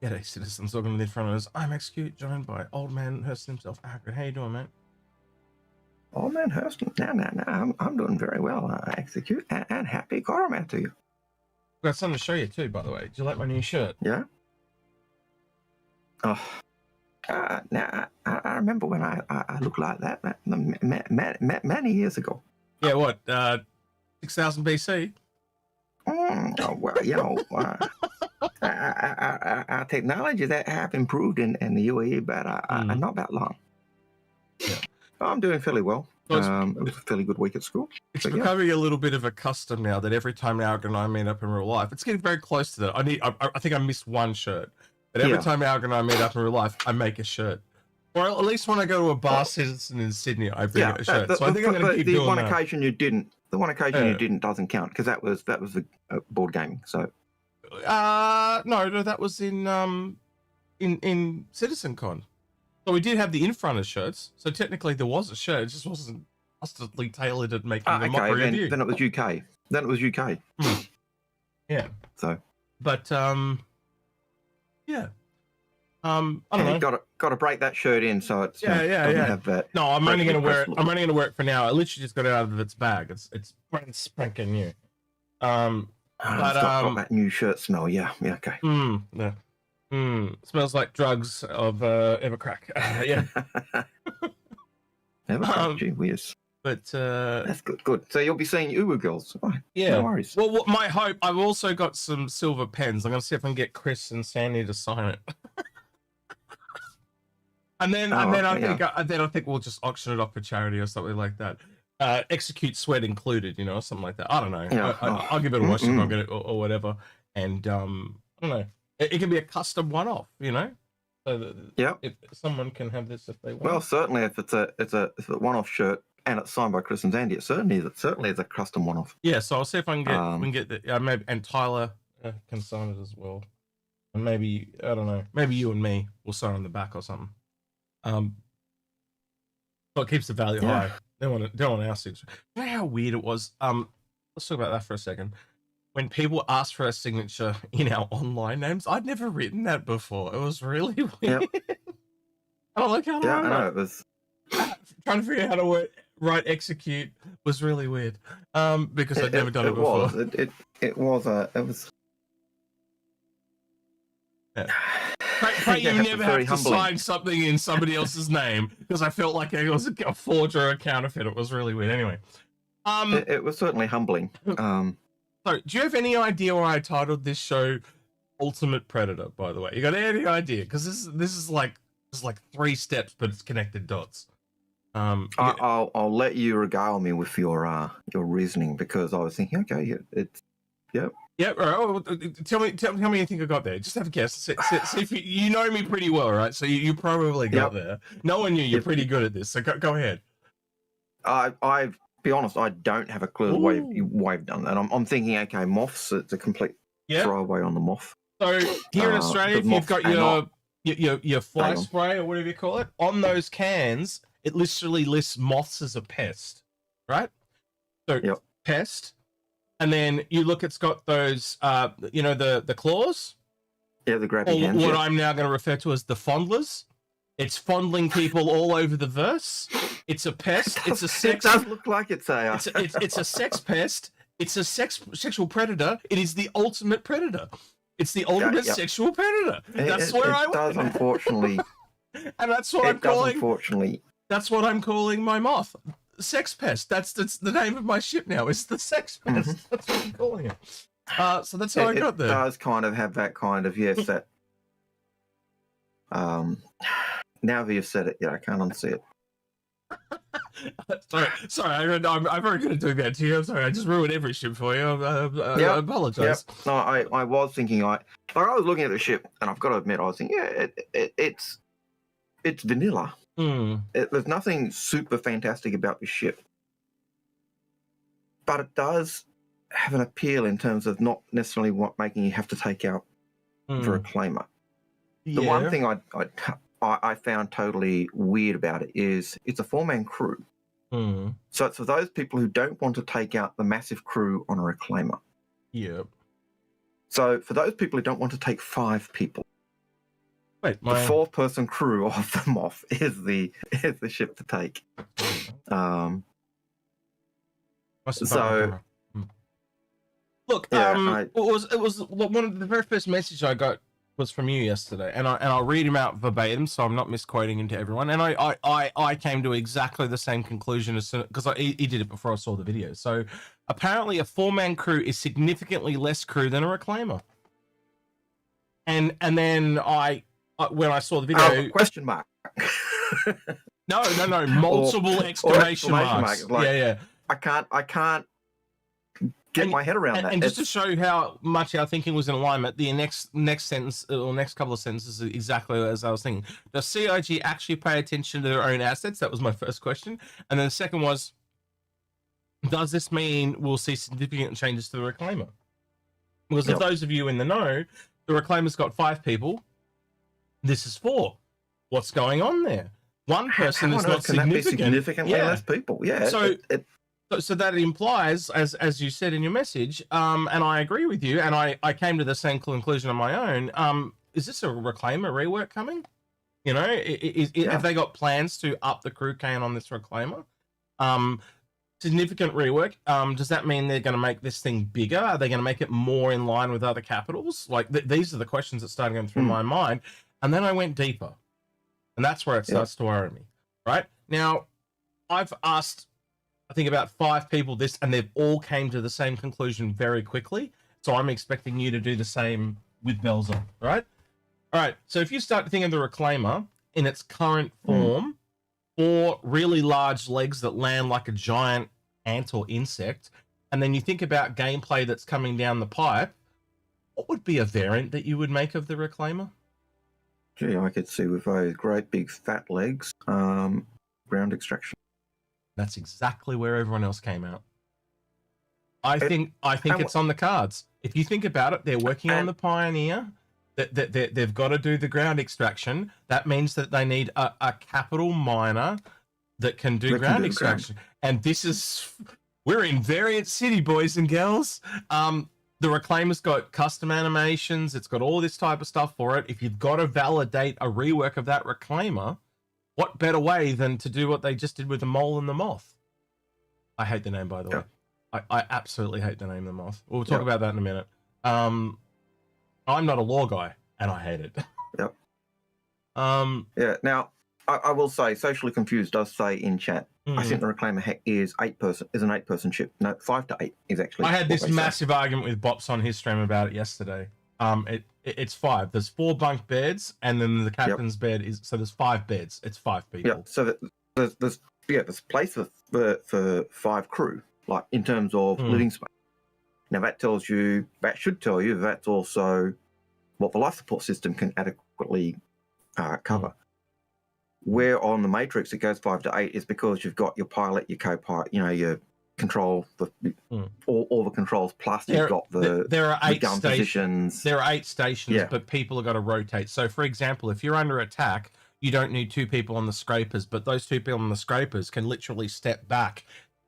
G'day, citizens. Welcome to the Inforunners. I'm Execute, joined by Old Man Hurst himself, Algared. How you doing, mate? Old Man Hurst? No. I'm doing very well. Execute and happy Coromant to you. Got something to show you too, by the way. Do you like my new shirt? Yeah. Oh. Now I remember when I looked like that many years ago. Yeah, what? 6000 BC? Oh, well, you know, our technology that have improved in the UAE, but not that long. Yeah. I'm doing fairly well. It was a fairly good week at school. It's becoming a little bit of a custom now that every time Algared and I meet up in real life, it's getting very close to that. I think I missed one shirt, but every time Algared and I meet up in real life, I make a shirt. Or at least when I go to a bar citizen in Sydney, I bring a shirt. So I think I'm going to keep doing that. Occasion you didn't. The one occasion you didn't doesn't count because that was a board gaming. So no, that was in CitizenCon. So we did have the Inforunners shirts. So technically there was a shirt. It just wasn't constantly tailored at making the mockery of you. Then it was UK. Yeah. So. But yeah. I don't know. Got to break that shirt in so it's have that. No, I'm only going to wear it. I'm only going to wear it for now. I literally just got it out of its bag. It's brand spanking new. But got that new shirt smell. Yeah. Okay. Smells like drugs of Evercrack. Yeah. Evercrack. Gee whiz. But that's good. So you'll be seeing Uwu girls. Oh, yeah. No worries. Well, my hope. I've also got some silver pens. I'm going to see if I can get Chris and Sandy to sign it. And then I think we'll just auction it off for charity or something like that. Execute sweat included, or something like that. I don't know. Yeah. I'll give it a wash if I get it or whatever. And I don't know. It can be a custom one-off, So that if someone can have this if they want. Well, certainly if it's a one-off shirt and it's signed by Chris and Sandy, it certainly is a custom one-off. Yeah. So I'll see if I can get the maybe, and Tyler can sign it as well. And maybe I don't know. Maybe you and me will sign on the back or something. So it keeps the value high. Don't want our signature. You know how weird it was? Let's talk about that for a second. When people asked for a signature in our online names, I'd never written that before. It was really weird. I don't like how I know it was trying to figure out how to write execute was really weird. Because I'd never done it before. It was. Yeah. Pray you never have to sign something in somebody else's name because I felt like it was a forge or a counterfeit. It was really weird. Anyway, it was certainly humbling. So, do you have any idea why I titled this show "Ultimate Predator"? By the way, you got any idea? Because this is like 3 steps, but it's connected dots. I'll let you regale me with your reasoning because I was thinking, okay, it's yep. Yeah, right. Tell me you think I got there. Just have a guess. See if you know me pretty well, right? So you probably got there. No one knew you're pretty good at this. So go ahead. I've be honest, I don't have a clue why you've done that. I'm thinking, okay, moths. It's a complete throwaway on the moth. So here in Australia, if you've got your fly spray or whatever you call it on those cans, it literally lists moths as a pest, right? So pest. And then you look, it's got those, the claws. Yeah, the grabby hands. What I'm now going to refer to as the fondlers. It's fondling people all over the verse. It's a pest. It's a sex. It does look like it's a. It's a sex pest. It's a sexual predator. It is the ultimate predator. It's the ultimate sexual predator. That's where I does unfortunately. And that's what I'm calling. Unfortunately. That's what I'm calling my moth. Sex pest. That's the name of my ship now. It's the sex pest. That's what I'm calling it. So that's how I got there. It does kind of have that kind of that. Now that you've said it, I can't unsee it. sorry. I'm very good at doing that to you. I'm sorry. I just ruined every ship for you. I apologize. Yep. No, I was thinking. I was looking at the ship, and I've got to admit, I was thinking, it's vanilla. There's nothing super fantastic about this ship, but it does have an appeal in terms of not necessarily making you have to take out for a claimer. The one thing I found totally weird about it is it's a 4-man crew. So it's for those people who don't want to take out the massive crew on a reclaimer. Yep. So for those people who don't want to take 5 people, Wait, the 4-person crew of the Moth is the ship to take. So, look, it was one of the very first message I got was from you yesterday, and I'll read him out verbatim, so I'm not misquoting him to everyone. And I came to exactly the same conclusion as soon because he did it before I saw the video. So apparently, a 4-man crew is significantly less crew than a reclaimer. And then when I saw the video, question mark. no, multiple exclamation marks. Like, yeah. I can't get my head around that. And just to show how much our thinking was in alignment, the next sentence or next couple of sentences are exactly as I was thinking. Does CIG actually pay attention to their own assets? That was my first question. And then the second was, does this mean we'll see significant changes to the reclaimer? Because if those of you in the know, the reclaimer's got 5 people. This is 4. What's going on there? One person is not significant. That be significantly less people? Yeah. So that implies, as you said in your message, and I agree with you, and I came to the same conclusion on my own. Is this a reclaimer rework coming? You know, have they got plans to up the crew count on this reclaimer? Significant rework. Does that mean they're going to make this thing bigger? Are they going to make it more in line with other capitals? Like these are the questions that started going through my mind, and then I went deeper, and that's where it starts to worry me. Right now, I've asked, I think, about 5 people this, and they've all came to the same conclusion very quickly. So I'm expecting you to do the same with Belzer, right? All right. So if you start to think of the reclaimer in its current form, 4 really large legs that land like a giant ant or insect, and then you think about gameplay that's coming down the pipe, what would be a variant that you would make of the reclaimer? Gee, I could see with those great big fat legs, ground extraction. That's exactly where everyone else came out. I think it's on the cards. If you think about it, they're working on the Pioneer. They've got to do the ground extraction. That means that they need a capital miner that can do ground extraction. And we're in Variant City, boys and girls. The Reclaimer's got custom animations. It's got all this type of stuff for it. If you've got to validate a rework of that Reclaimer, what better way than to do what they just did with the Mole and the Moth? I hate the name, by the way. I absolutely hate the name the Moth. We'll talk about that in a minute. I'm not a lore guy, and I hate it. Now, I will say, Socially Confused does say in chat, I think the Reclaimer is an 8-person ship. No, 5 to 8 is actually. I had this massive argument with Bops on his stream about it yesterday. It's 5. There's 4 bunk beds, and then the captain's bed is, so there's 5 beds. It's 5 people. Yeah, so there's place for 5 crew, like in terms of living space. Now that should tell you that's also what the life support system can adequately cover. Where on the Matrix it goes 5 to 8 is because you've got your pilot, your co-pilot, your control, all the controls, plus you've got there are 8 gun positions. There are 8 stations, but people have got to rotate. So, for example, if you're under attack, you don't need 2 people on the scrapers, but those 2 people on the scrapers can literally step back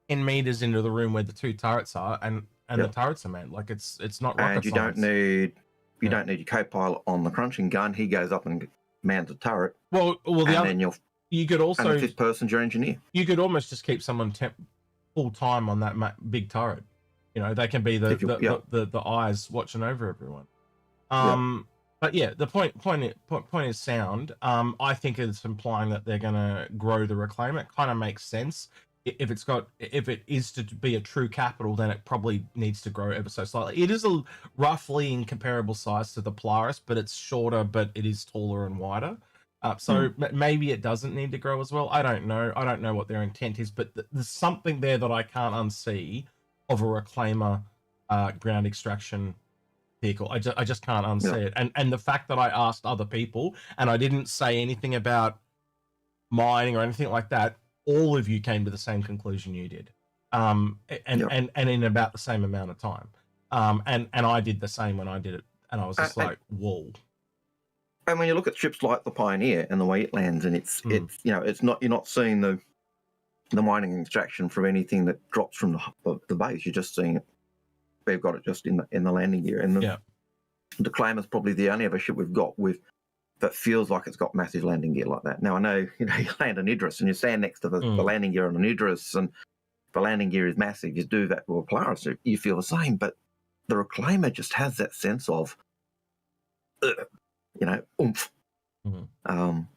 10 meters into the room where the 2 turrets are, and the turrets are manned. Like it's not rocket and you science. Don't need your co-pilot on the crunching gun. He goes up and mans a turret. You could also, and the 5th person's your engineer. You could almost just keep someone full time on that big turret. They can be the eyes watching over everyone. But yeah, the point is sound. I think it's implying that they're going to grow the Reclaimer. It kind of makes sense. If it is to be a true capital, then it probably needs to grow ever so slightly. It is roughly in comparable size to the Polaris, but it's shorter, but it is taller and wider. So maybe it doesn't need to grow as well. I don't know. I don't know what their intent is, but there's something there that I can't unsee of a Reclaimer ground extraction vehicle. I just can't unsee it. And the fact that I asked other people and I didn't say anything about mining or anything like that, all of you came to the same conclusion you did, and in about the same amount of time. And I did the same when I did it, and I was just like, whoa. And when you look at ships like the Pioneer and the way it lands, and it's it's not, you're not seeing the mining and extraction from anything that drops from the base. You're just seeing it. We've got it just in the landing gear, and the Reclaimer's probably the only other ship we've got with that feels like it's got massive landing gear like that. Now I know, you land an Idris and you stand next to the landing gear on an Idris, and the landing gear is massive. You do that with a Polaris, you feel the same. But the Reclaimer just has that sense of, oomph. And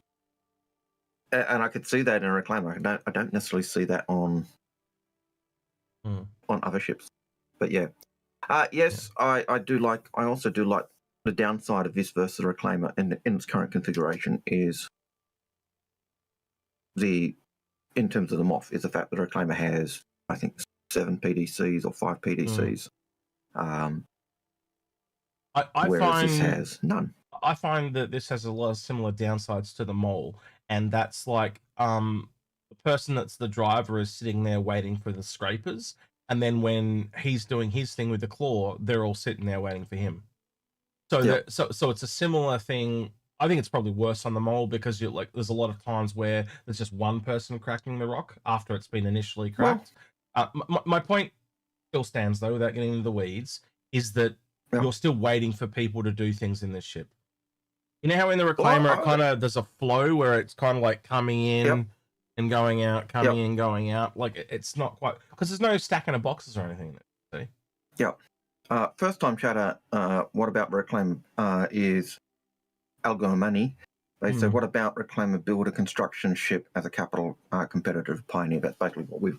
I could see that in a Reclaimer. I don't necessarily see that on other ships. But yeah, yes, I also do like the downside of this versus the Reclaimer in its current configuration is in terms of the Moth, is the fact that the Reclaimer has, I think, 7 PDCs or 5 PDCs. Whereas this has none. I find that this has a lot of similar downsides to the Mole, and that's like the person that's the driver is sitting there waiting for the scrapers, and then when he's doing his thing with the claw, they're all sitting there waiting for him. So so it's a similar thing. I think it's probably worse on the Mole because there's a lot of times where there's just one person cracking the rock after it's been initially cracked. My point still stands though, without getting into the weeds, is that you're still waiting for people to do things in this ship. You know how in the Reclaimer there's a flow where it's kind of like coming in and going out, coming in, going out. Like it's not quite, because there's no stacking of boxes or anything. See? Yeah. First time chatter, what about Reclaim is Algo Money. They said, what about Reclaimer build a construction ship as a capital competitive Pioneer? That's basically what we've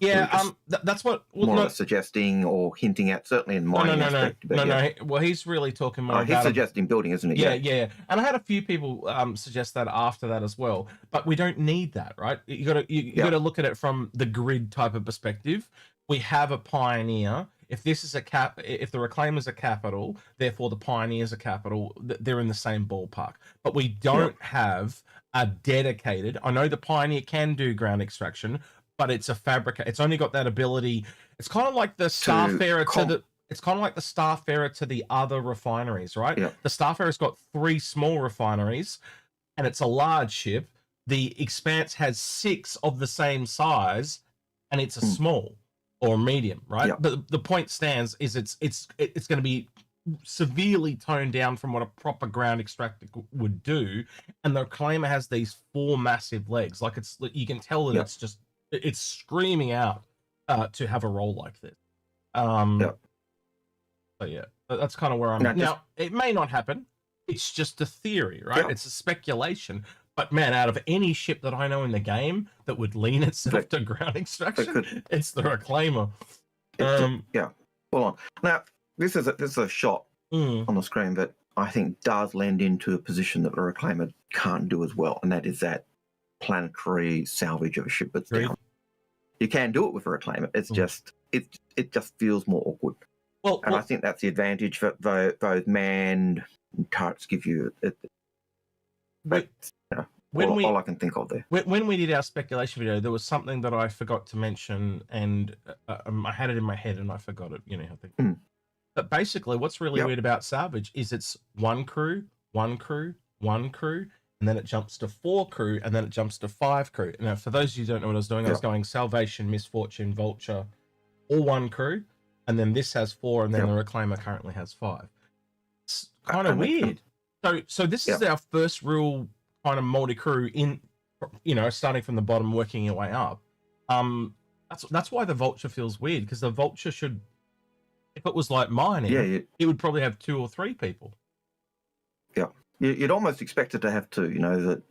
that's what suggesting or hinting at, certainly in mining aspect. No. Well, he's really talking more about... He's suggesting building, isn't it? Yeah. And I had a few people suggest that after that as well. But we don't need that, right? You got to look at it from the grid type of perspective. We have a Pioneer. If this is if the Reclaimer's a capital, therefore the Pioneer's a capital, they're in the same ballpark. But we don't have a dedicated... I know the Pioneer can do ground extraction, but it's a fabricator. It's only got that ability. It's kind of like the Starfarer it's kind of like the Starfarer to the other refineries, right? Yeah. The Starfarer's got 3 small refineries, and it's a large ship. The Expanse has 6 of the same size, and it's a small or medium, right? But the point stands is it's going to be severely toned down from what a proper ground extractor would do, and the Reclaimer has these 4 massive legs. Like you can tell that it's screaming out to have a role like this. So yeah, that's kind of where I'm at. Now, it may not happen. It's just a theory, right? It's a speculation. But man, out of any ship that I know in the game that would lean itself to ground extraction, it's the Reclaimer. Hold on. Now, this is a shot on the screen that I think does lend into a position that the Reclaimer can't do as well, and that is that planetary salvage of a ship that's down. You can do it with a Reclaimer. It's just it just feels more awkward. I think that's the advantage that those manned turrets give you. All I can think of there. When we did our speculation video, there was something that I forgot to mention, and I had it in my head and I forgot it. You know how things. But basically, what's really weird about Salvage is it's 1 crew, 1 crew, 1 crew, and then it jumps to 4 crew, and then it jumps to 5 crew. Now, for those of you who don't know what I was doing, I was going Salvation, Misfortune, Vulture, all 1 crew, and then this has 4, and then the Reclaimer currently has 5. It's kind of weird. So this is our first real kind of multi-crew in, starting from the bottom, working your way up. That's why the Vulture feels weird, because the Vulture should, if it was like mining, it would probably have 2 or 3 people. Yeah, you'd almost expect it to have 2. That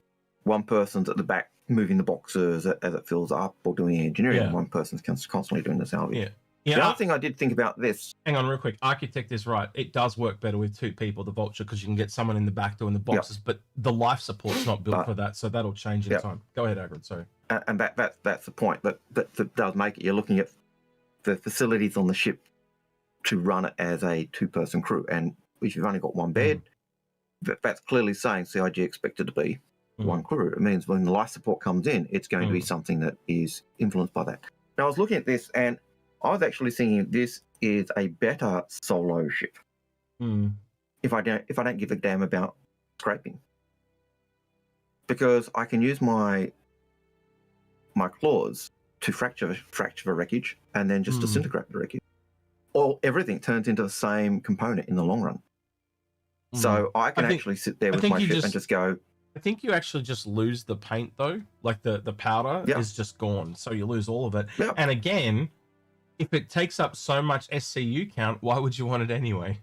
one person's at the back moving the boxes as it fills up or doing engineering, and one person's constantly doing the salvage. The other thing I did think about this... Hang on real quick. Architect is right. It does work better with 2 people, the Vulture, because you can get someone in the back doing the boxes, but the life support's not built for that, so that'll change in time. Go ahead, Agrid, sorry. And that's the point. That does make it. You're looking at the facilities on the ship to run it as a 2-person crew, and if you've only got 1 bed, that's clearly saying CIG expected to be 1 crew. It means when the life support comes in, it's going to be something that is influenced by that. Now, I was looking at this, and I was actually thinking this is a better solo ship. If I don't give a damn about scraping, because I can use my claws to fracture the wreckage and then just disintegrate the wreckage. Or everything turns into the same component in the long run. So I can actually sit there with my ship and just go, I think you actually just lose the paint though. Like the powder is just gone. So you lose all of it. And again, if it takes up so much SCU count, why would you want it anyway?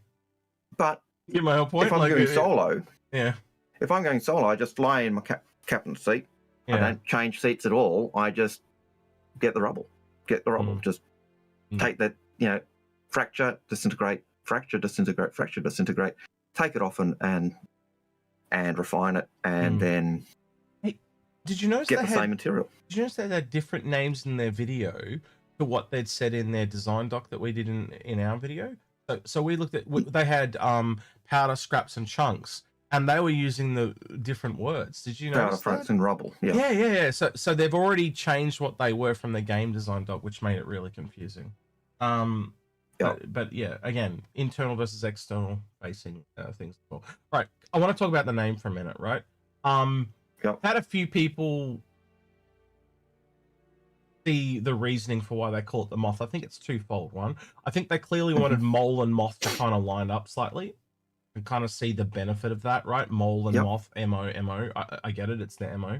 But you get my whole point? If I'm going solo, if I'm going solo, I just lie in my captain's seat. I don't change seats at all. I just get the rubble. Just take that, fracture, disintegrate, fracture, disintegrate, fracture, disintegrate. Take it off and refine it, and then did you notice get the same material? Did you notice they had different names in their video to what they'd said in their design doc that we did in our video? So we looked at, they had powder, scraps, and chunks, and they were using the different words. Did you notice powder, fracks, and rubble? Yeah. So they've already changed what they were from the game design doc, which made it really confusing. But yeah, again, internal versus external facing things. Right. I want to talk about the name for a minute, right? Had a few people see the reasoning for why they call it the moth. I think it's twofold. One, I think they clearly wanted mole and moth to kind of line up slightly and kind of see the benefit of that, right? Mole and moth, MO. I get it. It's the MO.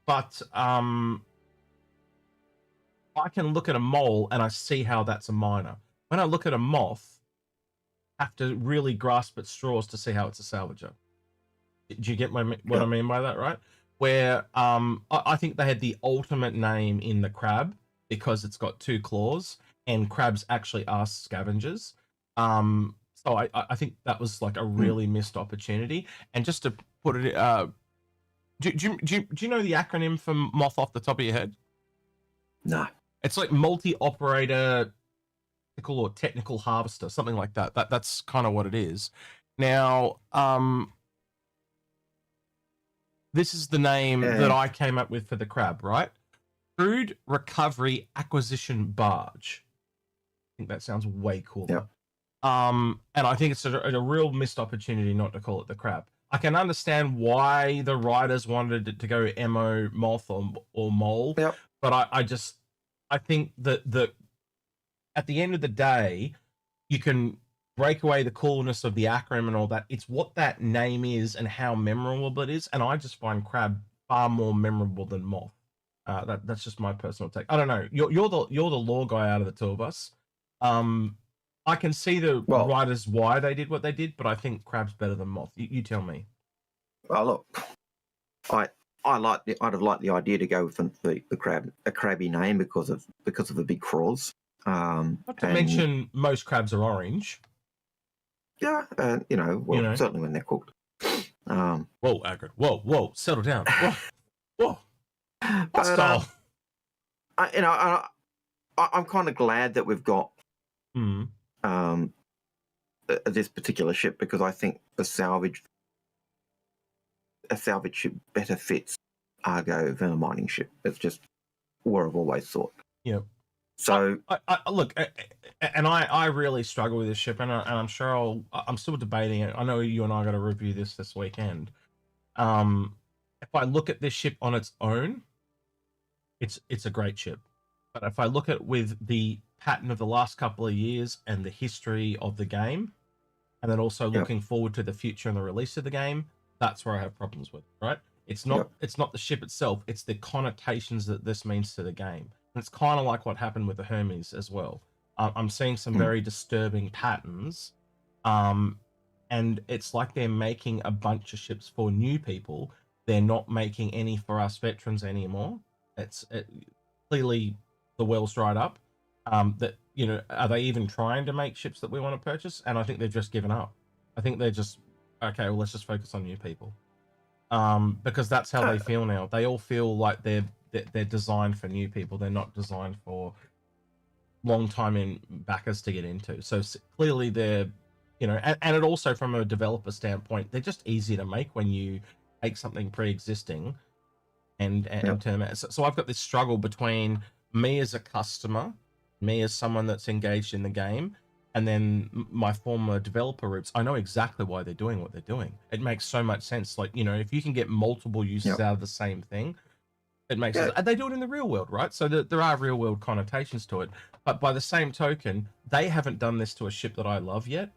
But I can look at a mole and I see how that's a minor. When I look at a moth, I have to really grasp at straws to see how it's a salvager. Do you get what I mean by that, right? Where I think they had the ultimate name in the crab because it's got 2 claws, and crabs actually are scavengers. So I think that was like a really missed opportunity. And just to put it, do you know the acronym for moth off the top of your head? No. It's like multi-operator or technical harvester, something like that. That's kind of what it is. Now, this is the name that I came up with for the crab, right? Crude Recovery Acquisition Barge. I think that sounds way cooler. And I think it's a real missed opportunity not to call it the crab. I can understand why the writers wanted it to go MO, moth, or mole, but I think that at the end of the day, you can break away the coolness of the acronym and all that. It's what that name is and how memorable it is, and I just find crab far more memorable than moth. That's just my personal take. I don't know. You're the lore guy out of the two of us. I can see the writers why they did what they did, but I think crab's better than moth. You tell me. Well, look, I'd have liked the idea to go with the crab, a crabby name because of the big claws. Not to mention most crabs are orange. Yeah, certainly when they're cooked. Whoa, Algared. Whoa, settle down. Whoa. But, I'm kind of glad that we've got this particular ship, because I think a salvage ship better fits Argo than a mining ship. It's just what I've always thought. Yeah. So I look, and I really struggle with this ship, and I'm sure I'm still debating it. I know you and I got to review this weekend. If I look at this ship on its own, it's a great ship. But if I look at with the pattern of the last couple of years and the history of the game, and then also looking forward to the future and the release of the game, that's where I have problems with, right? It's not the ship itself, it's the connotations that this means to the game. And it's kind of like what happened with the Hermes as well. I'm seeing some very disturbing patterns, and it's like they're making a bunch of ships for new people. They're not making any for us veterans anymore. Clearly the well's dried up. That, are they even trying to make ships that we want to purchase? And I think they've just given up. I think they're just, okay, well, let's just focus on new people. Because that's how they feel now. They all feel like they're designed for new people. They're not designed for long time in backers to get into. So clearly they're, and it also, from a developer standpoint, they're just easy to make when you take something pre-existing and turn it. So I've got this struggle between me as a customer, me as someone that's engaged in the game, and then my former developer groups. I know exactly why they're doing what they're doing. It makes so much sense. Like, if you can get multiple uses out of the same thing, it makes sense. And they do it in the real world, right? So there are real world connotations to it. But by the same token, they haven't done this to a ship that I love yet,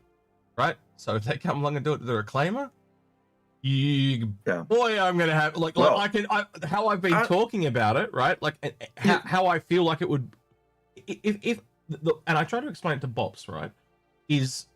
right? So if they come along and do it to the Reclaimer, boy, I'm gonna have how I've been talking about it, right? Like how I feel like it would, and I try to explain it to Bops, right? Is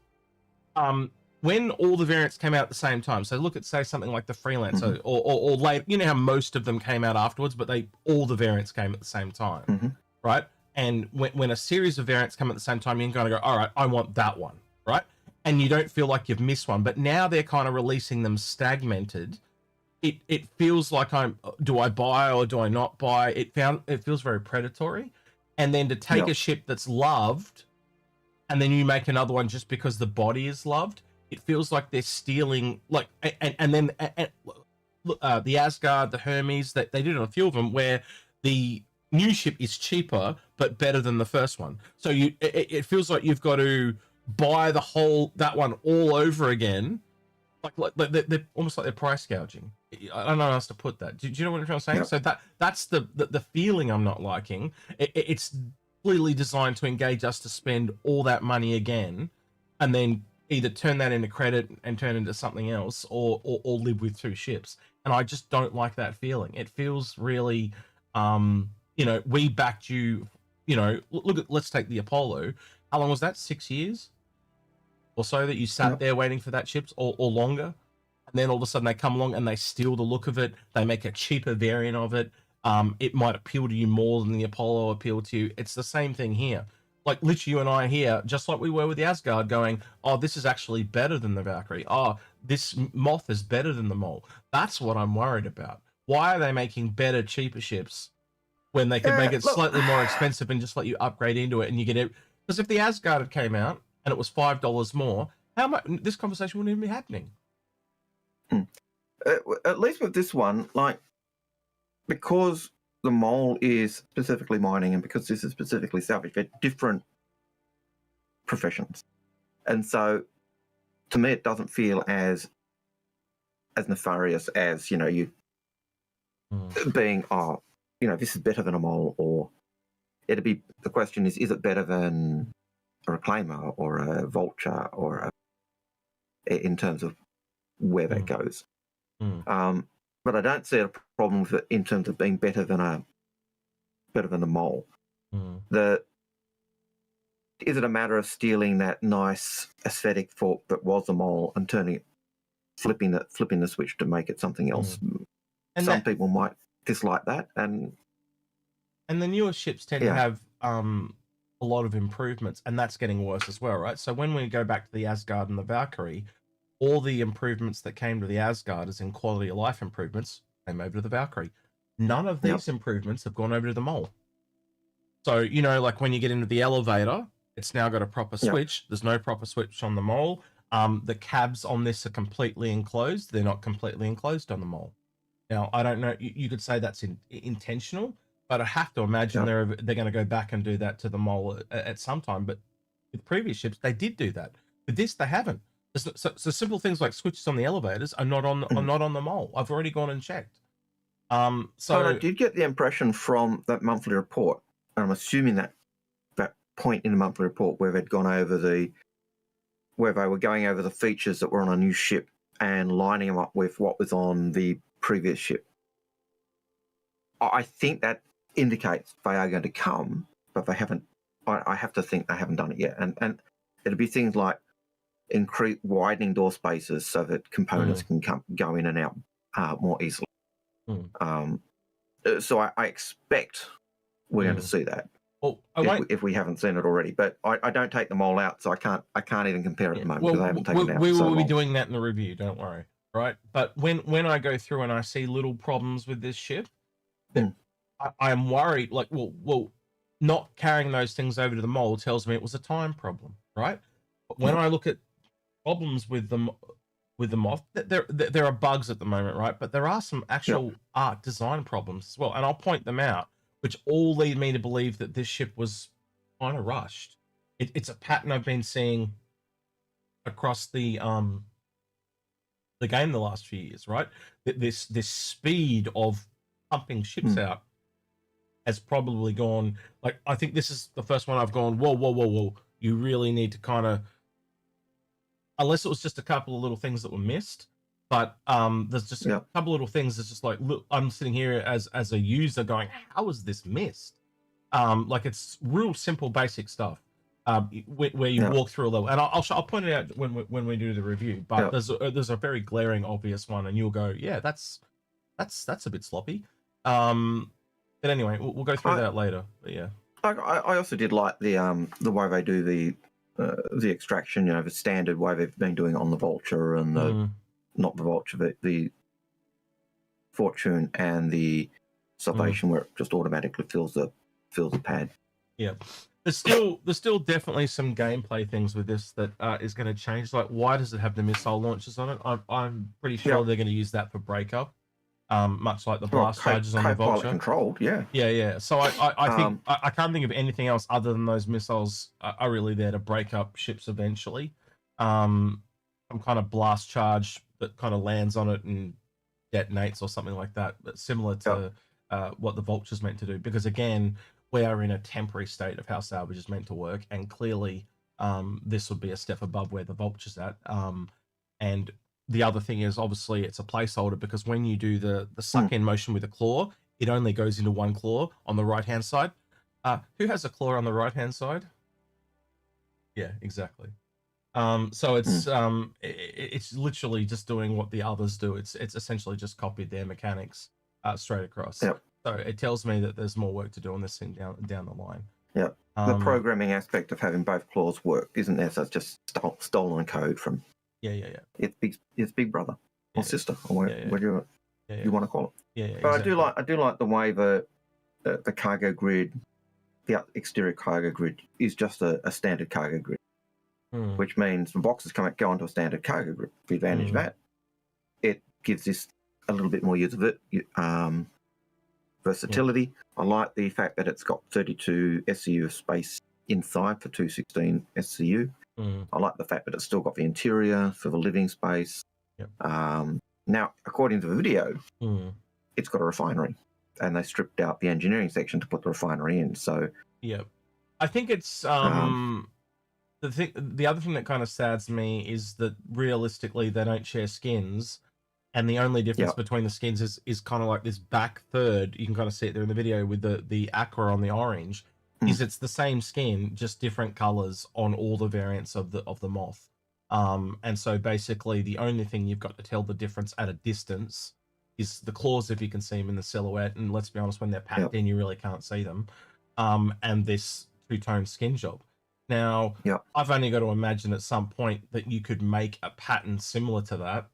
when all the variants came out at the same time. So look at, say, something like the Freelancer, or late. You know how most of them came out afterwards, but all the variants came at the same time, right? And when a series of variants come at the same time, you can kind of go, all right, I want that one, right? And you don't feel like you've missed one. But now they're kind of releasing them segmented. It feels like do I buy or do I not buy? It feels very predatory. And then to take a ship that's loved, and then you make another one just because the body is loved, it feels like they're stealing. Like, and then the Asgard, the Hermes, they did it on a few of them where the new ship is cheaper but better than the first one. So it feels like you've got to buy that one all over again, like they're almost like they're price gouging. I don't know how else to put that. Do you know what I'm saying? So that's the feeling I'm not liking. It's completely designed to engage us to spend all that money again, and then either turn that into credit and turn into something else, or live with two ships. And I just don't like that feeling. It feels really, we backed you. Let's take the Apollo. How long was that? 6 years or so that you sat there waiting for that ship, or longer, and then all of a sudden they come along and they steal the look of it. They make a cheaper variant of it. It might appeal to you more than the Apollo appealed to you. It's the same thing here. Like, literally, you and I here, just like we were with the Asgard, going, oh, this is actually better than the Valkyrie. Oh, this Moth is better than the Mole. That's what I'm worried about. Why are they making better, cheaper ships when they could make it slightly more expensive and just let you upgrade into it and you get it? Because if the Asgard had came out and it was $5 more, how much this conversation wouldn't even be happening. At least with this one, like, because the Mole is specifically mining and because this is specifically salvage, they're different professions. And so to me, it doesn't feel as nefarious as, you being, this is better than a Mole, or the question is it better than a Reclaimer or a Vulture, or in terms of where that goes. But I don't see a problem with it in terms of being better than a Mole. Is it a matter of stealing that nice aesthetic that was a Mole and flipping the switch to make it something else? And some people might dislike that, and the newer ships tend to have a lot of improvements, and that's getting worse as well, right? So when we go back to the Asgard and the Valkyrie, all the improvements that came to the Asgard as in quality of life improvements came over to the Valkyrie. None of these improvements have gone over to the Mole. So, like when you get into the elevator, it's now got a proper switch. There's no proper switch on the Mole. The cabs on this are completely enclosed. They're not completely enclosed on the Mole. Now, I don't know. You could say that's intentional, but I have to imagine they're going to go back and do that to the Mole at some time. But with previous ships, they did do that. With this, they haven't. So simple things like switches on the elevators are not on the Mole. I've already gone and checked. So I did get the impression from that monthly report, and I'm assuming that point in the monthly report where they'd gone over where they were going over the features that were on a new ship and lining them up with what was on the previous ship. I think that indicates they are going to come, but they haven't. I have to think they haven't done it yet, and it'll be things like widening door spaces so that components can go in and out more easily. So I expect we're going to see that. Well, if we haven't seen it already, but I don't take the Mole out, so I can't even compare it at the moment because I haven't taken it out. We will be doing that in the review. Don't worry, right? But when I go through and I see little problems with this ship, I am worried. Like, well, not carrying those things over to the Mole tells me it was a time problem, right? But when I look at problems with the Moth, there are bugs at the moment, right? But there are some actual art design problems as well, and I'll point them out, which all lead me to believe that this ship was kind of rushed. It's a pattern I've been seeing across the game the last few years, right? This speed of pumping ships out has probably gone, like, I think this is the first one I've gone, whoa. You really need to kind of, unless it was just a couple of little things that were missed, But there's just a couple little things that's just like, look, I'm sitting here as a user going, how is this missed? Like it's real simple basic stuff where you walk through a level, and I'll point it out when we do the review, but there's a very glaring obvious one, and you'll go, yeah, that's a bit sloppy. But anyway, we'll go through that later. But yeah, I also did like the way they do the extraction, the standard way they've been doing it on the Vulture and the not the Vulture, but the Fortune and the Salvation, where it just automatically fills the pad. Yeah, there's still definitely some gameplay things with this that is going to change. Like, why does it have the missile launchers on it? I'm pretty sure they're going to use that for breakup, much like the blast charges on the Vulture. Controlled, yeah. So I think I can't think of anything else other than those missiles are really there to break up ships eventually. Some kind of blast charge that kind of lands on it and detonates or something like that, but similar to what the Vulture's meant to do. Because again, we are in a temporary state of how Salvage is meant to work, and clearly this would be a step above where the Vulture's at. And the other thing is, obviously, it's a placeholder, because when you do the suck-in motion with a claw, it only goes into one claw on the right-hand side. Who has a claw on the right-hand side? Yeah, exactly. So it's literally just doing what the others do. It's essentially just copied their mechanics straight across. Yep. So it tells me that there's more work to do on this thing down the line. Yeah. The programming aspect of having both claws work isn't there, so it's just stolen code from. Yeah. It's Big Brother or sister or whatever you want to call it. Yeah. But exactly. I do like the way the cargo grid, the exterior cargo grid, is just a standard cargo grid. Which means the boxes go onto a standard cargo grid. The advantage of that, it gives this a little bit more use of it. Versatility. I like the fact that it's got 32 SCU of space inside for 216 SCU. I like the fact that it's still got the interior for the living space. Now, according to the video, it's got a refinery, and they stripped out the engineering section to put the refinery in. So, I think it's the other thing that kind of saddens me is that realistically they don't share skins, and the only difference between the skins is kind of like this back third. You can kind of see it there in the video with the aqua on the orange. Is it's the same skin, just different colors on all the variants of the moth. And so basically the only thing you've got to tell the difference at a distance is the claws, if you can see them in the silhouette, and let's be honest, when they're packed in, you really can't see them. And this two-tone skin job. Now, I've only got to imagine at some point that you could make a pattern similar to that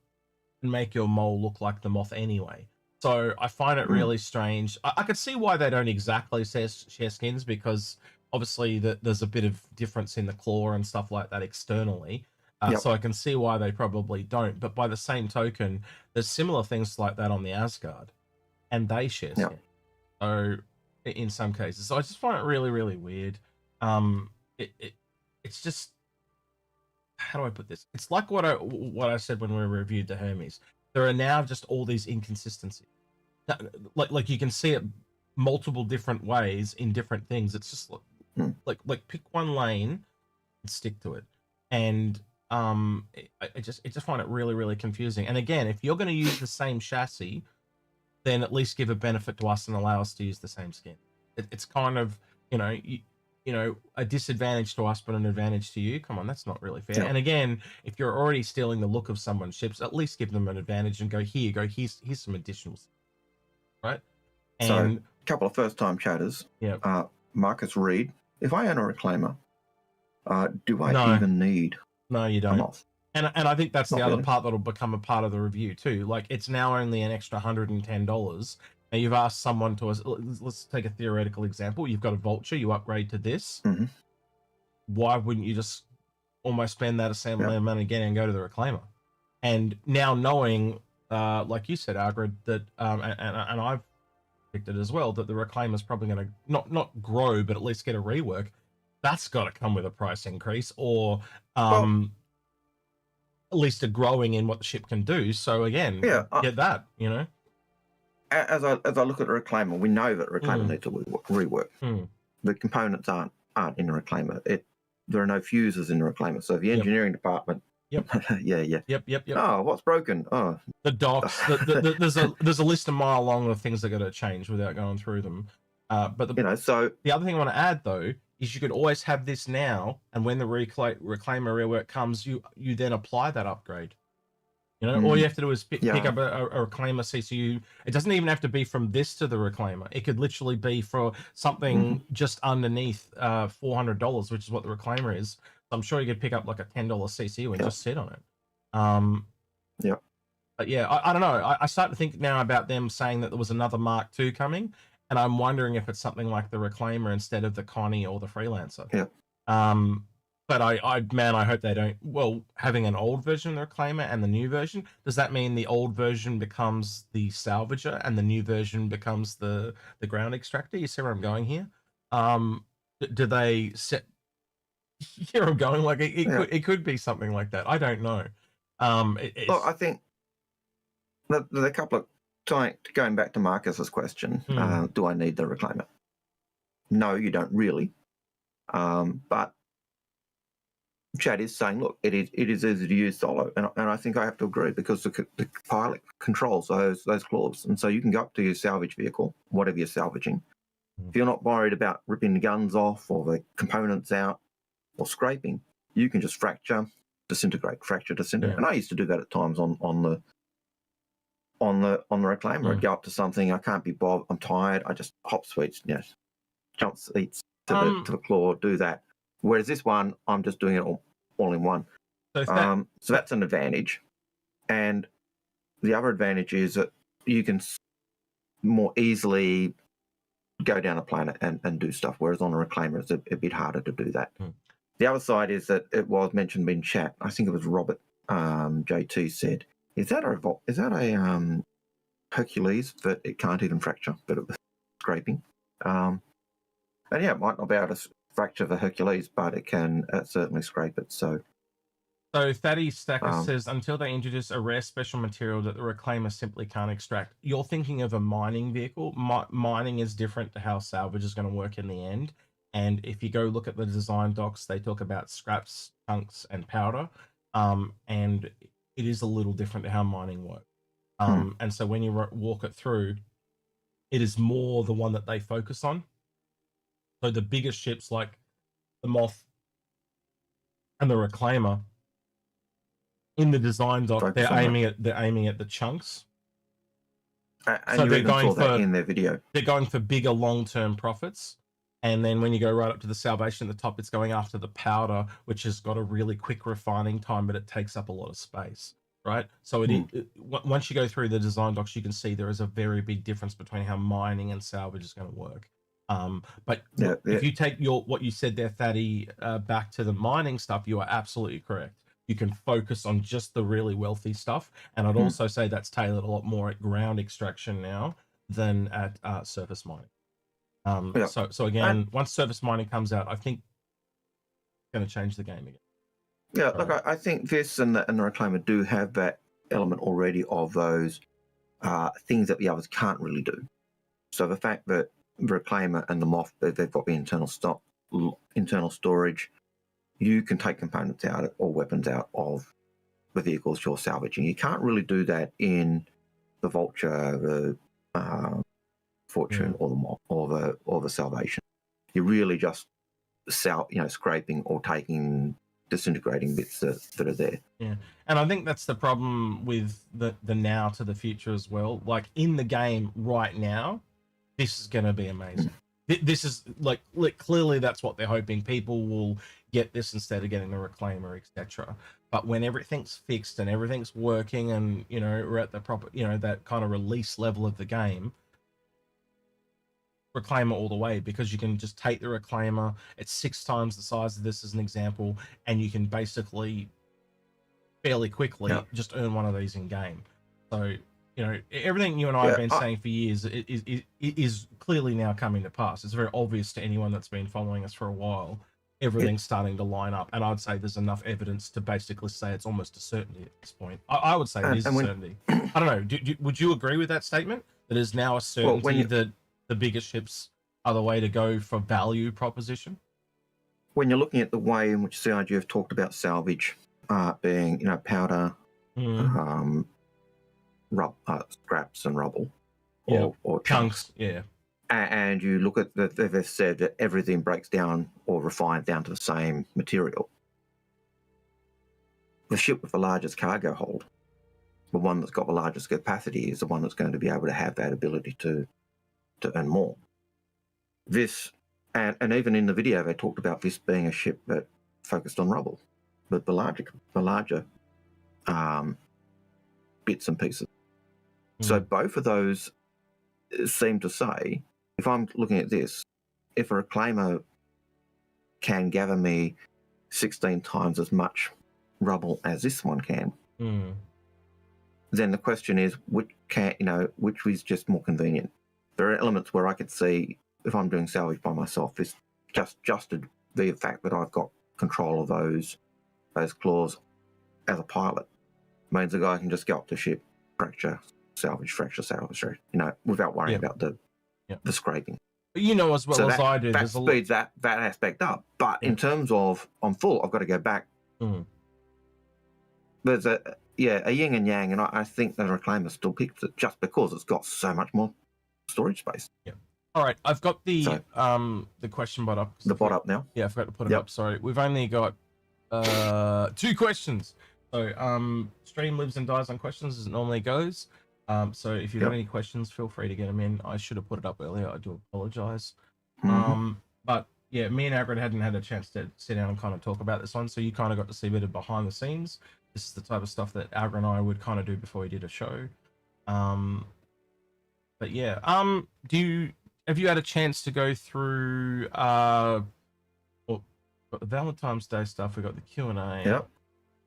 and make your mole look like the moth anyway. So I find it really strange. I could see why they don't exactly share skins, because obviously there's a bit of difference in the claw and stuff like that externally. So I can see why they probably don't. But by the same token, there's similar things like that on the Asgard, and they share skins. So in some cases. So I just find it really, really weird. It's just, how do I put this? It's like what I said when we reviewed the Hermes. There are now just all these inconsistencies. Like you can see it multiple different ways in different things. It's just like pick one lane and stick to it. And I just find it really, really confusing. And again, if you're going to use the same chassis, then at least give a benefit to us and allow us to use the same skin. It's kind of, a disadvantage to us, but an advantage to you. Come on, that's not really fair. And again, if you're already stealing the look of someone's ships, at least give them an advantage and here's some additionals, right? And so, a couple of first-time chatters. Marcus Reed, if I own a reclaimer, do I even need? No, you don't. And I think that's the other part that'll become a part of the review too. Like, it's now only an extra $110. Now, you've asked someone to, let's take a theoretical example. You've got a Vulture, you upgrade to this. Why wouldn't you just almost spend that same amount of money again and go to the reclaimer? And now knowing, like you said, Algared, that, and I've predicted as well, that the reclaimer's probably going to not grow, but at least get a rework. That's got to come with a price increase, or at least a growing in what the ship can do. So again, get that, As I look at the reclaimer, we know that the reclaimer needs a rework. The components aren't in the reclaimer. There are no fuses in the reclaimer. So the engineering department Yep. Yeah. Yep. Oh, what's broken? Oh, the docks. There's a list a mile long of things that got to change without going through them. But the other thing I want to add though is you could always have this now, and when the reclaimer rework comes, you then apply that upgrade. All you have to do is pick up a reclaimer CCU. It doesn't even have to be from this to the reclaimer. It could literally be for something just underneath $400, which is what the reclaimer is. So I'm sure you could pick up like a $10 CCU and just sit on it. But yeah, I don't know. I start to think now about them saying that there was another Mark II coming, and I'm wondering if it's something like the reclaimer instead of the Connie or the Freelancer. But I hope they don't. Well, having an old version of the reclaimer and the new version, does that mean the old version becomes the salvager and the new version becomes the ground extractor? You see where I'm going here? Do they set? Here I'm going. Like it could be something like that. I don't know. Well, I think there's a couple of going back to Marcus's question. Do I need the reclaimer? No, you don't really. But Chad is saying, look, it is easy to use solo, and I think I have to agree because the pilot controls those claws, and so you can go up to your salvage vehicle, whatever you're salvaging. If you're not worried about ripping the guns off or the components out or scraping, you can just fracture, disintegrate. And I used to do that at times on the reclaimer. I'd go up to something, I can't be bothered, I'm tired, I just hop switch, jump seats to the claw, do that. Whereas this one, I'm just doing it all in one. So that's an advantage. And the other advantage is that you can more easily go down a planet and do stuff, whereas on a reclaimer, it's a bit harder to do that. The other side is that it was mentioned in chat, I think it was Robert JT said, is that a Hercules that it can't even fracture, but it was scraping? And it might not be able to fracture the Hercules, but it can certainly scrape it. So Thaddy Stacker says, until they introduce a rare special material that the reclaimer simply can't extract. You're thinking of a mining vehicle. Mining is different to how salvage is going to work in the end. And if you go look at the design docs, they talk about scraps, chunks, and powder. And it is a little different to how mining works. And so when you walk it through, it is more the one that they focus on. So the bigger ships like the Moth and the reclaimer, in the design doc, they're aiming at the chunks. And so they're going for in their video. They're going for bigger long-term profits. And then when you go right up to the salvation at the top, it's going after the powder, which has got a really quick refining time, but it takes up a lot of space, right? So once you go through the design docs, you can see there is a very big difference between how mining and salvage is going to work. But if you take what you said there, Thaddy, back to the mining stuff, you are absolutely correct. You can focus on just the really wealthy stuff. And I'd also say that's tailored a lot more at ground extraction now than at surface mining. So again, once surface mining comes out, I think it's going to change the game again. Yeah, look, I think this and the reclaimer do have that element already of those things that the others can't really do. So the fact that the reclaimer and the Moth, they've got the internal storage, you can take components out or weapons out of the vehicles you're salvaging. You can't really do that in the Vulture, the Fortune, or the Moth, or the Salvation. You're really just scraping or disintegrating bits that are there. Yeah, and I think that's the problem with the now to the future as well. Like in the game right now, this is going to be amazing. This is like clearly that's what they're hoping. People will get this instead of getting the reclaimer, etc. But when everything's fixed and everything's working, and we're at the proper, that kind of release level of the game, reclaimer all the way, because you can just take the reclaimer. It's 6 times the size of this as an example, and you can basically fairly quickly just earn one of these in game. So everything you and I have been saying for years is clearly now coming to pass. It's very obvious to anyone that's been following us for a while. Everything's starting to line up, and I'd say there's enough evidence to basically say it's almost a certainty at this point. I would say it is a certainty. I don't know. Would you agree with that statement? That is now a certainty that the bigger ships are the way to go for value proposition? When you're looking at the way in which CIG have talked about salvage being, you know, powder, scraps and rubble, or chunks. Yeah. And you look at that, they've said that everything breaks down or refined down to the same material. The ship with the largest cargo hold, the one that's got the largest capacity, is the one that's going to be able to have that ability to earn more. This, and even in the video, they talked about this being a ship that focused on rubble, but the larger bits and pieces. So both of those seem to say, if I'm looking at this, if a reclaimer can gather me 16 times as much rubble as this one can, then the question is, which is just more convenient? There are elements where I could see, if I'm doing salvage by myself, it's just the fact that I've got control of those claws as a pilot means the guy can just go up to ship, fracture, salvage, you know, without worrying about the scraping. But you know as well as I do, that speeds that aspect up. But in terms of on full, I've got to go back. There's a yin and yang, and I think the reclaimer still picks it just because it's got so much more storage space. Yeah. All right, I've got the question bot up. The bot up now. Yeah, I forgot to put it up. Sorry, we've only got 2 questions. So stream lives and dies on questions as it normally goes. So if you've got any questions, feel free to get them in. I should have put it up earlier. I do apologize. But yeah, me and Algared hadn't had a chance to sit down and kind of talk about this one, so you kind of got to see a bit of behind the scenes. This is the type of stuff that Algared and I would kind of do before we did a show. But yeah, have you had a chance to go through got the Valentine's Day stuff? We got the Q&A. Yep.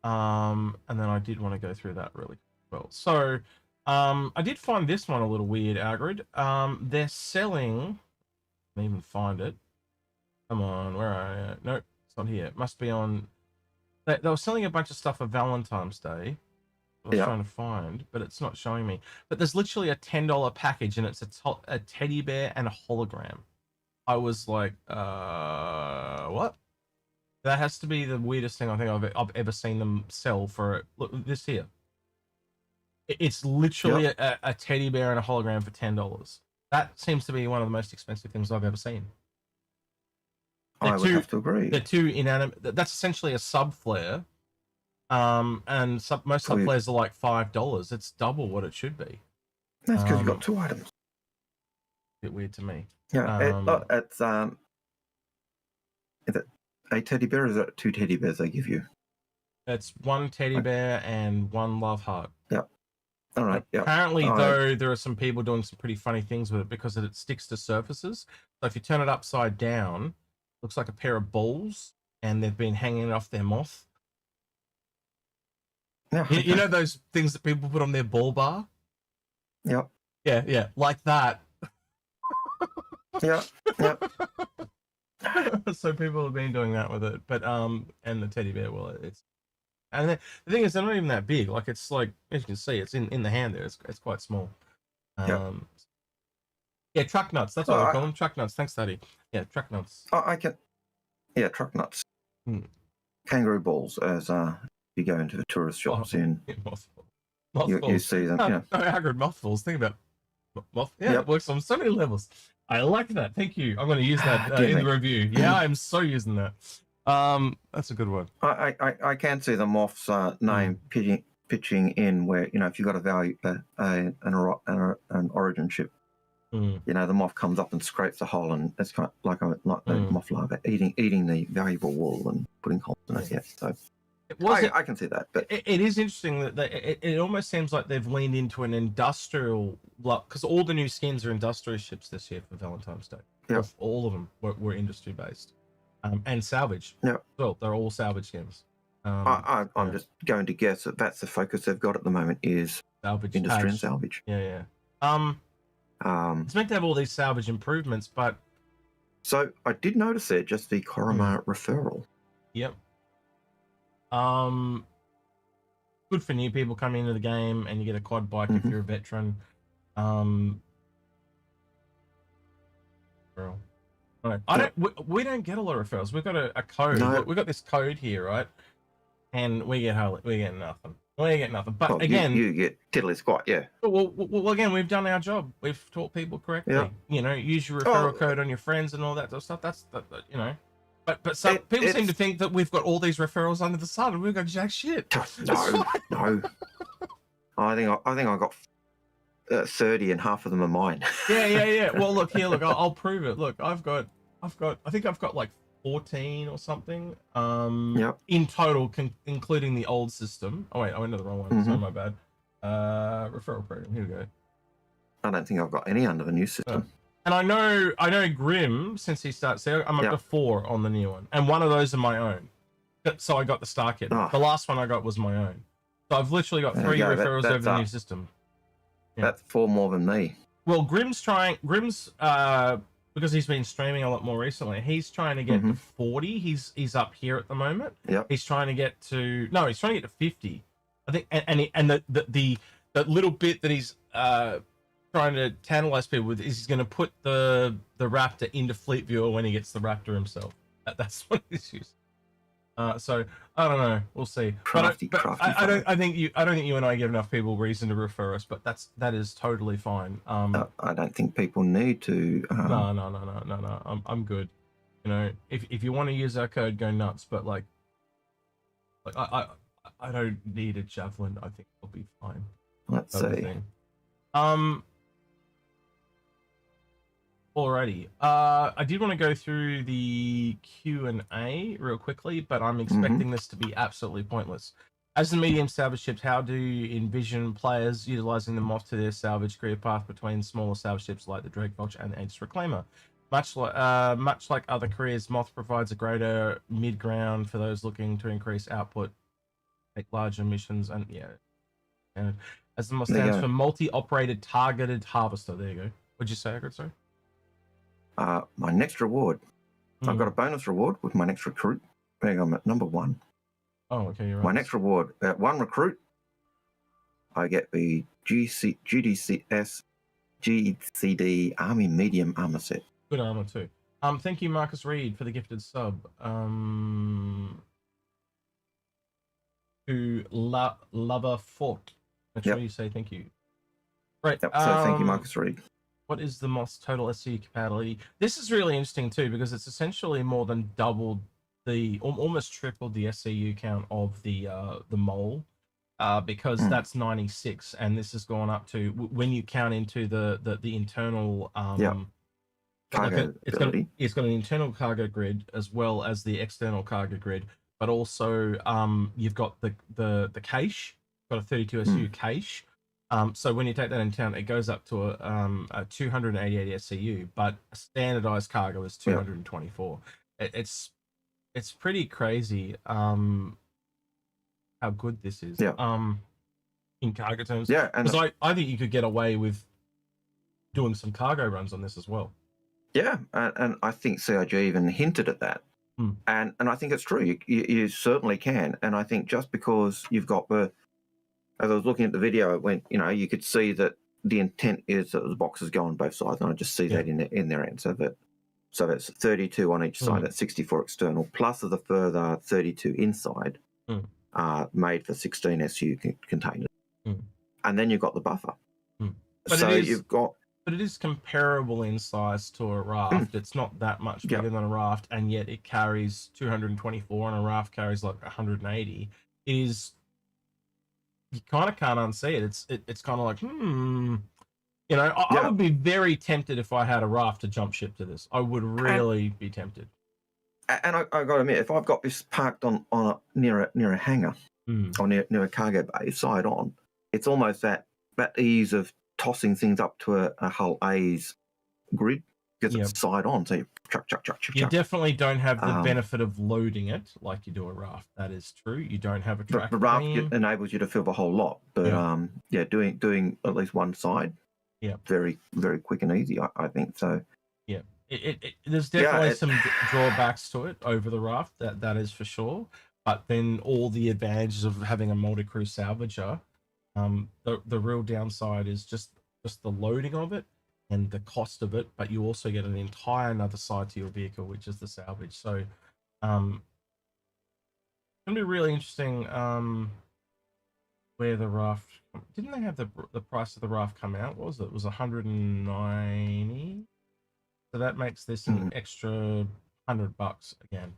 And then I did want to go through that really well. So I did find this one a little weird, Algared. They're selling, I can't even find it. Come on, where are you? Nope, it's not here. It must be on. They were selling a bunch of stuff for Valentine's Day. I was trying to find, but it's not showing me. But there's literally a $10 package, and it's a teddy bear and a hologram. I was like, what? That has to be the weirdest thing I think I've ever seen them sell for it. Look, this here. It's literally a teddy bear and a hologram for $10. That seems to be one of the most expensive things I've ever seen. I would have to agree. They're 2 inanimate. That's essentially a sub flare. And most sub flares are like $5. It's double what it should be. That's because you've got 2 items. A bit weird to me. Yeah, it's is it a teddy bear or is it 2 teddy bears they give you? It's 1 teddy bear and 1 love heart. Yep. All right. Yep. Apparently, though, there are some people doing some pretty funny things with it because it sticks to surfaces. So if you turn it upside down, it looks like a pair of balls, and they've been hanging off their moth. Yeah. You know those things that people put on their ball bar? Yep. Yeah, like that. Yep. So people have been doing that with it, but and the teddy bear, well, and the thing is, they're not even that big. Like, it's like, as you can see, it's in the hand there. It's quite small. Yeah, truck nuts. That's what I call them. Truck nuts. Thanks, Daddy. Yeah, truck nuts. Yeah, truck nuts. Kangaroo balls, as you go into the tourist shops mothballs. You see them. No, Algared mothballs. Think about moth. Yeah, it works on so many levels. I like that. Thank you. I'm going to use that in the review. Yeah, I'm so using that. That's a good one. I can see the moth's name pitching in where, you know, if you've got a value an origin ship, you know, the moth comes up and scrapes the hole, and it's kind of like a moth larva eating the valuable wool and putting holes in it. Yeah, so I can see that. But it is interesting that it almost seems like they've leaned into an industrial, because all the new skins are industrial ships this year for Valentine's Day. Yep. All of them were industry based, and salvage. Yeah. Well, they're all salvage skins. I'm just going to guess that that's the focus they've got at the moment is salvage, industry and salvage. Yeah. It's meant to have all these salvage improvements, but so I did notice there just the Korima referral. Yep. Good for new people coming into the game, and you get a quad bike if you're a veteran. Right. We don't get a lot of referrals. We've got a code. No. We've got this code here, right? and we get nothing. We get nothing. But well, again, you get tiddly squat, yeah. Well, again, we've done our job. We've taught people correctly. Yeah. You know, use your referral code on your friends and all that sort of stuff. That's you know. But some people seem to think that we've got all these referrals under the sun and we've got jack shit. No. I think I got 30 and half of them are mine. Yeah. Well, look here. Look, I'll prove it. Look, I think I've got like 14 or something. In total, including the old system. Oh wait, I went to the wrong one. Sorry, my bad. Referral program. Here we go. I don't think I've got any under the new system. And I know Grim, since he starts there, I'm up to 4 on the new one. And one of those are my own. So I got the Star Kit. The last one I got was my own. So I've literally got 3 referrals over the new system. Yeah. That's 4 more than me. Well, Grim's because he's been streaming a lot more recently, he's trying to get to 40. He's up here at the moment. Yep. He's trying to get to 50. I think and the little bit that he's trying to tantalize people with is he's going to put the Raptor into Fleet Viewer when he gets the Raptor himself. That's what he's using. So I don't know. We'll see. Crafty, I don't think you and I give enough people reason to refer us, but that is totally fine. I don't think people need to. No. I'm good. You know, if you want to use our code, go nuts. But like I don't need a javelin. I think I'll be fine. Let's see. Alrighty. I did want to go through the Q&A real quickly, but I'm expecting this to be absolutely pointless. As the medium salvage ships, how do you envision players utilizing the Moth to their salvage career path between smaller salvage ships like the Drake Vulture and the Aegis Reclaimer? Much like other careers, Moth provides a greater mid-ground for those looking to increase output, take larger missions, and as the Moth stands for multi-operated targeted harvester. There you go. What'd you say, Agrid? Sorry. My next reward. I've got a bonus reward with my next recruit. I'm at number 1. Oh, okay, you're right. My next reward, at 1 recruit, I get the GCD Army Medium Armor Set. Good armor too. Thank you, Marcus Reed, for the gifted sub. To Lover Fort. Make sure you say thank you. Right. Yep. So thank you, Marcus Reed. What is the Moth's total SCU capacity? This is really interesting too, because it's essentially more than doubled almost tripled the SCU count of the mole, because that's 96, and this has gone up to, when you count into the internal cargo it's got an internal cargo grid as well as the external cargo grid, but also you've got the cache, got a 32 SCU cache. So when you take that into account, it goes up to a 288 SCU, but a standardized cargo is 224. It's pretty crazy how good this is in cargo terms. Yeah, because I think you could get away with doing some cargo runs on this as well. Yeah, and I think CIG even hinted at that. And I think it's true. You certainly can. And I think just because you've got as I was looking at the video, it went, you could see that the intent is that the boxes go on both sides, and I just see that in their end. So that's 32 on each side. That's 64 external, plus of the further 32 inside, made for 16 SU containers. And then you've got the buffer. But it is comparable in size to a raft. It's not that much bigger than a raft, and yet it carries 224, and a raft carries like 180. It is. You kind of can't unsee it. It's kind of like, I would be very tempted if I had a raft to jump ship to this. I would really be tempted. And I got to admit, if I've got this parked near a hangar or near a cargo bay, side on, it's almost that ease of tossing things up to a Hull A's grid, because it's side on. So you chuck. You definitely don't have the benefit of loading it like you do a raft. That is true. You don't have a track. The raft enables you to fill the whole lot, but doing at least one side, very, very quick and easy. I think so. Yeah, there's definitely some drawbacks to it over the raft. That is for sure. But then all the advantages of having a multi-crew salvager, the real downside is just the loading of it and the cost of it, but you also get an entire another side to your vehicle, which is the salvage. So gonna be really interesting. Where the raft didn't they have the price of the raft come out? What was it? It was 190. So that makes this an extra $100 again.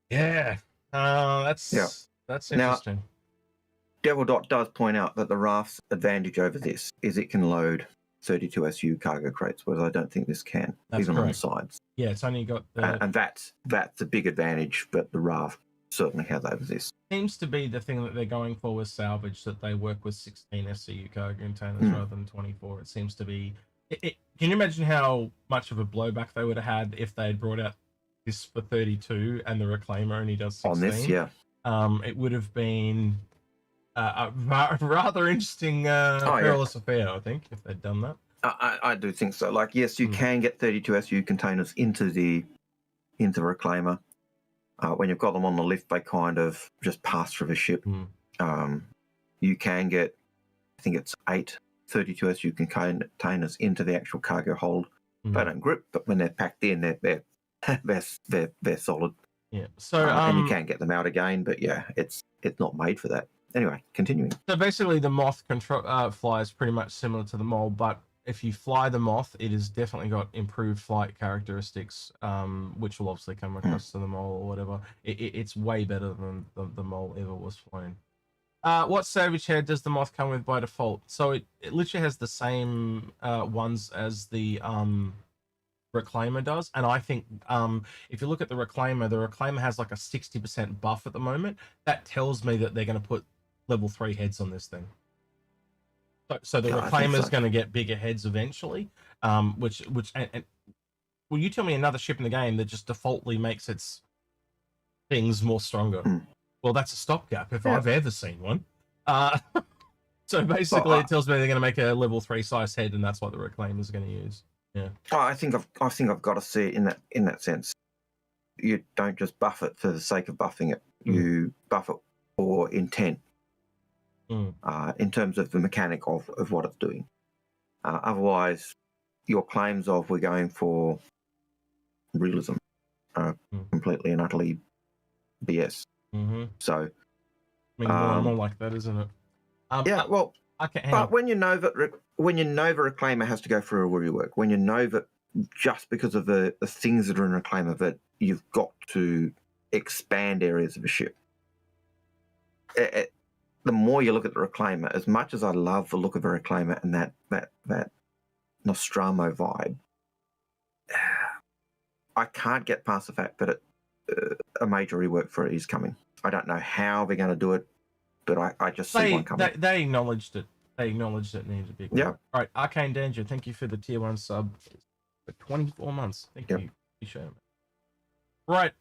Yeah. That's interesting. Now, Devil Dot does point out that the raft's advantage over this is it can load 32 SU cargo crates, whereas I don't think this can, even on the sides. Yeah, it's only got the... and that's a big advantage, but the raft certainly has over this. Seems to be the thing that they're going for with Salvage, that they work with 16 SCU cargo containers rather than 24. It seems to be... can you imagine how much of a blowback they would have had if they had brought out this for 32 and the Reclaimer only does 16? On this, yeah. It would have been a rather interesting perilous affair, I think, if they'd done that. I do think so. Like, yes, you can get 32 SU containers into the Reclaimer. When you've got them on the lift, they kind of just pass through the ship. You can get, I think it's 8 32 SU containers into the actual cargo hold. They don't grip, but when they're packed in, they're solid. Yeah. So and you can get them out again, but yeah, it's not made for that. Anyway, continuing. So basically, the Moth flies pretty much similar to the Mole, but if you fly the Moth, it has definitely got improved flight characteristics, which will obviously come across to the Mole or whatever. It's way better than the Mole ever was flown. What Savage head does the Moth come with by default? So it literally has the same ones as the Reclaimer does, and I think if you look at the Reclaimer has like a 60% buff at the moment. That tells me that they're going to put level 3 heads on this thing. So the Reclaimer is going to get bigger heads eventually, which well, you tell me another ship in the game that just defaultly makes its things more stronger. Well, that's a stopgap if I've ever seen one. So basically, it tells me they're going to make a level 3 size head, and that's what the Reclaimer is going to use. Yeah. I think I've got to see it in that sense. You don't just buff it for the sake of buffing it. You buff it for intent. In terms of the mechanic of what it's doing. Otherwise, your claims of we're going for realism are completely and utterly BS. So, I mean, more like that, isn't it? Yeah, well, but when you know that Reclaimer has to go through a rework, when you know that just because of the things that are in Reclaimer that you've got to expand areas of a ship. The more you look at the Reclaimer, as much as I love the look of a Reclaimer and that Nostromo vibe, I can't get past the fact that a major rework for it is coming. I don't know how they're going to do it, but I just see one coming. They acknowledged it. They acknowledged it needed a big work. All right, Arcane Danger, thank you for the tier 1 sub for 24 months. Thank you. Appreciate it. Right.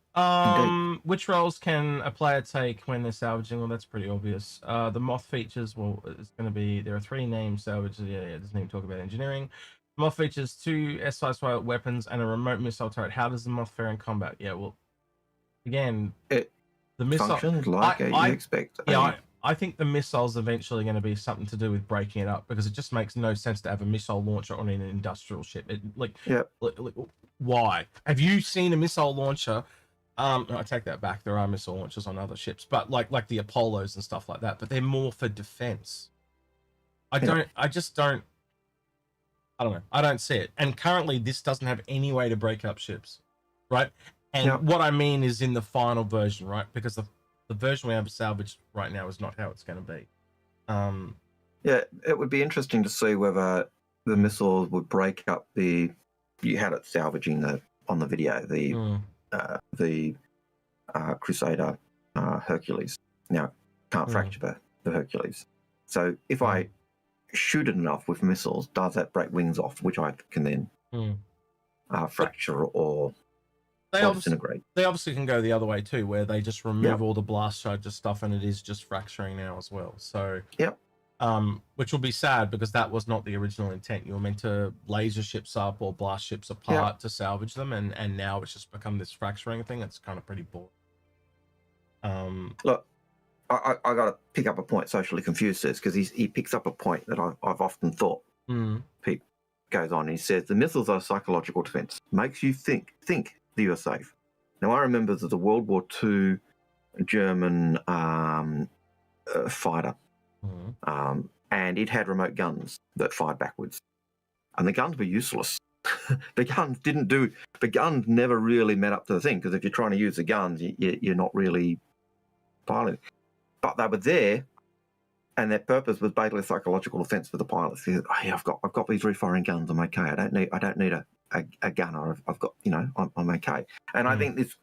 Which roles can a player take when they're salvaging? Well, that's pretty obvious. The Moth features, well, it's going to be, there are 3 named salvages. Yeah, it doesn't even talk about engineering. Moth features 2 S-size weapons and a remote missile turret. How does the Moth fare in combat? Yeah, well, again, the missile functions like you expect. Yeah, I think the missile's eventually going to be something to do with breaking it up, because it just makes no sense to have a missile launcher on an industrial ship. Why? Have you seen a missile launcher? I take that back. There are missile launchers on other ships, but like the Apollos and stuff like that. But they're more for defense. I don't know. I don't see it. And currently, this doesn't have any way to break up ships, right? And what I mean is in the final version, right? Because the version we have salvaged right now is not how it's going to be. Yeah, it would be interesting to see whether the missiles would break up the. You had it salvaging on the video the Crusader Hercules. Now can't fracture the Hercules. So if I shoot it enough with missiles, does that break wings off, which I can then fracture or disintegrate? They obviously can go the other way too, where they just remove all the blast charges stuff, and it is just fracturing now as well. So which will be sad, because that was not the original intent. You were meant to laser ships up or blast ships apart to salvage them, and now it's just become this fracturing thing. It's kind of pretty boring. Look, I got to pick up a point Socially Confused says, because he picks up a point that I've often thought. Pete goes on, he says, the missiles are psychological defense. Makes you think that you're safe. Now, I remember that the World War II German fighter, and it had remote guns that fired backwards, and the guns were useless. The guns never really met up to the thing, because if you're trying to use the guns, you're not really piloting. But they were there, and their purpose was basically psychological defense for the pilots. Said, oh, yeah, I've got these refiring guns. I'm okay. I don't need a gunner. I've got, I'm okay. And I think this,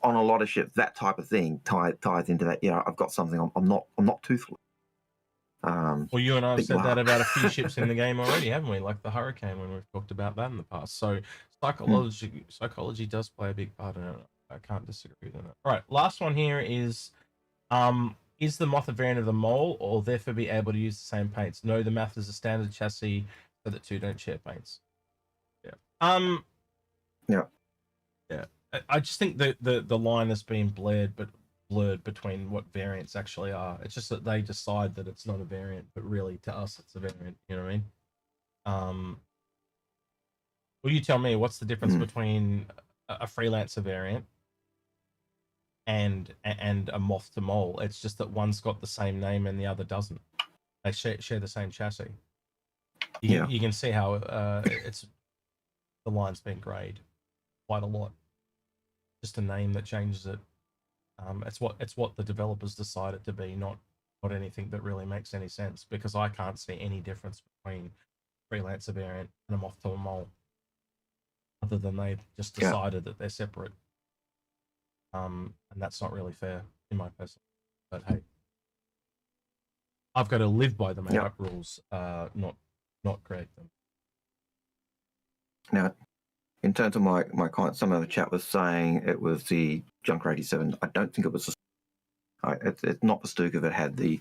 on a lot of ships, that type of thing ties into that. Yeah, I've got something. I'm not toothless. Well, you and I have said that about a few ships in the game already, haven't we? Like the Hurricane, when we've talked about that in the past. So psychology does play a big part in it. I can't disagree with that. All right, last one here is the Moth a variant of the Mole, or therefore be able to use the same paints? No, the Moth is a standard chassis, so the two don't share paints. Yeah. Yeah. I just think the line has been blurred between what variants actually are. It's just that they decide that it's not a variant, but really to us it's a variant. You know what I mean? Well, you tell me, what's the difference between a freelancer variant and a Moth to Mole? It's just that one's got the same name and the other doesn't. They share the same chassis. You can see how it's the line's been grayed quite a lot. Just a name that changes it. It's what the developers decide it to be, not anything that really makes any sense, because I can't see any difference between freelancer variant and a Moth to a Mole, other than they've just decided that they're separate. And that's not really fair in my personal. But hey, I've got to live by the made-up rules, not create them. Now, in terms of my comment, some of the chat was saying it was the Junker 87. I don't think it was. It's not the Stuka that had the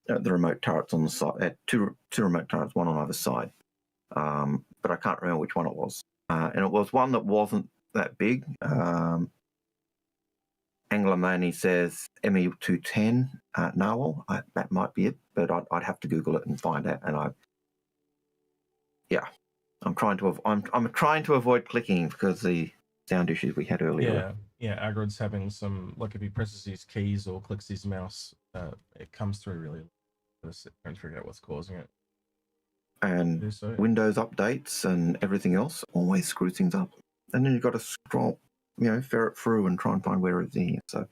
remote turrets on the side. Two remote turrets, one on either side. But I can't remember which one it was. And it was one that wasn't that big. Anglo-Mani says ME210 Narwhal. That might be it, but I'd have to Google it and find out. And I'm trying to avoid clicking because the sound issues we had earlier. Yeah. Algared's having some, like, if he presses his keys or clicks his mouse, it comes through really. Let's try and figure out what's causing it. And Windows updates and everything else always screw things up. And then you've got to scroll, ferret through and try and find where everything is. So.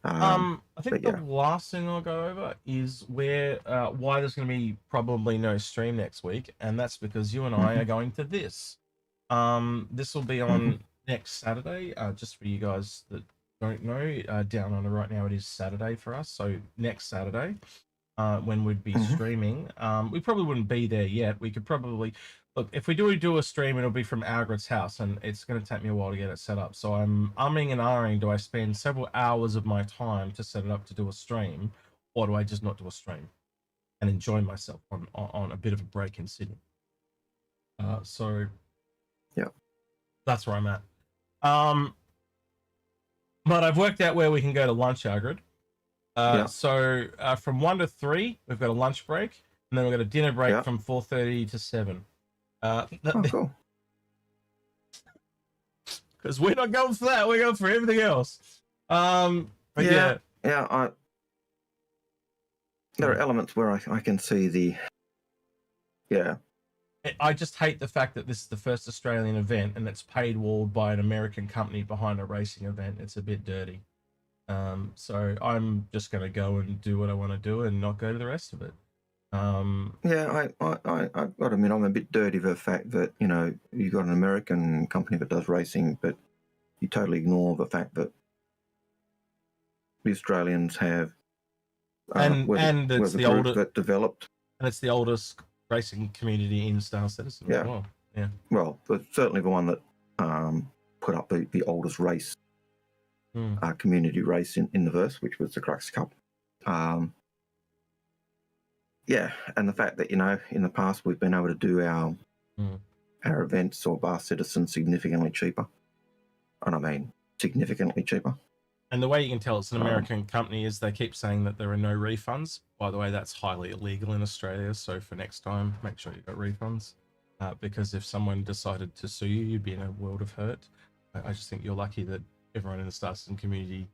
I think the last thing I'll go over is why there's going to be probably no stream next week, and that's because you and I are going to this. This will be on next Saturday. Just for you guys that don't know, down under right now it is Saturday for us. So next Saturday, when we'd be streaming, we probably wouldn't be there yet. We could probably look, if we do a stream, it'll be from Algared's house, and it's going to take me a while to get it set up. So I'm umming and ahhing, do I spend several hours of my time to set it up to do a stream, or do I just not do a stream and enjoy myself on a bit of a break in Sydney? So that's where I'm at. But I've worked out where we can go to lunch, Algared. So from 1 to 3, we've got a lunch break, and then we've got a dinner break from 4:30 to 7. Cool. Because we're not going for that. We're going for everything else. But there are elements where I can see the. I just hate the fact that this is the first Australian event and it's paid-walled by an American company behind a racing event. It's a bit dirty. So I'm just going to go and do what I want to do and not go to the rest of it. I've got to admit, I'm a bit dirty for the fact that, you've got an American company that does racing, but you totally ignore the fact that the Australians have and it's the oldest that developed, and it's the oldest racing community in Star Citizen as well. Well, but certainly the one that put up the oldest race, community race in the verse, which was the Crux Cup. And the fact that, in the past we've been able to do our events or Bar Citizen significantly cheaper. And I mean significantly cheaper. And the way you can tell it's an American company is they keep saying that there are no refunds. By the way, that's highly illegal in Australia. So for next time, make sure you've got refunds. Because if someone decided to sue you, you'd be in a world of hurt. I just think you're lucky that everyone in the Star Citizen community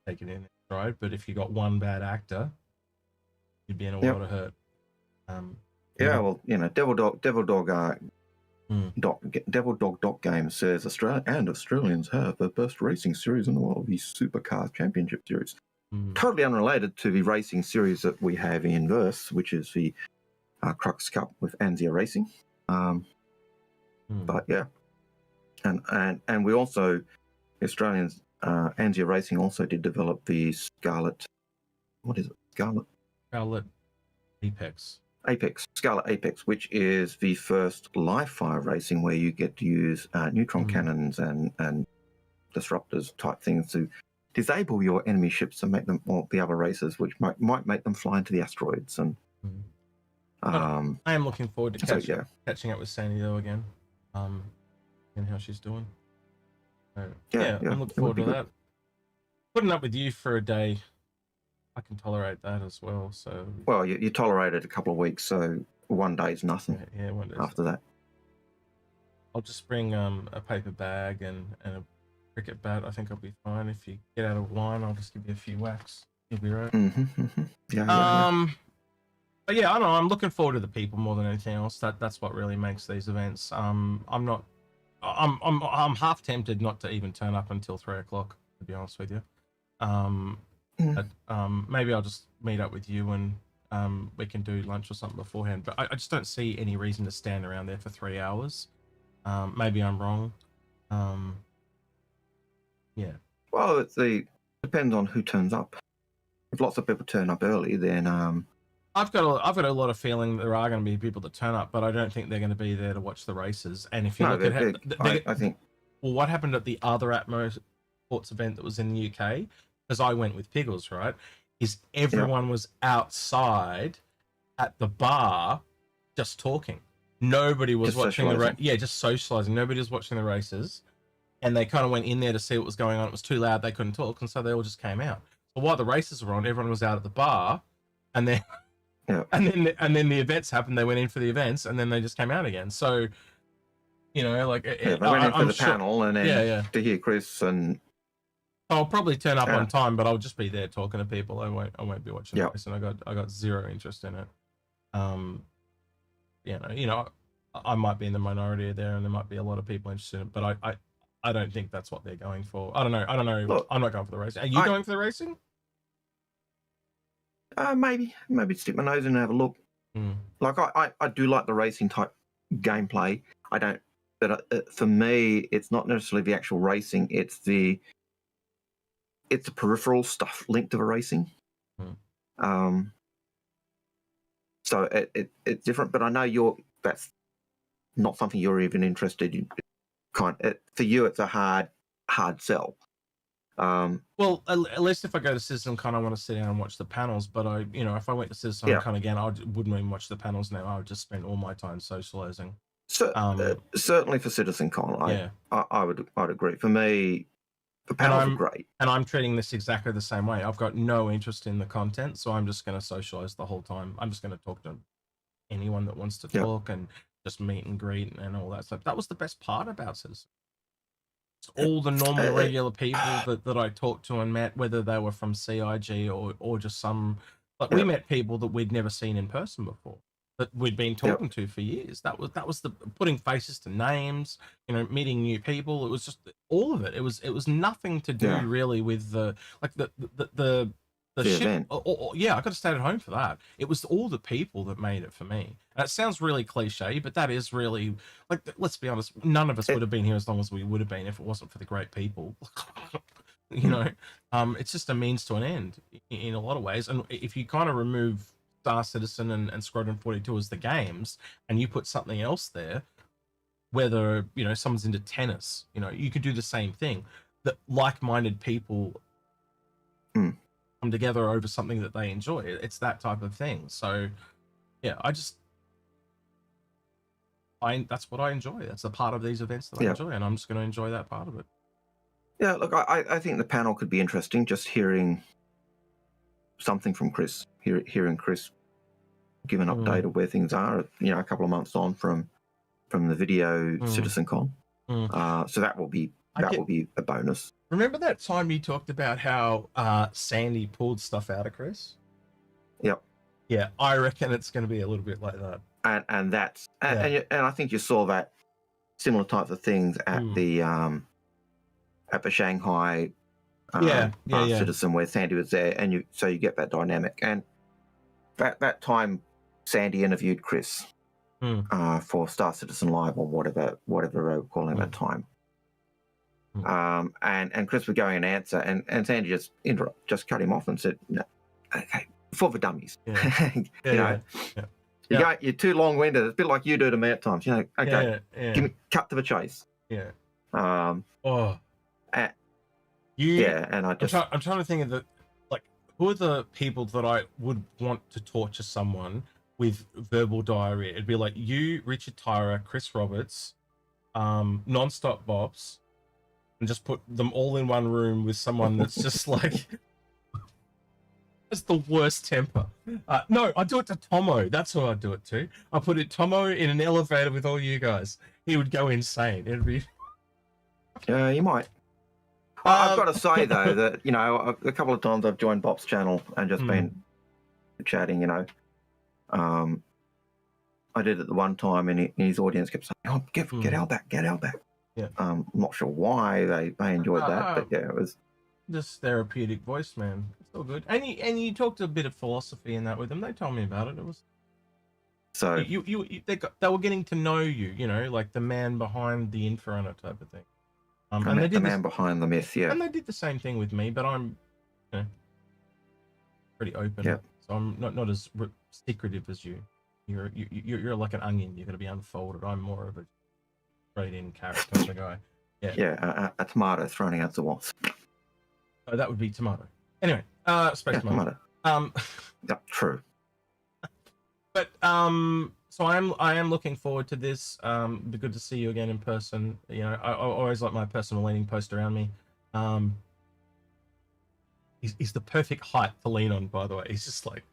taken it in stride. But if you got one bad actor, you'd be in a lot of hurt. Well, Devil Dog Dot Games says Australians have the best racing series in the world, the Supercars Championship Series. Totally unrelated to the racing series that we have in Verse, which is the Crux Cup with Anzia Racing. But yeah, and we also, Australians, Anzia Racing also did develop the Scarlet. What is it? Scarlet Scarlet Apex, which is the first live fire racing where you get to use neutron cannons and disruptors type things to disable your enemy ships and make them, or the other races, which might make them fly into the asteroids. And I am looking forward to catching up with Sandy though again, and how she's doing. I'm looking forward to that. Putting up with you for a day, I can tolerate that as well. So you tolerated a couple of weeks, so one day is nothing. Yeah, 1 day after that. I'll just bring a paper bag and a cricket bat. I think I'll be fine. If you get out of line, I'll just give you a few whacks. You'll be right. But yeah, I don't know. I'm looking forward to the people more than anything else. That's what really makes these events. I'm half tempted not to even turn up until 3 o'clock, to be honest with you. But, maybe I'll just meet up with you and we can do lunch or something beforehand. But I just don't see any reason to stand around there for 3 hours. Maybe I'm wrong. Yeah. Well, it depends on who turns up. If lots of people turn up early, then I've got a lot of feeling there are going to be people that turn up, but I don't think they're going to be there to watch the races. And if you look at I think, well, what happened at the other Atmo Sports event that was in the UK, because I went with Piggles, right, is everyone was outside at the bar just talking. Nobody was watching the race. Yeah, just socializing. Nobody was watching the races. And they kind of went in there to see what was going on. It was too loud. They couldn't talk. And so they all just came out. So while the races were on, everyone was out at the bar. And then and then the events happened. They went in for the events and then they just came out again. So, they went in for the panel and then to hear Chris, and I'll probably turn up on time, but I'll just be there talking to people. I won't be watching the race, and I got zero interest in it. I might be in the minority there, and there might be a lot of people interested in it, but I don't think that's what they're going for. I don't know. Look, I'm not going for the racing. Are you going for the racing? Maybe stick my nose in and have a look. Like I do like the racing type gameplay. I don't, but for me, it's not necessarily the actual racing. It's the peripheral stuff linked to the racing. So it's different. But I know that's not something you're even interested in. For you, it's a hard sell. Well, at least if I go to CitizenCon, I want to sit down and watch the panels. But if I went to CitizenCon again, I wouldn't even watch the panels now. I would just spend all my time socializing. Certainly for CitizenCon, I'd agree. For me, the panels are great. And I'm treating this exactly the same way. I've got no interest in the content, so I'm just going to socialize the whole time. I'm just going to talk to anyone that wants to talk and just meet and greet and all that stuff. That was the best part about Citizen. All the normal regular people that I talked to and met, whether they were from CIG or just some, we met people that we'd never seen in person before, that we'd been talking to for years. That was the putting faces to names, meeting new people. It was just all of it. It was nothing to do really with the shit. Event. I got to stay at home for that. It was all the people that made it for me. And it sounds really cliche, but that is really, let's be honest, none of us would have been here as long as we would have been if it wasn't for the great people. It's just a means to an end in a lot of ways. And if you kind of remove Star Citizen and Squadron 42 as the games, and you put something else there, whether someone's into tennis, you could do the same thing. That like-minded people come together over something that they enjoy. It's that type of thing. So that's what I enjoy. That's the part of these events that I enjoy, and I'm just going to enjoy that part of it. Yeah, look, I think the panel could be interesting. Just hearing something from Chris, hearing Chris give an update of where things are. A couple of months on from the video CitizenCon. So that will be that will be a bonus. Remember that time you talked about how Sandy pulled stuff out of Chris? Yep. Yeah, I reckon it's going to be a little bit like that. And that's and I think you saw that similar types of things at the Shanghai Citizen where Sandy was there, and you get that dynamic. And that time Sandy interviewed Chris for Star Citizen Live or whatever they were calling that time. And Chris would go in and answer, and Sandy just cut him off and said, "No, okay, for the dummies." You're too long-winded. It's a bit like you do to me at times. Okay, give me cut to the chase. Yeah. And I just I'm trying to think of who are the people that I would want to torture someone with verbal diarrhea? It'd be like you, Richard Tyra, Chris Roberts, Nonstop Bops, and just put them all in one room with someone that's just like has the worst temper. No, I do it to Tomo. That's who I do it to. I put Tomo in an elevator with all you guys. He would go insane. It'd be. You might. I've got to say though that a couple of times I've joined Bop's channel and just been chatting. I did it the one time, and his audience kept saying, "Oh, get out back, get out back." Yeah. I'm not sure why they enjoyed that, but yeah, it was just therapeutic voice, man. It's all good. And you talked a bit of philosophy in that with them. They told me about it. It was so they were getting to know you. Like the man behind the Inforunner type of thing. And they did the man behind the myth, yeah. And they did the same thing with me, but I'm pretty open. Yeah. So I'm not as secretive as you. You're like an onion. You're going to be unfolded. I'm more of a straight in character kind of guy. Yeah. Yeah, a tomato thrown out the wasp. Oh, that would be tomato. Anyway, space tomato. True. But so I am looking forward to this. Be good to see you again in person. I always like my personal leaning post around me. He's the perfect height to lean on, by the way. He's just like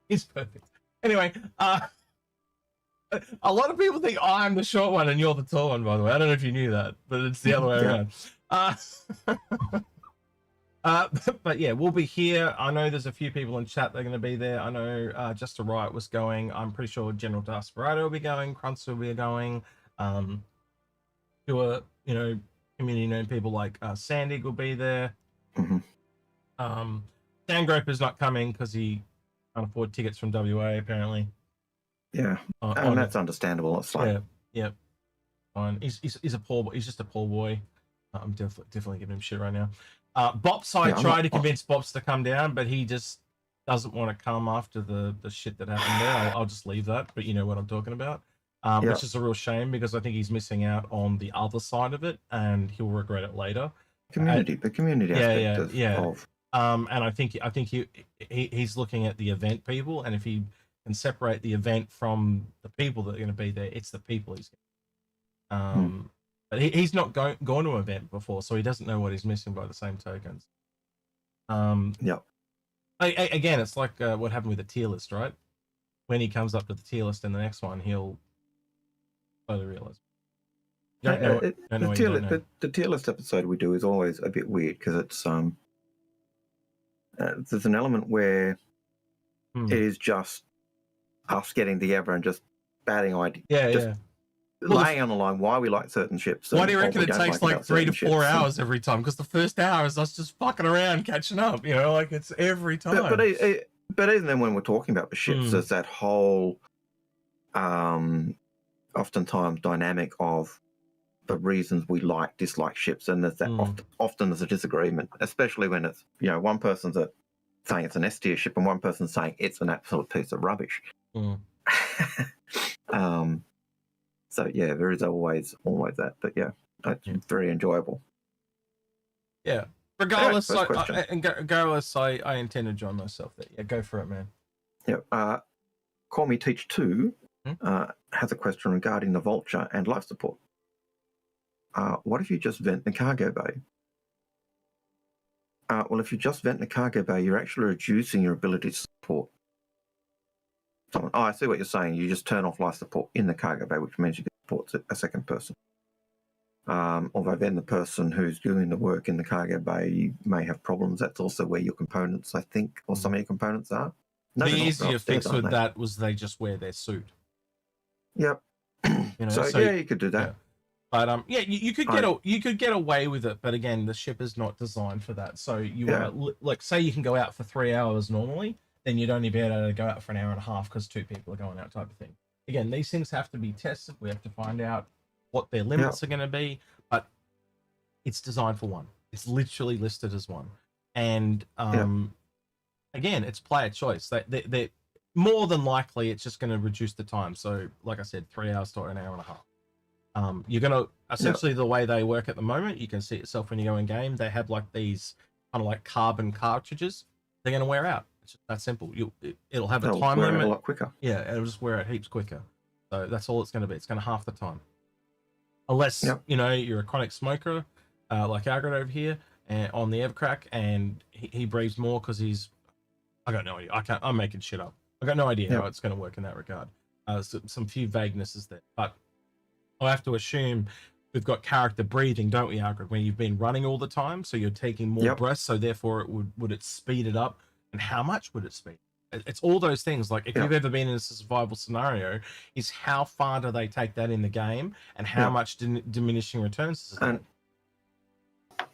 he's perfect. Anyway, a lot of people think I'm the short one and you're the tall one, by the way. I don't know if you knew that, but it's the other way around. But yeah, we'll be here. I know there's a few people in chat that are going to be there. I know Just a Riot was going. I'm pretty sure General Desperado will be going. Krunts will be going. Community known people like Sandig will be there. Dan Groper's not coming because he can't afford tickets from WA apparently. Yeah, and that's understandable. It's like fine. He's a poor boy. He's just a poor boy. I'm definitely giving him shit right now. Bops, I tried to convince Bops to come down, but he just doesn't want to come after the shit that happened there. I'll just leave that, but you know what I'm talking about. Which is a real shame because I think he's missing out on the other side of it, and he'll regret it later. The community aspect of. And I think he's looking at the event people, and if he can separate the event from the people that are going to be there, it's the people he's. But he's not gone to an event before, so he doesn't know what he's missing by the same tokens. Again, it's like what happened with the tier list, right? When he comes up to the tier list in the next one, he'll slowly realize. The tier list episode we do is always a bit weird because it's there's an element where it is just us getting together and just batting ideas. Laying on the line why we like certain ships. Why do you reckon it takes like 3 to 4 hours every time? Because the first hour is us just fucking around, catching up. Like it's every time. But even then, when we're talking about the ships, there's that whole, oftentimes dynamic of the reasons we dislike ships, and there's that often there's a disagreement, especially when it's one person's saying it's an S tier ship and one person's saying it's an absolute piece of rubbish. So yeah, there is always that, but yeah, it's very enjoyable. Yeah, regardless, I intend to join myself there. Yeah, go for it, man. Yeah, Call Me Teach 2 has a question regarding the Vulture and life support. What if you just vent the cargo bay? Well, if you just vent the cargo bay, you're actually reducing your ability to support someone. I see what you're saying. You just turn off life support in the cargo bay, which means you can support a second person. Although then the person who's doing the work in the cargo bay may have problems. That's also where your components, I think, or some of your components are. No, the they're not. easier fix aren't with they? that was they just wear their suit. Yep. You know, so yeah, you could do that. Yeah. But yeah, you could get away with it, but again, the ship is not designed for that. So you are like, say you can go out for 3 hours normally, then you'd only be able to go out for an hour and a half because 2 people are going out, type of thing. Again, these things have to be tested. We have to find out what their limits are going to be, but it's designed for one. It's literally listed as one, and again, it's player choice. They more than likely it's just going to reduce the time. So, like I said, 3 hours to an hour and a half. You're gonna essentially the way they work at the moment. You can see it yourself when you go in game. They have like these kind of like carbon cartridges. They're gonna wear out. It's just that simple. It'll have a time limit. A lot quicker. Yeah, it'll just wear out heaps quicker. So that's all it's gonna be. It's gonna half the time. Unless you know you're a chronic smoker, like Algared over here, and on the Evercrack, and he breathes more because he's. I got no idea. I'm making shit up. I got no idea how it's gonna work in that regard. Some few vaguenesses there, but. I have to assume we've got character breathing, don't we, Algared? When you've been running all the time, so you're taking more breaths, so therefore would it speed it up, and how much would it speed? It's all those things. Like if you've ever been in a survival scenario, is how far do they take that in the game, and how much diminishing returns does it take?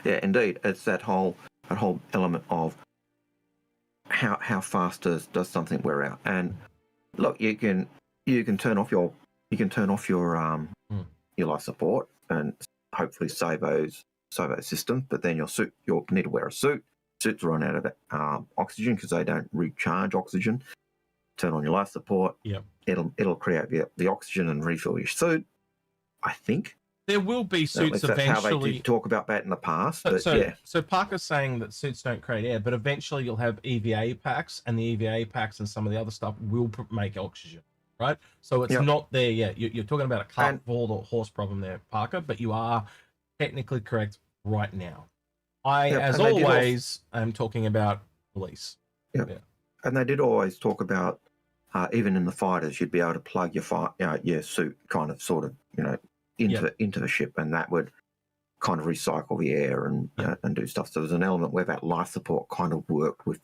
Yeah, indeed, it's that whole element of how fast does something wear out. And look, you can turn off your your life support and hopefully save those systems, but then you'll need to wear a suit. Suits run out of oxygen because they don't recharge oxygen. Turn on your life support. It'll create the oxygen and refill your suit, I think. There will be suits eventually. That's how they did talk about that in the past. So Parker's saying that suits don't create air, but eventually you'll have EVA packs, and the EVA packs and some of the other stuff will make oxygen, right? So it's not there yet. You're talking about a cart ball or horse problem there, Parker, but you are technically correct right now. As always, am talking about release. Yeah. And they did always talk about, even in the fighters, you'd be able to plug your suit sort of, into the ship, and that would kind of recycle the air and do stuff. So there's an element where that life support kind of worked with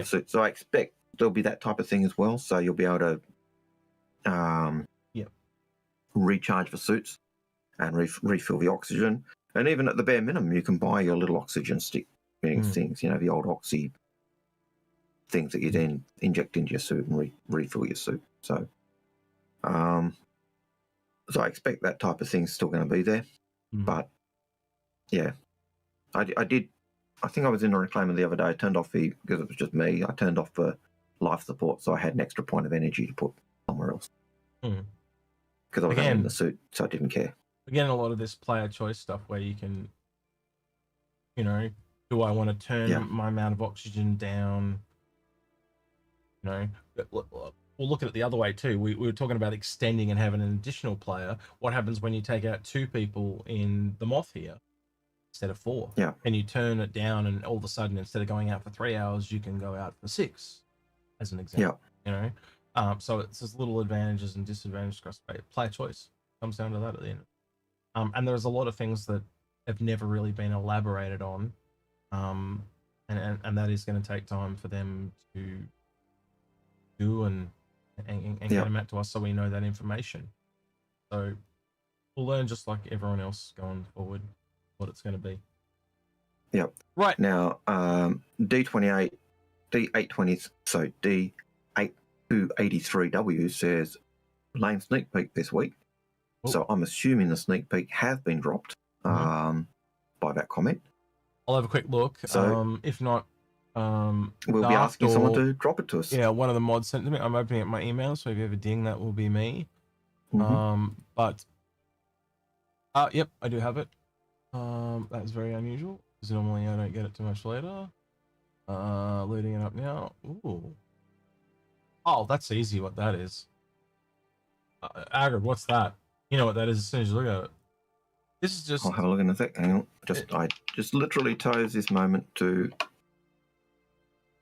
suits. So I expect there'll be that type of thing as well. So you'll be able to recharge the suits and refill the oxygen. And even at the bare minimum, you can buy your little oxygen stick things, the old oxy things that you then inject into your suit and refill your suit. So so I expect that type of thing's still going to be there. But yeah, I think I was in a reclaimer the other day. I turned off because it was just me, I turned off the life support, so I had an extra point of energy to put somewhere else. Because I was in the suit, so I didn't care. Again, a lot of this player choice stuff where you can, do I want to turn my amount of oxygen down? We'll look at it the other way too. We were talking about extending and having an additional player. What happens when you take out 2 people in the Moth here instead of 4? Yeah. And you turn it down, and all of a sudden, instead of going out for 3 hours, you can go out for 6, as an example. So it's just little advantages and disadvantages across player choice. Comes down to that at the end. And there's a lot of things that have never really been elaborated on, and that is going to take time for them to do and get them out to us so we know that information. So we'll learn just like everyone else going forward what it's going to be. Yep. Right. Now, D820, so D8283W says lane sneak peek this week. So I'm assuming the sneak peek has been dropped by that comment. I'll have a quick look. So, if not, we'll be asking someone to drop it to us. Yeah, one of the mods sent to me. I'm opening up my email, so if you have a ding, that will be me. But yep, I do have it. That's very unusual because normally I don't get it too much later. Loading it up now. Ooh. Oh, that's easy. What that is. Algared, what's that? You know what that is as soon as you look at it. This is just. I'll have a look in a sec. Hang on. I just literally chose this moment to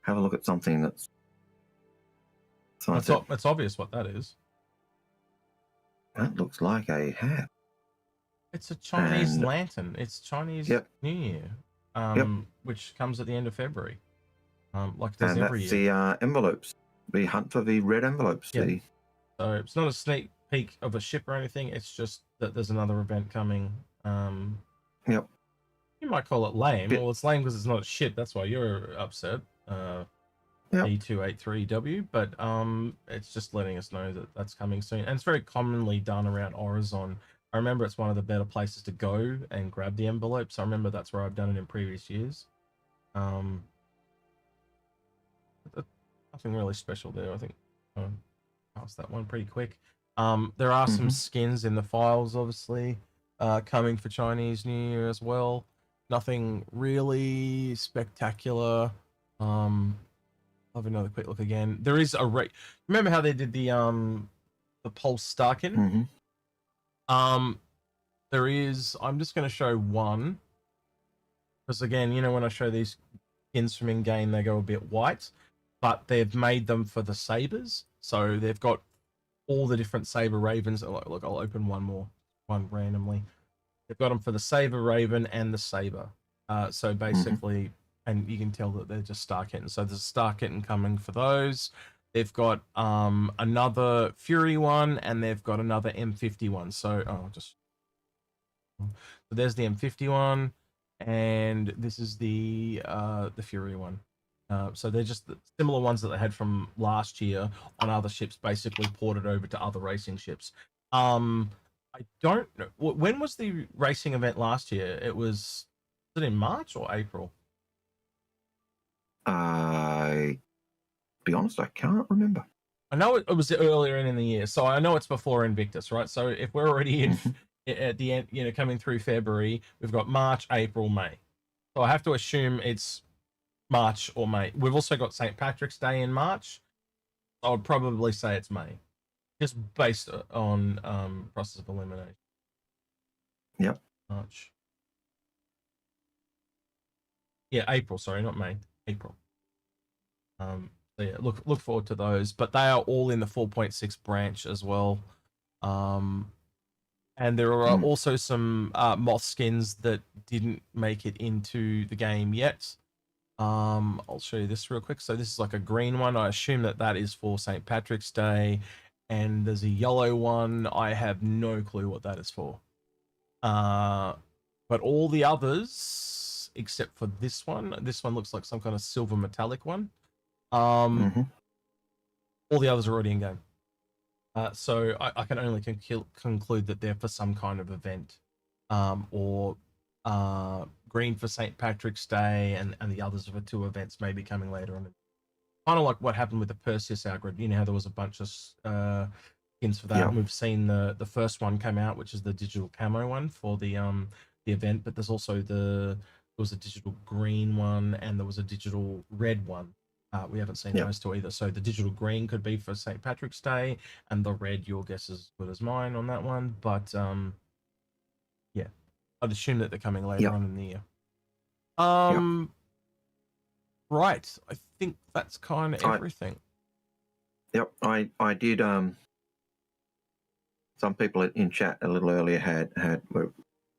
have a look at something that's So it's obvious what that is. That looks like a hat. It's a Chinese lantern. It's Chinese New Year, which comes at the end of February, like it does every year. And that's the envelopes. We hunt for the red envelopes. Yep. So it's not a sneak peek of a ship or anything. It's just that there's another event coming. Yep. You might call it lame. Well, it's lame because it's not a ship. That's why you're upset. E283W, but it's just letting us know that that's coming soon, and it's very commonly done around Horizon. I remember it's one of the better places to go and grab the envelopes. I remember that's where I've done it in previous years. Nothing really special there. I think past that one pretty quick. There are some skins in the files, obviously, coming for Chinese New Year as well. Nothing really spectacular. I'll have another quick look again. There is a remember how they did the Pulse Star kitten? There is. I'm just going to show one because again, you know, when I show these skins from in game, they go a bit white, but they've made them for the sabers. So they've got all the different saber ravens. Look, I'll open one randomly. They've got them for the saber raven and the saber. So basically. And you can tell that they're just Star Kittens. So there's a Star Kitten coming for those. They've got another Fury one, and they've got another M50 one. So so there's the M50 one, and this is the Fury one. So they're just the similar ones that they had from last year on other ships, basically ported over to other racing ships. I don't know when was the racing event last year. Was it in March or April? Be honest, I can't remember. I know it was earlier in the year, so I know it's before Invictus, right? So if we're already in at the end, you know, coming through February, we've got March, April, May. So I have to assume it's March or May. We've also got St. Patrick's Day in March. I would probably say it's May, just based on process of elimination. Yep. March. Yeah, April. Sorry, not May. April. So yeah, look forward to those. But they are all in the 4.6 branch as well. And there are also some moth skins that didn't make it into the game yet. I'll show you this real quick. So this is like a green one. I assume that is for St. Patrick's Day. And there's a yellow one. I have no clue what that is for. But all the others, except for this one looks like some kind of silver metallic one. All the others are already in game. So I can only conclude that they're for some kind of event, or green for St. Patrick's Day, and the others for 2 events maybe coming later on. Kind of like what happened with the Perseus Algared. You know how there was a bunch of skins for that. Yeah. We've seen the first one come out, which is the digital camo one for the event, but there's also there was a digital green one and there was a digital red one. We haven't seen those 2 either. So the digital green could be for St. Patrick's Day, and the red, your guess is as good as mine on that one. But yeah, I'd assume that they're coming later on in the year. Right, I think that's kind of everything. I did. Some people in chat a little earlier were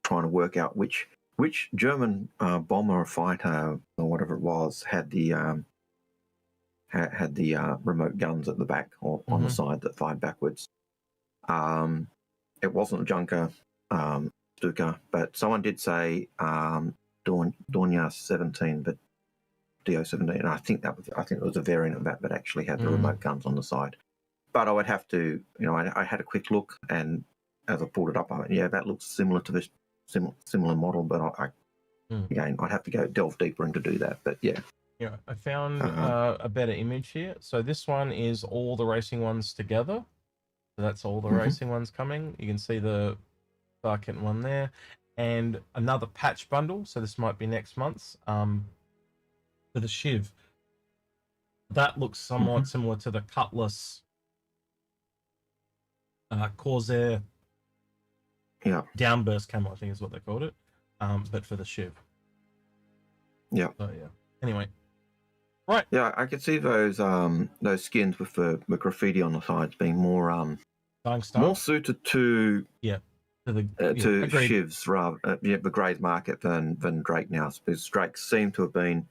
trying to work out which German bomber or fighter or whatever it was had the remote guns at the back or on the side that fired backwards. It wasn't Junker Stuka, but someone did say Dornier 17, but DO17, and I think it was a variant of that, but actually had the remote guns on the side. But I would have to, I had a quick look, and as I pulled it up, I went, that looks similar to this similar model, but again, I'd have to go delve deeper into do that. But yeah, I found a better image here. So this one is all the racing ones together. So that's all the racing ones coming. You can see the Darkent one there, and another patch bundle. So this might be next month's. For the Shiv, that looks somewhat similar to the Cutlass Corsair downburst camo, I think is what they called it, but for the Shiv. So yeah, anyway, Right. Yeah, I could see those skins with the graffiti on the sides being more more suited to to Shivs rather the Grey's Market than Drake now, because Drake seem to have been.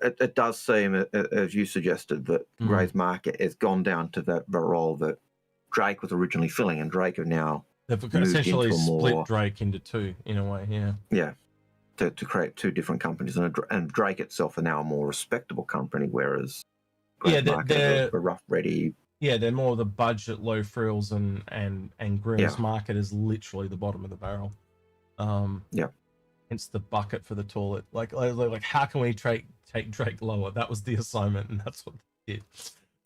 It does seem, as you suggested, that Grey's Market has gone down to the role that Drake was originally filling, and Drake have now they've essentially split Drake into two in a way. Yeah. To create two different companies, and Drake itself are now a more respectable company, whereas they're a rough ready. Yeah, they're more the budget low frills, and Grill's Market is literally the bottom of the barrel. Hence the bucket for the toilet. Like how can we take Drake lower? That was the assignment, and that's what they did.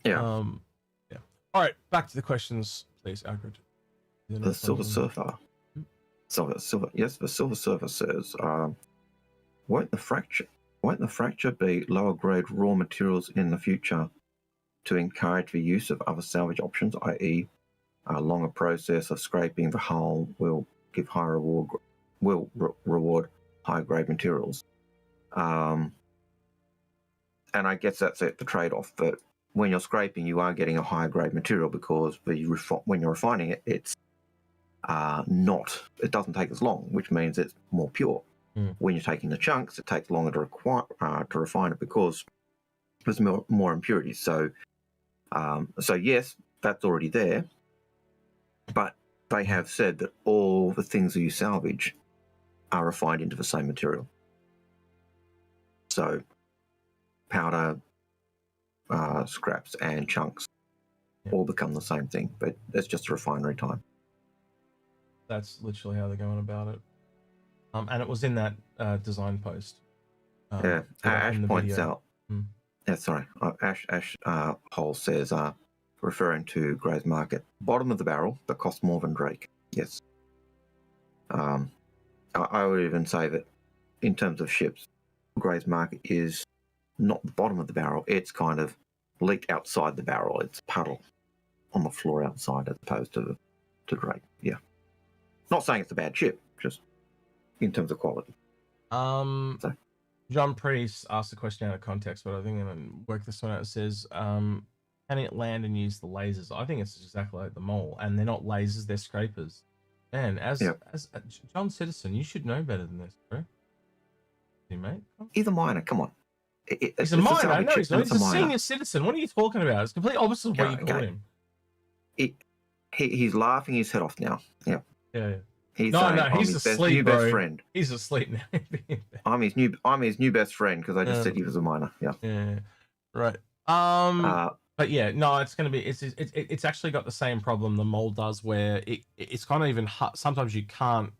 Yeah. All right, back to the questions, please, Algared. The Silver Surfer. Yes, the Silver Surfer says, won't the fracture be lower grade raw materials in the future to encourage the use of other salvage options, i.e., a longer process of scraping the hull will give higher reward higher grade materials? And I guess that's the trade-off. But when you're scraping, you are getting a higher grade material because when you're refining it, it's it doesn't take as long, which means it's more pure. When you're taking the chunks, it takes longer to refine it because there's more impurities. So yes, that's already there, but they have said that all the things that you salvage are refined into the same material. So powder, scraps, and chunks all become the same thing, but it's just a refinery time. That's literally how they're going about it. And it was in that design post. Ash points out. Yeah, sorry. Ash Hole says, referring to Grey's Market, bottom of the barrel, but costs more than Drake. Yes. I would even say that in terms of ships, Grey's Market is not the bottom of the barrel. It's kind of leaked outside the barrel. It's a puddle on the floor outside as opposed to Drake. Yeah. Not saying it's a bad ship, just in terms of quality. John Priest asked the question out of context, but I think I'm going to work this one out. It says, can it land and use the lasers? I think it's exactly like the mole, and they're not lasers, they're scrapers. Man, as John Citizen, you should know better than this, bro. You, mate? He's a miner, come on. He's a miner, no, he's a senior citizen. What are you talking about? It's completely opposite of what you called him. He's laughing his head off now. Yeah. He's he's asleep, bro. Best friend. He's asleep now. I'm his new best friend because I just said he was a miner. Yeah. Right. But yeah, no, it's going to be. It's actually got the same problem the mole does, where it's kind of even sometimes you can't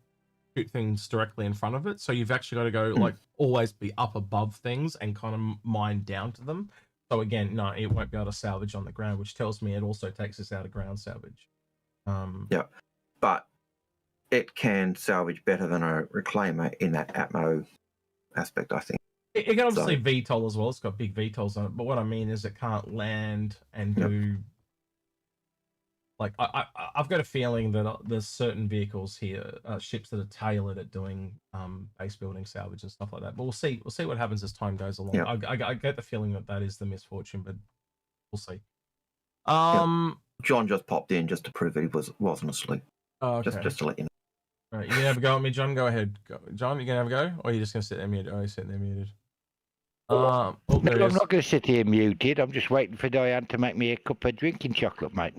shoot things directly in front of it, so you've actually got to go like always be up above things and kind of mine down to them. So again, no, it won't be able to salvage on the ground, which tells me it also takes us out of ground salvage. But it can salvage better than a reclaimer in that Atmo aspect, I think. It can obviously VTOL as well. It's got big VTOLs on it, but what I mean is it can't land and do. Like I've got a feeling that there's certain vehicles here, ships that are tailored at doing base building salvage and stuff like that. But we'll see what happens as time goes along. I get the feeling that is the misfortune, but we'll see. John just popped in just to prove that he wasn't asleep. Oh, okay. Just to let you know. All right, you gonna have a go at me, John? Go ahead. John, you gonna have a go, or are you just gonna sit there muted? Oh, you're sitting there muted. No, I'm not going to sit here muted. I'm just waiting for Diane to make me a cup of drinking chocolate, mate.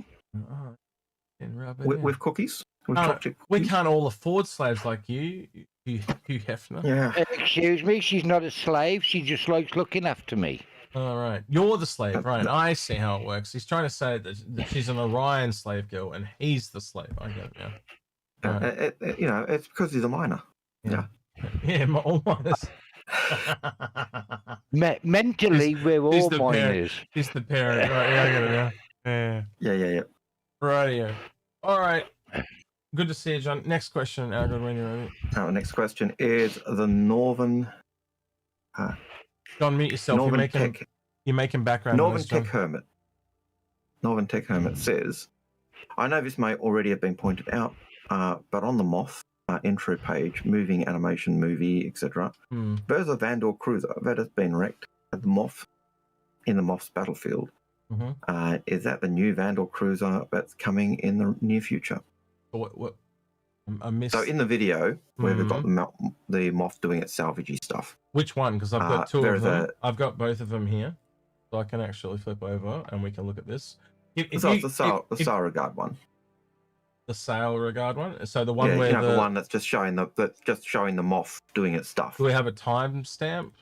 With cookies? We can't all afford slaves like you Hefner. Yeah. Excuse me, she's not a slave. She just likes looking after me. All right. You're the slave, right? I see how it works. He's trying to say that she's an Orion slave girl and he's the slave. I get it, yeah. Right. It's because he's a miner. Yeah, all miners. Mentally, we're all miners. He's the parent. Right, yeah, I get it, Yeah. Rightio. All right. Good to see you, John. Next question, Algared, when you're ready. Our next question is the Northern... John, mute yourself. You're making background Northern noise, Tech Hermit. Northern Tech Hermit says, I know this may already have been pointed out, but on the Moth intro page, moving animation, movie, etc., there's a Vandal cruiser that has been wrecked the Moth in the Moth's battlefield is that the new Vandal cruiser that's coming in the near future. What? I missed. So in the video where we've got the Moth doing its salvagey stuff. Which one? Because I've got two of them. I've got both of them here, so I can actually flip over and we can look at this. The Sail-Regard one. The Sail-Regard one. So the one where the one that's just showing the Moth doing its stuff. Do we have a timestamp?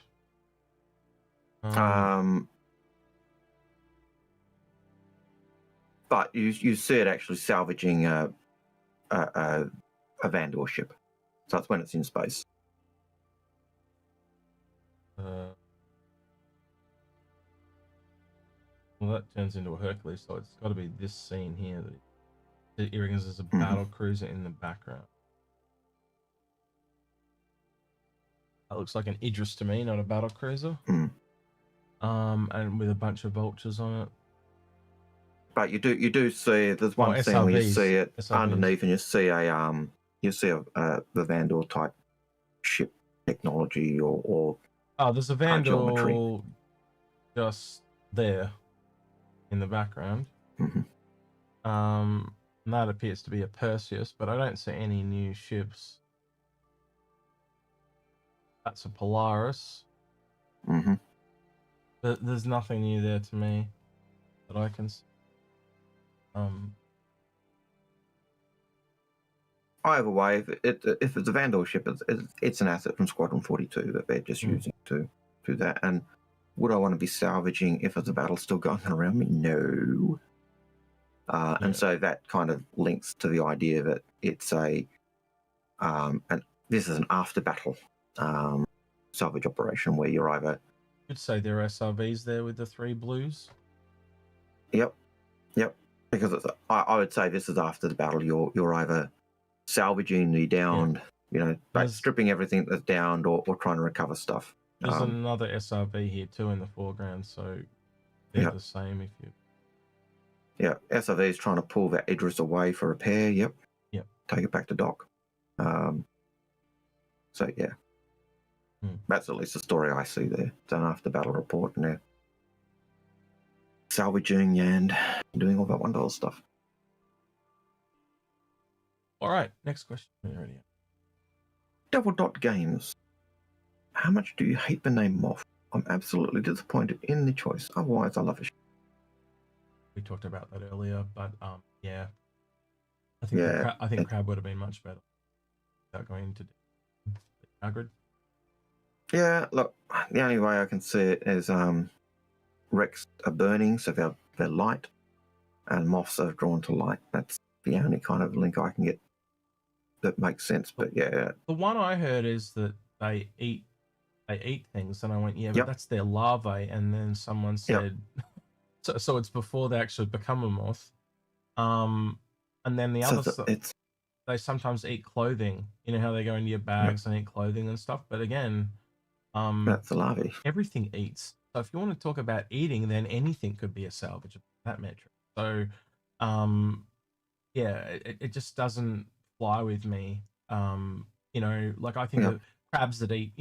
But you see it actually salvaging a Vandal ship. So that's when it's in space. Well, that turns into a Hercules, so it's got to be this scene here. That it reckons there's a battle cruiser in the background. That looks like an Idris to me, not a battle cruiser. And with a bunch of vultures on it. But you do see there's one scene where you see it underneath, and you see the Vandal type ship technology or there's a Vandal just there in the background. And that appears to be a Perseus, but I don't see any new ships. That's a Polaris. There's nothing new there to me that I can see. Either way, if it's a Vandal ship, it's an asset from Squadron 42 that they're just using to do that. And would I want to be salvaging if there's a battle still going around me? No. And so that kind of links to the idea that it's and this is an after battle salvage operation where you're either. You'd say there are SRVs there with the 3 blues. Yep. Because I would say this is after the battle. You're either salvaging the downed, stripping everything that's downed, or trying to recover stuff. There's another SRV here too in the foreground, so they're the same. If you. Yeah, SRV is trying to pull that Idris away for repair. Yep. Take it back to dock. So yeah, that's at least the story I see there. It's an after battle report, and they're salvaging and doing all that wonderful stuff. All right, next question. Already. Double Dot Games. How much do you hate the name Moth? I'm absolutely disappointed in the choice. Otherwise, I love it. We talked about that earlier, but yeah, I think Crab would have been much better without going into Algared. Yeah, look, the only way I can see it is wrecks are burning, so they're light, and moths are drawn to light. That's the only kind of link I can get that makes sense. But yeah, the one I heard is that they eat things, and I went, but that's their larvae. And then someone said, so it's before they actually become a moth. And then the other, they sometimes eat clothing. You know how they go into your bags and eat clothing and stuff. But again, that's the larvae. Everything eats. So if you want to talk about eating, then anything could be a salvage of that metric. So, it just doesn't fly with me. Like I think that crabs that eat,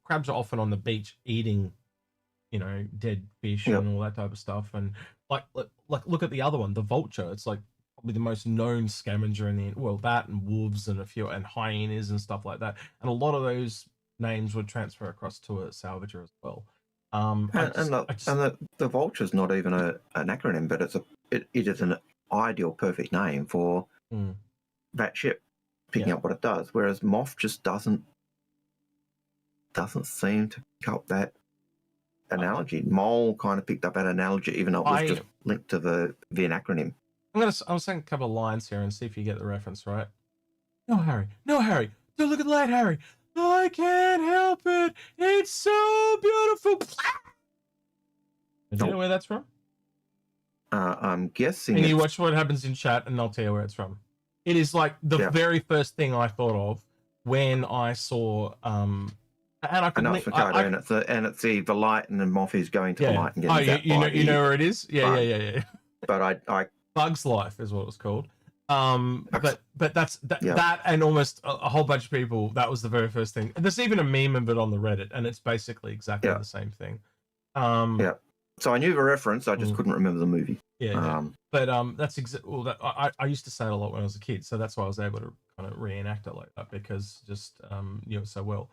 crabs are often on the beach eating, dead fish and all that type of stuff. And like look at the other one, the vulture. It's like probably the most known scavenger in that and wolves and a few and hyenas and stuff like that. And a lot of those names would transfer across to a salvager as well. The Vulture's not even an acronym, but it is an ideal, perfect name for that ship picking up what it does. Whereas Moth just doesn't seem to pick up that analogy. Mole kind of picked up that analogy, even though it was just linked to the acronym. I'm saying a couple of lines here and see if you get the reference right. No, Harry. Don't look at the light, Harry. I can't help it. It's so beautiful. Do you know where that's from? I'm guessing. And you watch what happens in chat, and I'll tell you where it's from. It is like the very first thing I thought of when I saw. And I know it's from cartoon. It's the light, and the moth is going to the light and getting zapped. You know where it is? Yeah. But I Bug's Life is what it was called. But that's that, and almost a whole bunch of people. That was the very first thing. There's even a meme of it on the Reddit, and it's basically exactly the same thing. Yeah. So I knew the reference, I just couldn't remember the movie. Yeah. But that's well, that I used to say it a lot when I was a kid, so that's why I was able to kind of reenact it like that, because just knew it so well.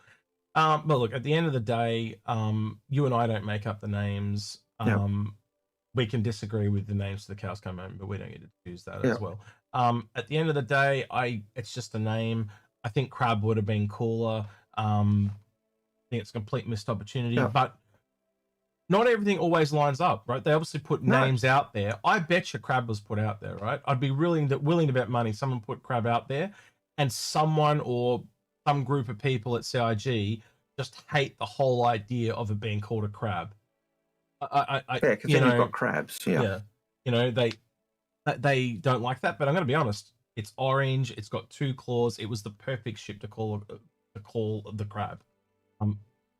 But look, at the end of the day, you and I don't make up the names. We can disagree with the names to the cows come home, but we don't get to choose that as well. At the end of the day, it's just a name. I think crab would have been cooler. I think it's a complete missed opportunity, but not everything always lines up, right? They obviously put names out there. I bet you crab was put out there, right? I'd be willing to bet money someone put crab out there, and someone or some group of people at CIG just hate the whole idea of it being called a crab. Because then you've got crabs. Yeah. You know, they don't like that, but I'm going to be honest. It's orange. It's got 2 claws. It was the perfect ship to call the crab.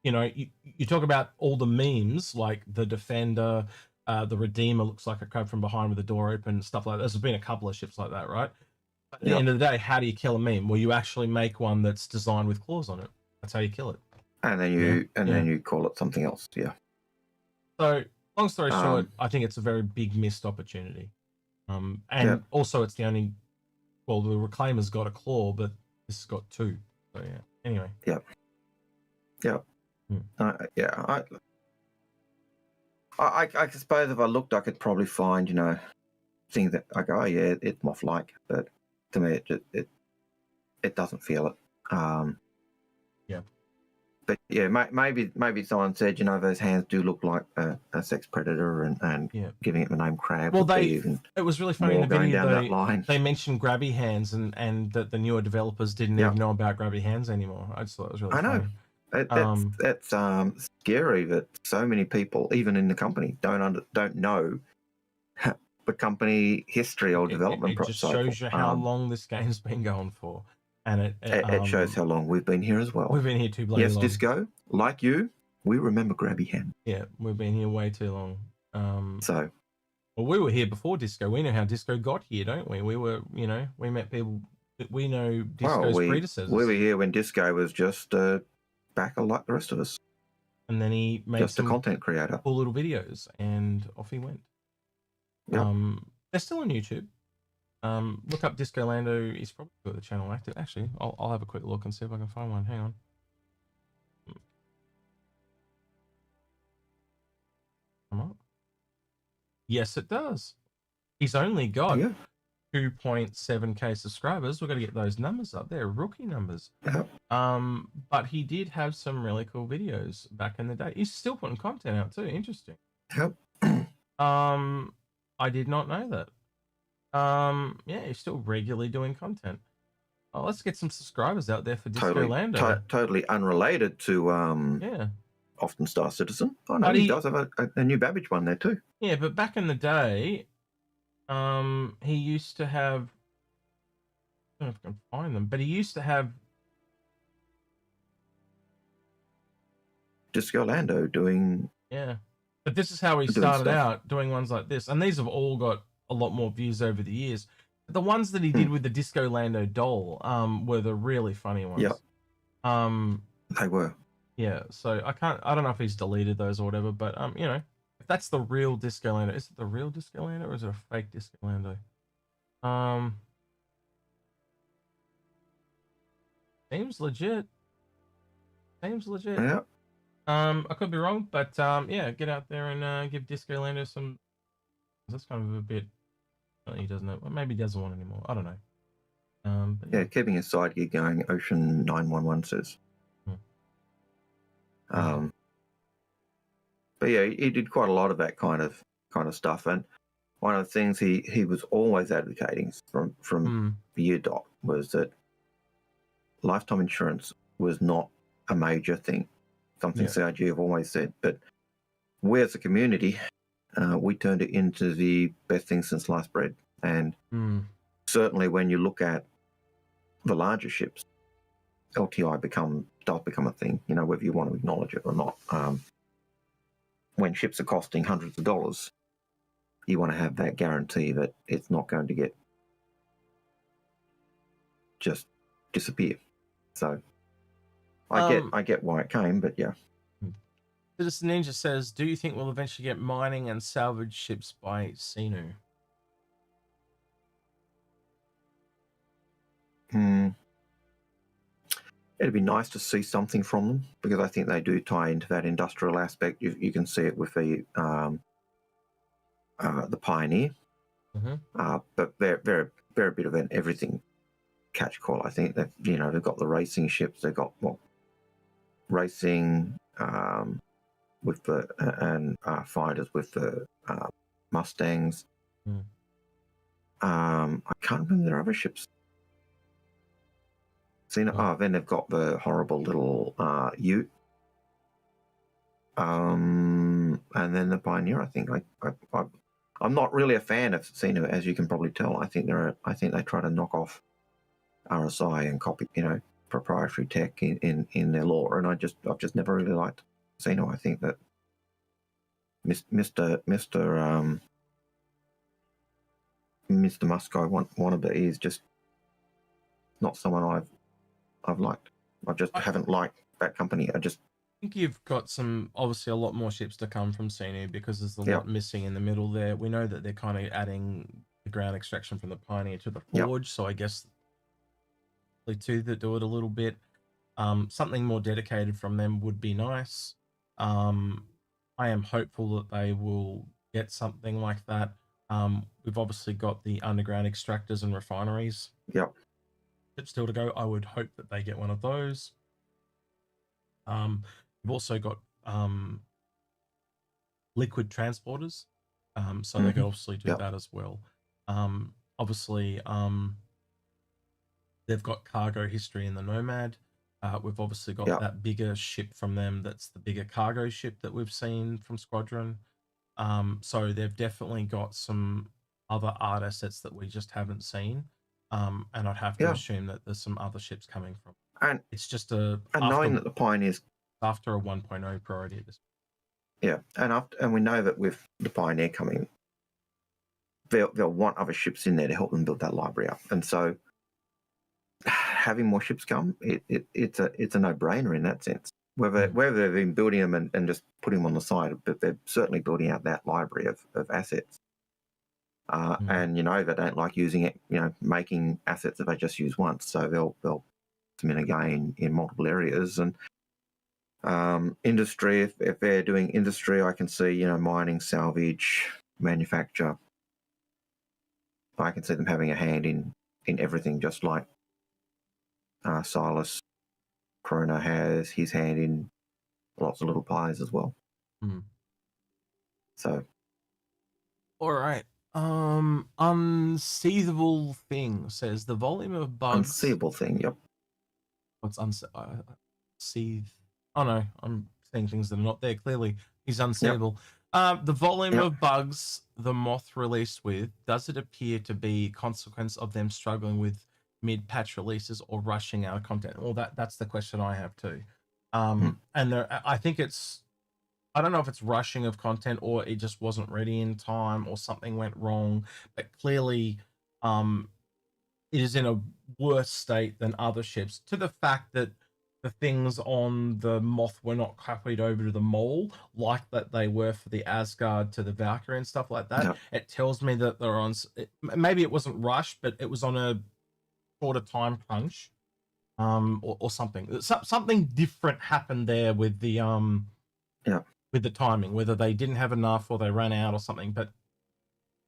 You know, you talk about all the memes, like the Defender, the Redeemer looks like a crab from behind with the door open, stuff like that. There's been a couple of ships like that, right? But at the end of the day, how do you kill a meme? Well, you actually make one that's designed with claws on it. That's how you kill it. And then then you call it something else. Yeah. So, long story short, I think it's a very big missed opportunity. And also, it's the only. Well, the Reclaimer's got a claw, but this has got 2. So yeah. Anyway. Yeah. I suppose if I looked, I could probably find, things that I go, oh yeah, it's moth-like, but to me, it doesn't feel it. But yeah, maybe someone said, those hands do look like a sex predator, and giving it the name crab. Well, it was really funny in the video. They mentioned grabby hands, and that the newer developers didn't even know about grabby hands anymore. I just thought it was really funny. That's scary that so many people, even in the company, don't know the company history or development process. It just shows you how long this game's been going for, and it shows how long we've been here as well. We've been here too bloody long. Yes, Disco, like you, we remember grabby hand. Yeah, we've been here way too long. Well, we were here before Disco. We know how Disco got here, don't we? We were, we met people that we know Disco's predecessors. We were here when Disco was just backer like the rest of us, and then he made just a content creator, cool little videos, and off he went. They're still on YouTube. Look up Disco Lando. He's probably got the channel active. Actually, I'll have a quick look and see if I can find one. Hang on. Come on. Yes, it does. He's only got 2.7k subscribers. We've got to get those numbers up. They're rookie numbers. But he did have some really cool videos back in the day. He's still putting content out too. Interesting. I did not know that. He's still regularly doing content. Oh, let's get some subscribers out there for Disco Lando. Totally unrelated to Often Star Citizen. Oh no, he does have a new Babbage one there too. Yeah, but back in the day, he used to have. I don't know if I can find them, but he used to have Disco Lando doing. Yeah, but this is how he started out, doing ones like this, and these have all got a lot more views over the years. The ones that he did with the Disco Lando doll were the really funny ones. Yeah. They were. Yeah, so I don't know if he's deleted those or whatever, but if that's the real Disco Lando, is it the real Disco Lando or is it a fake Disco Lando? Seems legit. Yeah. I could be wrong, but get out there and give Disco Lando some. That's kind of a bit. He doesn't know. Maybe he doesn't want anymore. I don't know. But keeping his side gig going. Ocean 911 says. But yeah, he did quite a lot of that kind of stuff, and one of the things he was always advocating from the year dot was that lifetime insurance was not a major thing. Something CIG have always said, but we as a community, we turned it into the best thing since sliced bread. And certainly when you look at the larger ships, LTI does become a thing, whether you want to acknowledge it or not. When ships are costing hundreds of dollars, you want to have that guarantee that it's not going to just disappear. So I get why it came, but yeah. Citizen Ninja says, do you think we'll eventually get mining and salvage ships by Sinu? It'd be nice to see something from them, because I think they do tie into that industrial aspect. You can see it with the Pioneer, but they're a bit of an everything catch call. I think that they've got the racing ships, they've got racing with the and fighters with the Mustangs. I can't remember their other ships. Then they've got the horrible little Ute. And then the Pioneer. I think I'm not really a fan of Cena, as you can probably tell. I think they try to knock off RSI and copy, proprietary tech in their lore, and I've just never really liked Cena. I think that Mr. Musko wannabe is just not someone I've liked. I haven't liked that company. I think you've got obviously a lot more ships to come from Cenu, because there's a lot missing in the middle there. We know that they're kind of adding the ground extraction from the Pioneer to the Forge, so I guess the two that do it a little bit. Something more dedicated from them would be nice. I am hopeful that they will get something like that. We've obviously got the underground extractors and refineries. It's still to go. I would hope that they get one of those. We've also got liquid transporters, so they could obviously do that as well. Obviously, they've got cargo history in the Nomad. We've obviously got that bigger ship from them. That's the bigger cargo ship that we've seen from Squadron. So they've definitely got some other art assets that we just haven't seen. And I'd have to assume that there's some other ships coming from. And it's just knowing that the Pioneers after a 1.0 priority at this point. Yeah, and we know that with the Pioneer coming, they'll want other ships in there to help them build that library up, and so having more ships come, it's a no-brainer in that sense. Whether they've been building them and just putting them on the side, but they're certainly building out that library of assets. And they don't like using it, making assets that they just use once, so they'll them in again in multiple areas. And industry, if they're doing industry, I can see mining, salvage, manufacture. I can see them having a hand in everything, just like Silas Krona has his hand in lots of little pies as well. So, all right. Unseeable thing says the volume of bugs. Unseeable thing, yep. What's seethe? Oh no, I'm seeing things that are not there. Clearly, he's unseeable. The volume of bugs the Moth released with, does it appear to be consequence of them struggling with mid-patch releases or rushing out of content? Well, that's the question I have too. And I think I don't know if it's rushing of content or it just wasn't ready in time or something went wrong, but clearly it is in a worse state than other ships, to the fact that the things on the Moth were not copied over to the Mole like that they were for the Asgard to the Valkyrie and stuff like that. Yep. It tells me that they're on, maybe it wasn't rushed, but it was on a shorter time crunch, or something. Something different happened there with the with the timing, whether they didn't have enough or they ran out or something. But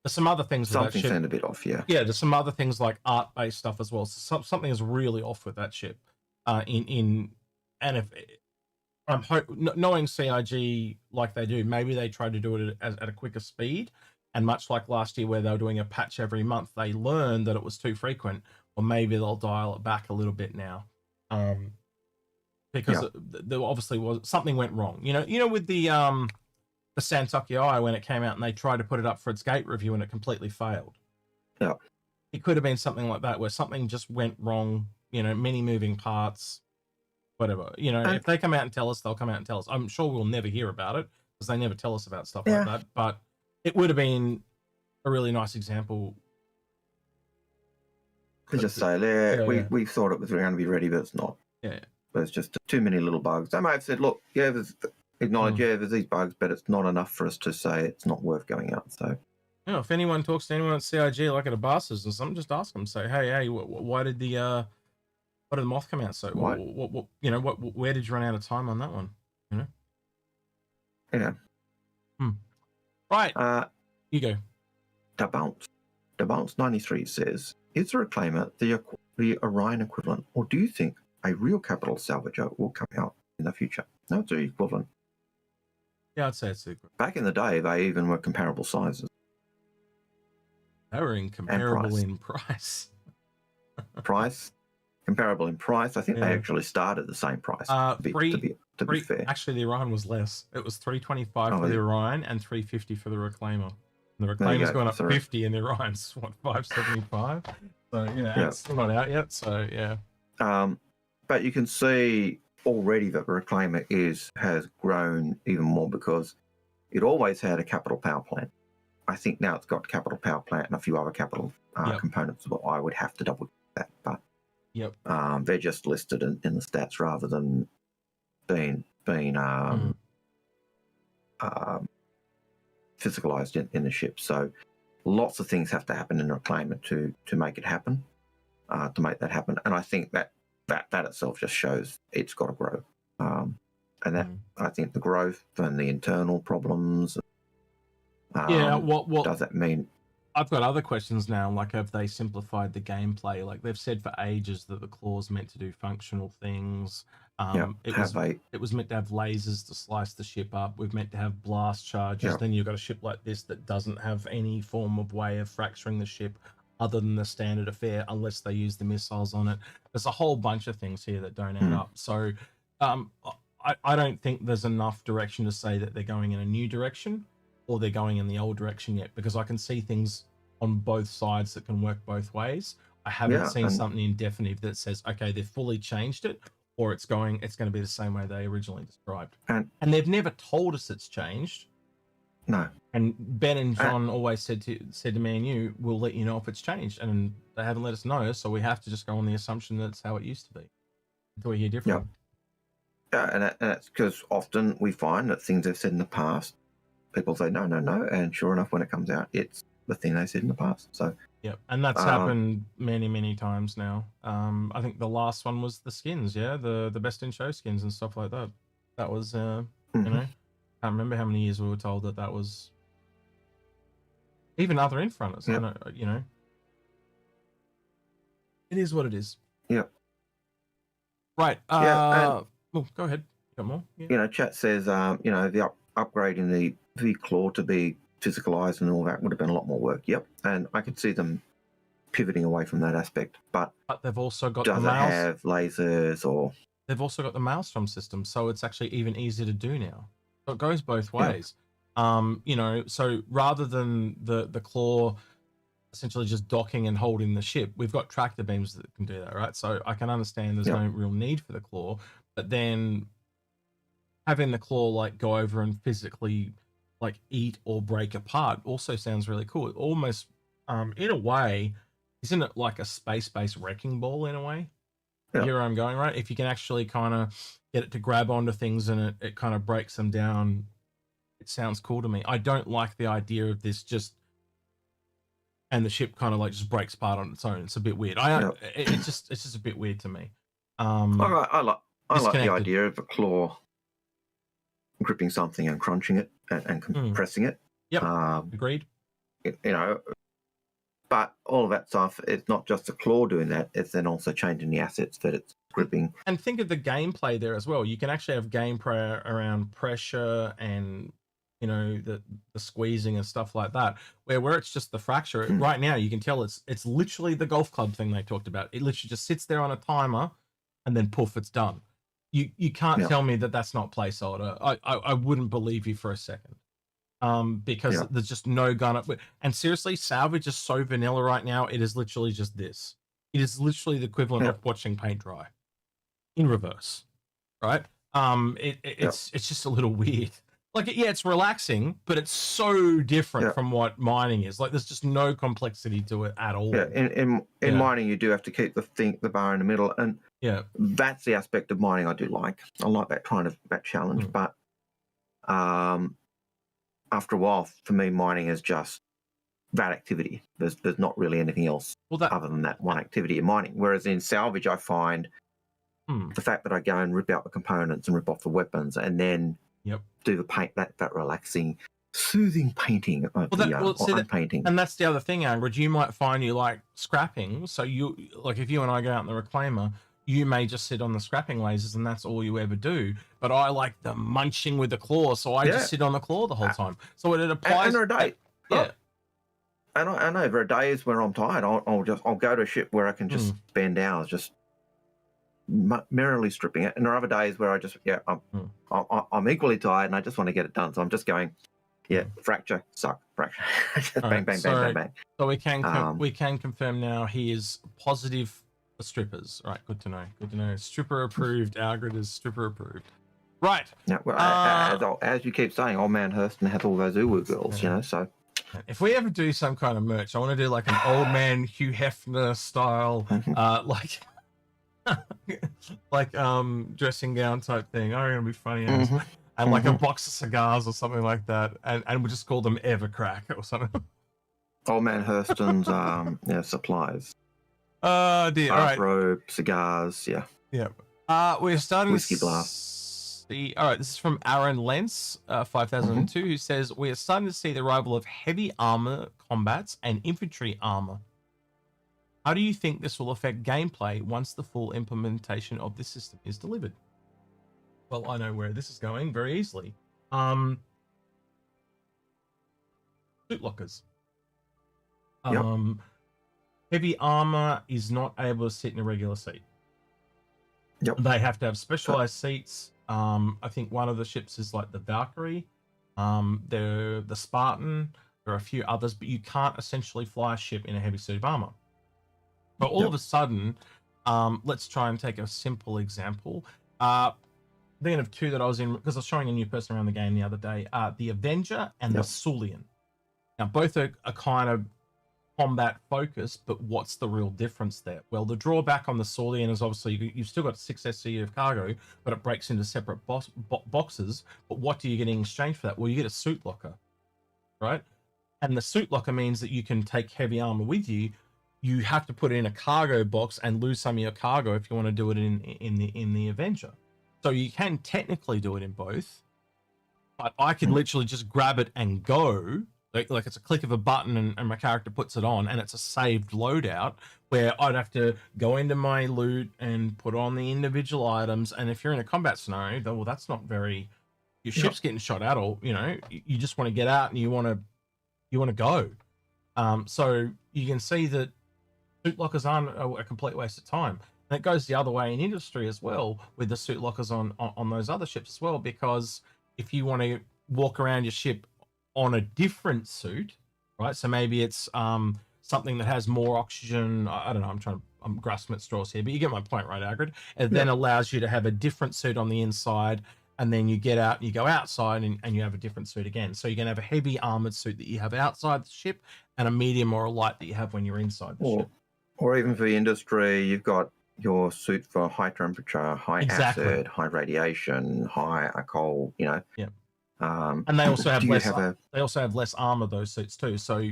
there's some other things. Something sounded a bit off, yeah. Yeah, there's some other things like art-based stuff as well. So something is really off with that ship. And if I'm knowing CIG like they do, maybe they try to do it at a quicker speed. And much like last year where they were doing a patch every month, they learned that it was too frequent, or maybe they'll dial it back a little bit now. Because there obviously was something went wrong. With the Santoki Eye, when it came out and they tried to put it up for its gate review and it completely failed. Yeah. It could have been something like that where something just went wrong, many moving parts, whatever. If they come out and tell us, they'll come out and tell us. I'm sure we'll never hear about it because they never tell us about stuff like that. But it would have been a really nice example. To just say, we thought it was going to be ready, but it's not. Yeah. There's just too many little bugs. They might have said, look, acknowledge, yeah, there's these bugs, but it's not enough for us to say it's not worth going out. So, if anyone talks to anyone at CIG, like at a Bastards or something, just ask them. Say, hey, why did the moth come out? So, where did you run out of time on that one? Yeah. Right. You go. The Bounce 93 says, is the Reclaimer the Orion equivalent, or do you think a real capital salvager will come out in the future? No, it's the equivalent. Yeah, I'd say it's the equivalent. Back in the day, they even were comparable sizes. They were comparable in price. Comparable in price. I think they actually started the same price. To be fair, actually, the Orion was less. It was $325 for the Orion and $350 for the Reclaimer. And the Reclaimer's gone up 50, and the Orion's $575. So it's still not out yet. So but you can see already that the Reclaimer has grown even more because it always had a capital power plant. I think now it's got capital power plant and a few other capital components. Well, I would have to double check that, but they're just listed in the stats rather than being physicalized in the ship. So lots of things have to happen in a Reclaimer to make it happen, to make that happen. And I think that itself just shows it's got to grow. And that I think the growth and the internal problems. What does that mean? I've got other questions now. Like, have they simplified the gameplay? Like, they've said for ages that the claw's meant to do functional things. It was meant to have lasers to slice the ship up. We've meant to have blast charges. Then you've got a ship like this that doesn't have any form of way of fracturing the ship other than the standard affair, unless they use the missiles on it. There's a whole bunch of things here that don't add up. So I don't think there's enough direction to say that they're going in a new direction or they're going in the old direction yet, because I can see things on both sides that can work both ways. I haven't seen something in definitive that says, okay, they've fully changed it, or it's going to be the same way they originally described. And they've never told us it's changed. No. And Ben and John always said to me and you, we'll let you know if it's changed, and they haven't let us know, so we have to just go on the assumption that it's how it used to be until we hear different. And that's because often we find that things they've said in the past, people say no, and sure enough, when it comes out, it's the thing they said in the past. So and that's happened many times now. I think the last one was the skins, the best in show skins and stuff like that. That was I can't remember how many years we were told that was. Even other Inforunners, it is what it is. Right. Go ahead. Got more? Chat says, the upgrading the claw to be physicalized and all that would have been a lot more work. And I could see them pivoting away from that aspect. But they've also got does it have lasers or? They've also got the Maelstrom system, so it's actually even easier to do now. So it goes both ways. So rather than the claw essentially just docking and holding the ship, we've got tractor beams that can do that, right? So I can understand there's no real need for the claw, but then having the claw like go over and physically like eat or break apart also sounds really cool. It almost, in a way, isn't it like a space-based wrecking ball in a way? You hear where I'm going, right? If you can actually kind of get it to grab onto things and it kind of breaks them down, it sounds cool to me. I don't like the idea of this and the ship kind of like just breaks apart on its own. It's a bit weird. It's just a bit weird to me. I like the idea of a claw gripping something and crunching it and compressing it. Agreed. But all of that stuff, it's not just the claw doing that, it's then also changing the assets that it's gripping. And think of the gameplay there as well. You can actually have gameplay around pressure and, the squeezing and stuff like that, where it's just the fracture. Right now, you can tell it's literally the golf club thing they talked about. It literally just sits there on a timer and then poof, it's done. You can't tell me that that's not placeholder. I wouldn't believe you for a second. Because there's just no gun up. And seriously, Salvage is so vanilla right now. It is literally just this. It is literally the equivalent of watching paint dry in reverse, right? It's just a little weird. Like, it's relaxing, but it's so different from what mining is. Like, there's just no complexity to it at all. In mining, you do have to keep the bar in the middle, and that's the aspect of mining I do like. I like that kind of challenge, but after a while, for me, mining is just that activity. There's not really anything else other than that one activity in mining. Whereas in salvage, I find the fact that I go and rip out the components and rip off the weapons and then do the paint, that relaxing, soothing painting of painting. And that's the other thing, Algared. You might find you like scrapping. So you like if you and I go out in the reclaimer, you may just sit on the scrapping lasers and that's all you ever do. But I like the munching with the claw, so I just sit on the claw the whole time. So it applies. And there are days, and I know there are days where I'm tired. I'll go to a ship where I can just spend hours just merrily stripping it, and there are other days where I just I'm equally tired and I just want to get it done. So I'm just going, fracture, suck, fracture, just bang, bang, bang, bang, bang. So we can confirm now he is positive for strippers. Right, good to know. Good to know. Stripper approved. Algared is stripper approved. Right. Yeah, well, as you keep saying, old man Hurston has all those uwu girls, you know. So if we ever do some kind of merch, I want to do like an old man Hugh Hefner style, like dressing gown type thing. Oh, gonna be funny. And like a box of cigars or something like that, and we'll just call them Evercrack or something. Old man Hurston's supplies. Oh dear. All right. Robe, cigars, We're starting whiskey glass. All right, this is from Aaron Lentz, 5002, who says we are starting to see the arrival of heavy armor combats and infantry armor. How do you think this will affect gameplay once the full implementation of this system is delivered? Well, I know where this is going very easily. Suit lockers. Heavy armor is not able to sit in a regular seat. They have to have specialized seats. I think one of the ships is like the Valkyrie. The Spartan. There are a few others, but you can't essentially fly a ship in a heavy suit of armor. But all of a sudden, let's try and take a simple example. Thinking of two that I was in, because I was showing a new person around the game the other day, the Avenger and the Sulian. Now, both are kind of combat focused, but what's the real difference there? Well, the drawback on the Sulian is obviously you've still got 6 SCU of cargo, but it breaks into separate boxes. But what do you get in exchange for that? Well, you get a suit locker, right? And the suit locker means that you can take heavy armor with you. You have to put it in a cargo box and lose some of your cargo if you want to do it in the Avenger. So you can technically do it in both, but I can literally just grab it and go. Like it's a click of a button and my character puts it on, and it's a saved loadout where I'd have to go into my loot and put on the individual items. And if you're in a combat scenario, well, that's not very. Your ship's getting shot at, or you just want to get out and you want to go. So you can see that suit lockers aren't a complete waste of time. And it goes the other way in industry as well, with the suit lockers on those other ships as well, because if you want to walk around your ship on a different suit, right? So maybe it's something that has more oxygen. I don't know. I'm grasping at straws here, but you get my point, right, Algared? It then allows you to have a different suit on the inside, and then you get out and you go outside and you have a different suit again. So you can have a heavy armored suit that you have outside the ship and a medium or a light that you have when you're inside the ship. Or even for the industry, you've got your suit for high temperature, high acid, high radiation, high coal, and they also have less. They also have less armor, those suits too. So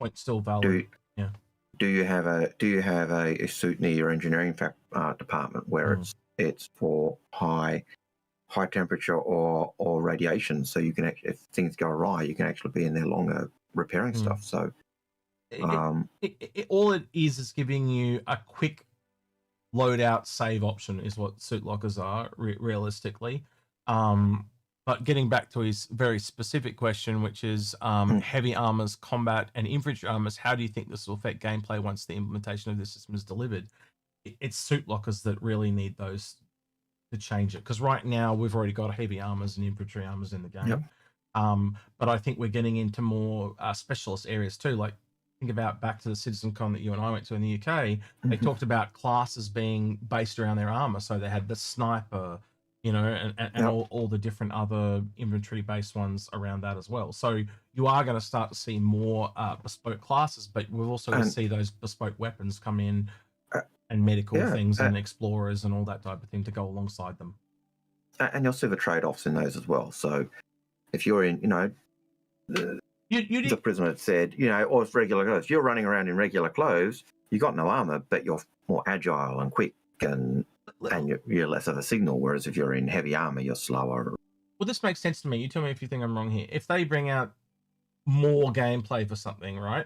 point still valid. Do you have a suit near your engineering department where it's for high temperature or radiation, so you can actually, if things go awry, you can actually be in there longer repairing stuff. So all it is giving you a quick loadout save option is what suit lockers are realistically. But getting back to his very specific question, which is heavy armors, combat, and infantry armors, how do you think this will affect gameplay once the implementation of this system is delivered? It's suit lockers that really need those to change it, because right now we've already got heavy armors and infantry armors in the game. But I think we're getting into more specialist areas too. Like, think about back to the CitizenCon that you and I went to in the UK. They talked about classes being based around their armor. So they had the sniper, and all the different other inventory-based ones around that as well. So you are going to start to see more bespoke classes, but we're also going to see those bespoke weapons come in and medical things and explorers and all that type of thing to go alongside them. And you'll see the trade-offs in those as well. So if you're in, the prisoner had said, or it's regular clothes. If you're running around in regular clothes, you got no armor, but you're more agile and quick, and you're less of a signal. Whereas if you're in heavy armor, you're slower. Well, this makes sense to me. You tell me if you think I'm wrong here. If they bring out more gameplay for something, right,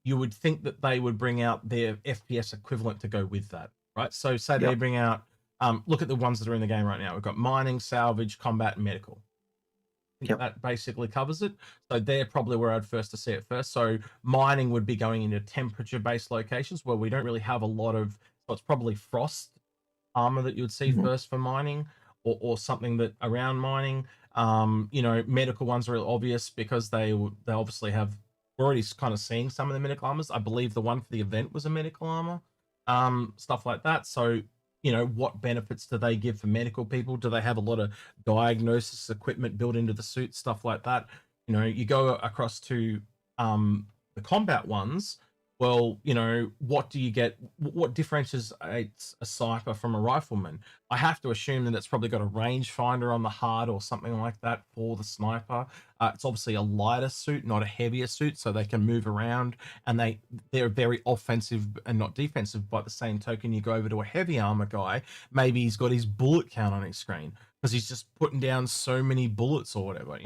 you would think that they would bring out their FPS equivalent to go with that, right? So say they bring out, look at the ones that are in the game right now. We've got mining, salvage, combat, and medical. I think that basically covers it. So they're probably where I'd first to see it first. So mining would be going into temperature-based locations where we don't really have a lot of, so it's probably frost armor that you would see first for mining, or something that around mining. Medical ones are obvious because they obviously have, we're already kind of seeing some of the medical armors. I believe the one for the event was a medical armor, stuff like that. So, what benefits do they give for medical people? Do they have a lot of diagnosis equipment built into the suit, stuff like that? You go across to the combat ones. Well, what do you get? What differentiates a sniper from a rifleman? I have to assume that it's probably got a rangefinder on the HUD or something like that for the sniper. It's obviously a lighter suit, not a heavier suit, so they can move around, and they're very offensive and not defensive. By the same token, you go over to a heavy armor guy, maybe he's got his bullet count on his screen because he's just putting down so many bullets or whatever,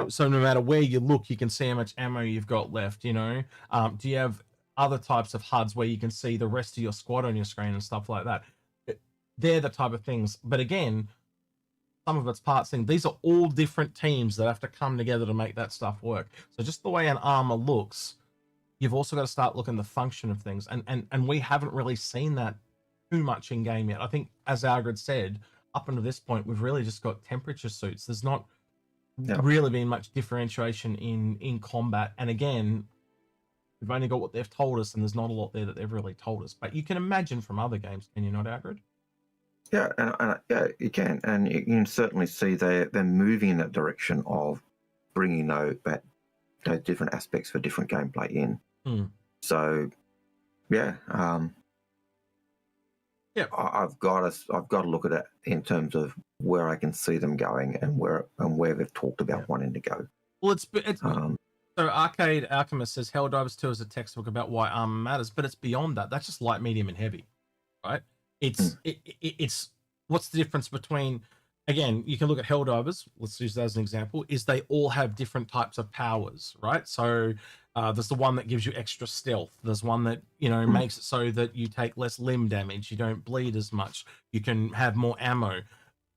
So no matter where you look, you can see how much ammo you've got left, Do you have other types of HUDs where you can see the rest of your squad on your screen and stuff like that? They're the type of things. But again, some of it's parts thing. These are all different teams that have to come together to make that stuff work. So just the way an armor looks, you've also got to start looking at the function of things. And we haven't really seen that too much in game yet. I think, as Algared said, up until this point, we've really just got temperature suits. There's not really been much differentiation in combat, and again, we've only got what they've told us, and there's not a lot there that they've really told us. But you can imagine from other games, can you not, Algared? Yeah, and you can, and you can certainly see they're moving in that direction of bringing those different aspects for different gameplay in. So, I've got to look at it in terms of where I can see them going and where they've talked about wanting to go. Well, it's so Arcade Alchemist says Helldivers 2 is a textbook about why armor matters, but it's beyond that. That's just light, medium, and heavy, right? It's what's the difference between, again, you can look at Helldivers, let's use that as an example, is they all have different types of powers, right? So there's the one that gives you extra stealth. There's one that, makes it so that you take less limb damage. You don't bleed as much. You can have more ammo.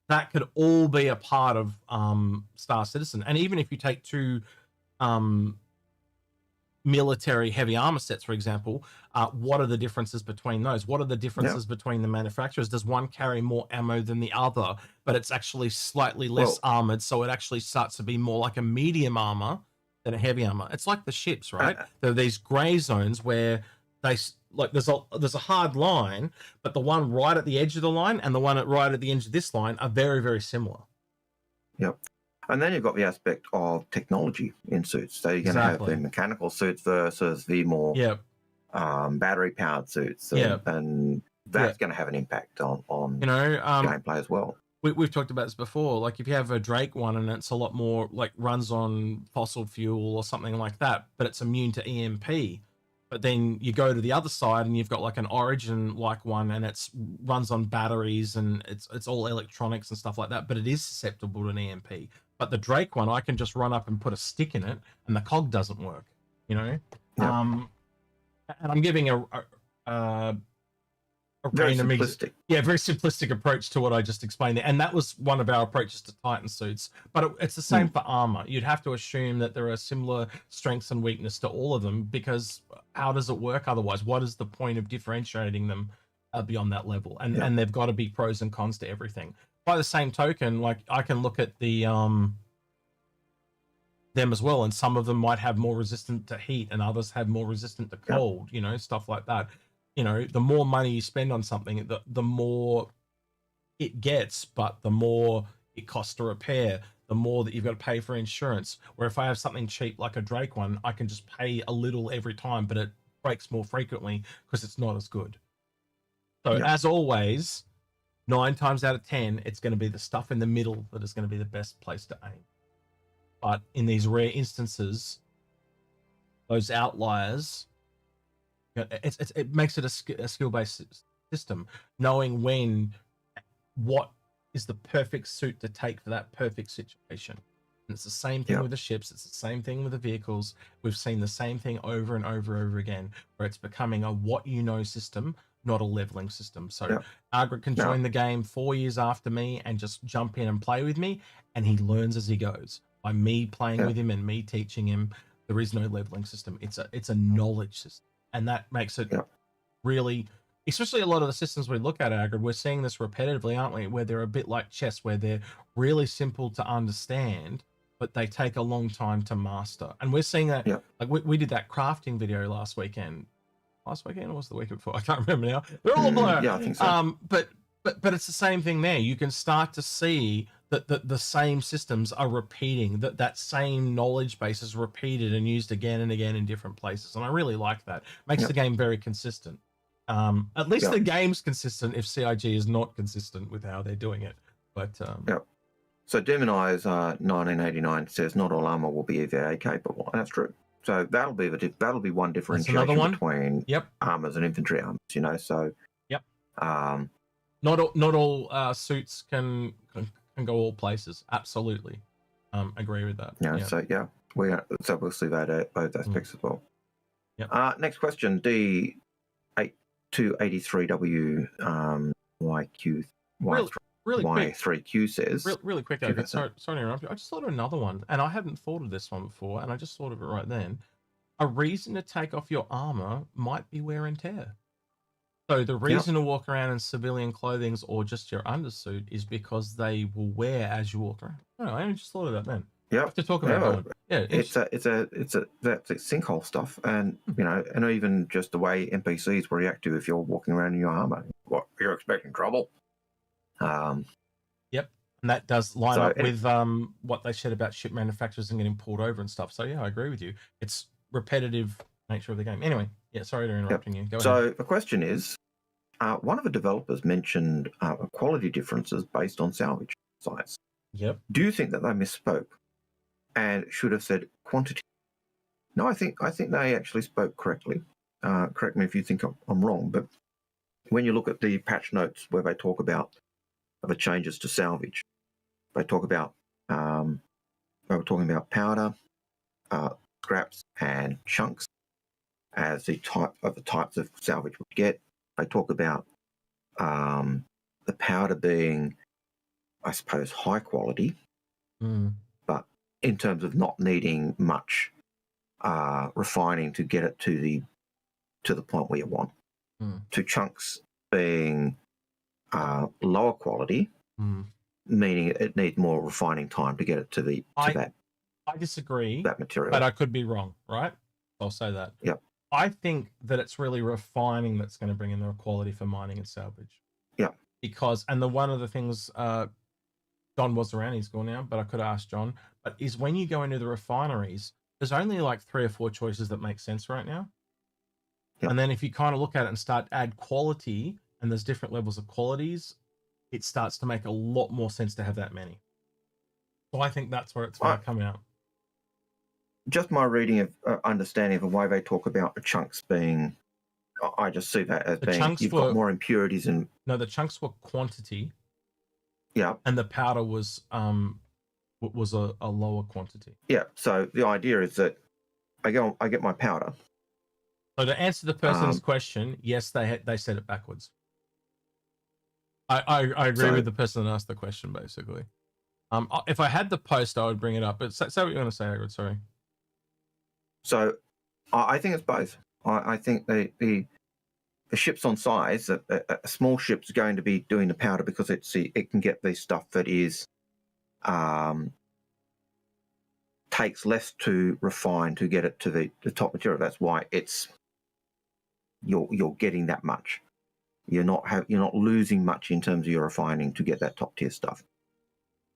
That could all be a part of Star Citizen. And even if you take two military heavy armor sets, for example, what are the differences between those? What are the differences between the manufacturers? Does one carry more ammo than the other, but it's actually slightly less armored, so it actually starts to be more like a medium armor than a heavy armor? It's like the ships, right? There are these gray zones where there's a hard line, but the one right at the edge of the line and the one right at the edge of this line are very, very similar. Yep. And then you've got the aspect of technology in suits. So you're going to have the mechanical suits versus the more battery-powered suits, and that's going to have an impact on gameplay as well. We've talked about this before. Like if you have a Drake one and it's a lot more like runs on fossil fuel or something like that, but it's immune to EMP. But then you go to the other side and you've got like an Origin like one and it's runs on batteries and it's all electronics and stuff like that, but it is susceptible to an EMP. But the Drake one, I can just run up and put a stick in it and the cog doesn't work, And I'm giving a very simplistic. Very simplistic approach to what I just explained there. And that was one of our approaches to Titan suits. But it's the same for armor. You'd have to assume that there are similar strengths and weakness to all of them, because how does it work otherwise? What is the point of differentiating them beyond that level? And they've got to be pros and cons to everything. By the same token, like I can look at the them as well, and some of them might have more resistant to heat and others have more resistant to cold, stuff like that. The more money you spend on something, the more it gets, but the more it costs to repair, the more that you've got to pay for insurance. Where if I have something cheap like a Drake one, I can just pay a little every time, but it breaks more frequently because it's not as good. So as always, 9 times out of 10, it's going to be the stuff in the middle that is going to be the best place to aim. But in these rare instances, those outliers, it makes it a skill-based system, knowing what is the perfect suit to take for that perfect situation. And it's the same thing with the ships. It's the same thing with the vehicles. We've seen the same thing over and over again, where it's becoming a what you know system, not a leveling system. So Algared can join the game 4 years after me and just jump in and play with me, and he learns as he goes. By me playing with him and me teaching him, there is no leveling system. It's a knowledge system, and that makes it really, especially a lot of the systems we look at, Algared, we're seeing this repetitively, aren't we? Where they're a bit like chess, where they're really simple to understand, but they take a long time to master. And we're seeing that, like we did that crafting video last weekend. Last weekend or was the week before? I can't remember now. They're all a blur. Yeah, I think so. But it's the same thing there. You can start to see that the same systems are repeating, that same knowledge base is repeated and used again and again in different places. And I really like that. Makes the game very consistent. At least the game's consistent if CIG is not consistent with how they're doing it. But So Demon Eyes 1989 says not all armor will be EVA capable. And that's true. So that'll be one differentiation between armors and infantry armors. You know, so not all suits can go all places. Absolutely, agree with that. So we'll see that at both aspects as well. Next question, D8283W YQ Y3Q says. Really quick, sorry to interrupt you. I just thought of another one, and I hadn't thought of this one before, and I just thought of it right then. A reason to take off your armor might be wear and tear. So the reason to walk around in civilian clothing or just your undersuit is because they will wear as you walk around. I don't know, I just thought of that then. I have to talk about that one. It's that's sinkhole stuff, and you know, and even just the way NPCs will react to if you're walking around in your armor. What, you're expecting trouble? And that does line up with what they said about ship manufacturers and getting pulled over and stuff. So I agree with you. It's repetitive nature of the game. Anyway, sorry to interrupting you. Go ahead. So the question is, one of the developers mentioned quality differences based on salvage size. Do you think that they misspoke and should have said quantity? No, I think they actually spoke correctly. Correct me if you think I'm wrong, but when you look at the patch notes where they talk about the changes to salvage, they talk about they were talking about powder, scraps, and chunks as the types of salvage we get. They talk about the powder being, I suppose, high quality, but in terms of not needing much refining to get it to the point where you want. To chunks being lower quality, meaning it needs more refining time to get it to that. I disagree. That material, but I could be wrong, right? I'll say that. I think that it's really refining that's going to bring in the quality for mining and salvage. Because, and one of the things, John was around, he's gone now, but I could ask John, but is when you go into the refineries, there's only like 3 or 4 choices that make sense right now. And then if you kind of look at it and start to add quality, and there's different levels of qualities, it starts to make a lot more sense to have that many. So I think that's where it's going to come out. Just my reading of understanding of the way they talk about the chunks being, I just see that as being you've got more impurities in. No, the chunks were quantity. And the powder was a lower quantity. So the idea is that I get my powder. So to answer the person's question, yes, they said it backwards. I agree with the person that asked the question, basically. If I had the post, I would bring it up. But say what you're going to say, Algared, sorry. So I think it's both. I think the ships on size, a small ship's going to be doing the powder because it can get the stuff that is takes less to refine to get it to the top material. That's why you're getting that much. You're not losing much in terms of your refining to get that top tier stuff.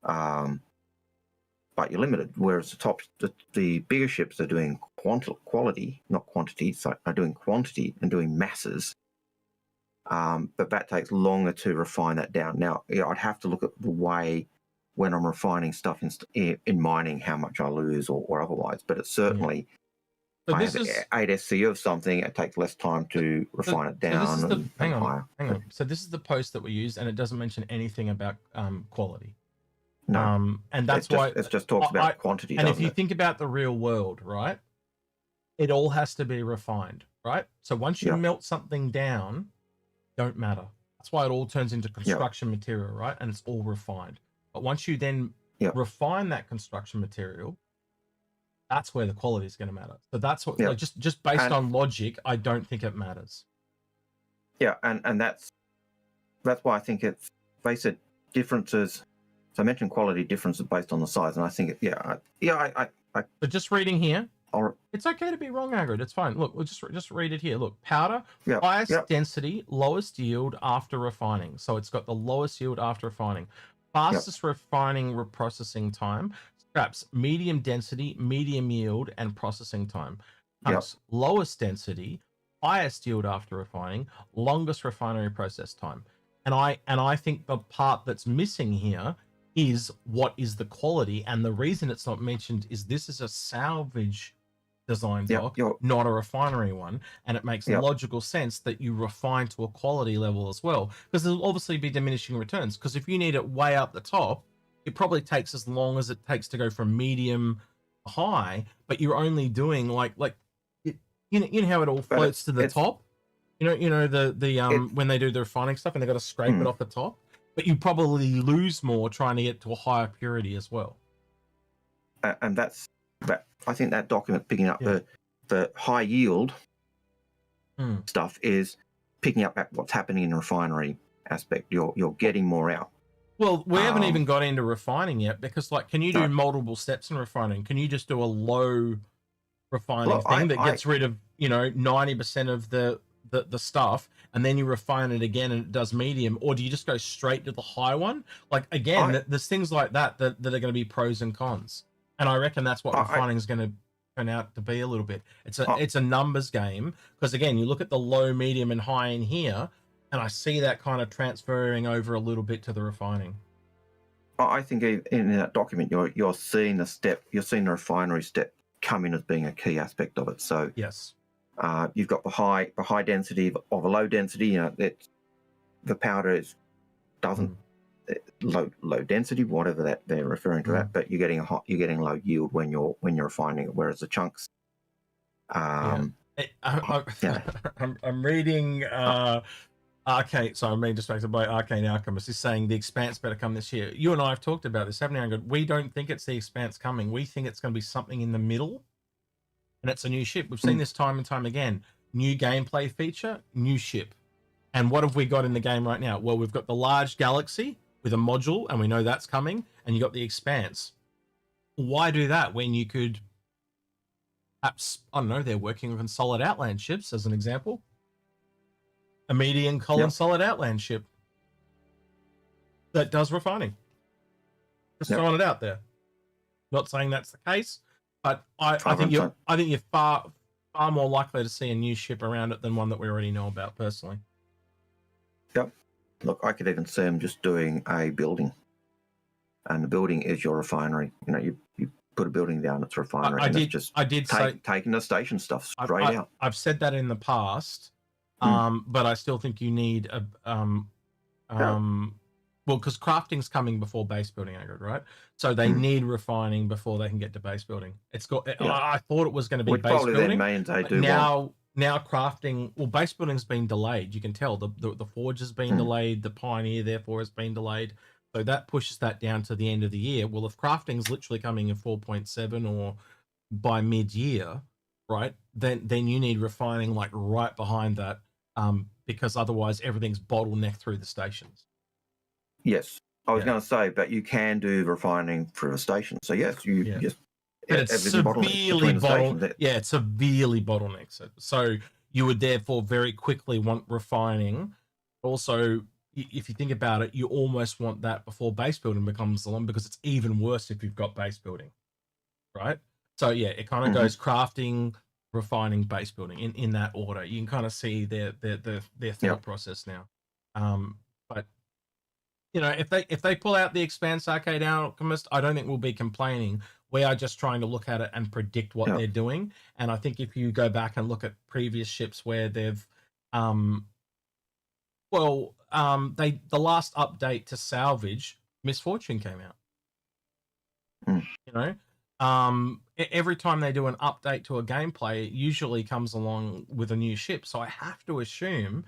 But you're limited. Whereas the bigger ships are doing quality, not quantity. So are doing quantity and doing masses. but that takes longer to refine that down. Now, I'd have to look at the way when I'm refining stuff in mining, how much I lose or otherwise. But it's certainly, So I this have is 8 SC of something, it takes less time to refine it down hang higher. on. So this is the post that we used, and it doesn't mention anything about quality. No, and that's why it just talks about quantity. And if you think about the real world, right, it all has to be refined, right? So once you melt something down, don't matter. That's why it all turns into construction material, right? And it's all refined. But once you then refine that construction material, that's where the quality is going to matter. So that's what, like, just based on logic, I don't think it matters. Yeah, and that's why I think it's basic differences. So I mentioned quality differences based on the size, and I think But just reading here, it's okay to be wrong, Agrid. It's fine. Look, we'll just read it here. Look, powder, highest density, lowest yield after refining. So it's got the lowest yield after refining. Fastest refining reprocessing time. Scraps, medium density, medium yield, and processing time. Lowest density, highest yield after refining, longest refinery process time. And I think the part that's missing here is what is the quality, and the reason it's not mentioned is this is a salvage design doc, not a refinery one, and it makes logical sense that you refine to a quality level as well, because there'll obviously be diminishing returns, because if you need it way up the top, it probably takes as long as it takes to go from medium to high, but you're only doing like you know how it all floats to the top, you know the when they do the refining stuff and they got to scrape it off the top, but you probably lose more trying to get to a higher purity as well. And that's I think that document picking up the high yield stuff is picking up at what's happening in the refinery aspect. You're getting more out. Well, we haven't even got into refining yet, because like, can you do multiple steps in refining? Can you just do a low refining thing that gets rid of 90% of the stuff, and then you refine it again and it does medium, or do you just go straight to the high one? Like, again, there's things like that are going to be pros and cons, and I reckon that's what refining is going to turn out to be a little bit. It's a numbers game, because again, you look at the low, medium, and high in here, and I see that kind of transferring over a little bit to the refining. I think in that document, you're seeing the refinery step come in as being a key aspect of it. So yes. You've got the high density of a low density. The powder doesn't low density, whatever that they're referring to that. But you're getting low yield when you're refining it. Whereas the chunks, I'm reading. Arcane, so I'm being distracted by Arcane Alchemist. Is saying the Expanse better come this year. You and I have talked about this, haven't we? We don't think it's the Expanse coming. We think it's going to be something in the middle. And it's a new ship. We've seen this time and time again. New gameplay feature, new ship. And what have we got in the game right now? Well, we've got the large galaxy with a module, and we know that's coming. And you got the Expanse. Why do that when you could, perhaps, I don't know, they're working on solid outland ships, as an example. A medium column solid outland ship that does refining. Just throwing it out there. Not saying that's the case. But I think you're far more likely to see a new ship around it than one that we already know about, personally. Yep. Look, I could even see them just doing a building, and the building is your refinery. You put a building down, it's a refinery. I did say taking the station stuff straight out. I've said that in the past, but I still think you need a well, because crafting's coming before base building, right? So they need refining before they can get to base building. It's got. I thought it was going to be base building. Now crafting. Well, base building's been delayed. You can tell the forge has been delayed. The pioneer, therefore, has been delayed. So that pushes that down to the end of the year. Well, if crafting's literally coming in 4.7 or by mid-year, right? Then you need refining like right behind that, because otherwise everything's bottlenecked through the stations. Yes, I was going to say, but you can do refining through a station. So yes, just. But it's severely it severely bottlenecks it. So you would therefore very quickly want refining. Also, if you think about it, you almost want that before base building becomes the one, because it's even worse if you've got base building, right? So yeah, it kind of goes crafting, refining, base building in that order. You can kind of see their thought process now. But you know, if they pull out the Expanse Arcade Alchemist, I don't think we'll be complaining. We are just trying to look at it and predict what they're doing. And I think if you go back and look at previous ships where they've the last update to Salvage, Misfortune came out. You know, every time they do an update to a gameplay, it usually comes along with a new ship. So I have to assume,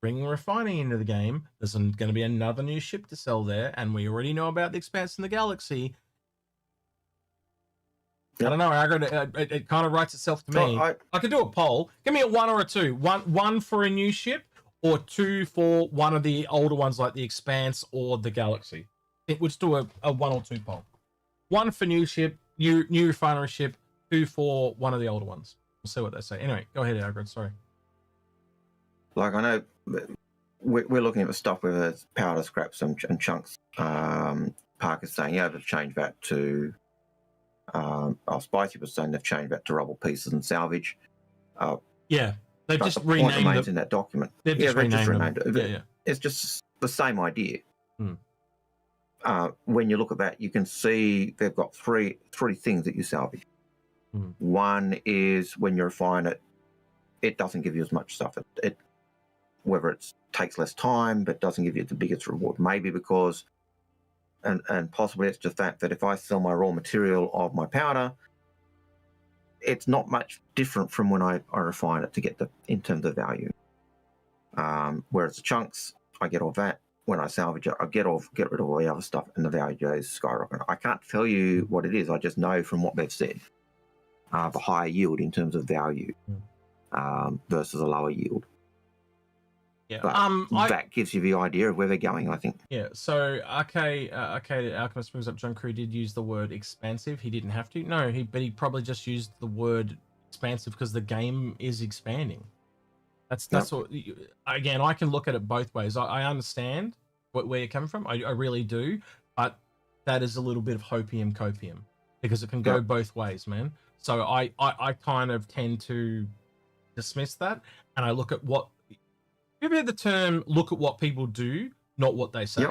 bringing refining into the game, there's going to be another new ship to sell there, and we already know about the Expanse in the Galaxy. I don't know, Algared, it kind of writes itself to me. I could do a poll. Give me a 1 or a 2. One for a new ship, or 2 for one of the older ones like the Expanse or the Galaxy. It would do a 1 or 2 poll. 1 for new ship, new refinery ship, 2 for one of the older ones. We'll see what they say. Anyway, go ahead, Algared. Sorry. Like, I know we're looking at the stuff with powder, scraps, and chunks. Parker's saying, they've changed that to... Spicy was saying they've changed that to rubble pieces and salvage. They've just renamed it in that document. They've just renamed it. It's just the same idea. When you look at that, you can see they've got three things that you salvage. One is when you refine it, it doesn't give you as much stuff. Whether it takes less time, but doesn't give you the biggest reward. Maybe because, and possibly it's just that if I sell my raw material of my powder, it's not much different from when I refine it to get in terms of value. Whereas the chunks, I get all that. When I salvage it, I get rid of all the other stuff, and the value goes skyrocket. I can't tell you what it is. I just know from what they've said, the higher yield in terms of value versus a lower yield. That gives you the idea of where they're going, I think. So Arcade Alchemist brings up John Crew did use the word expansive. He didn't have to. No, but he probably just used the word expansive because the game is expanding. That's what. Again, I can look at it both ways. I understand where you're coming from. I really do, but that is a little bit of hopium copium because it can go both ways, man. So I kind of tend to dismiss that, and I look at what. You've heard the term "look at what people do, not what they say,"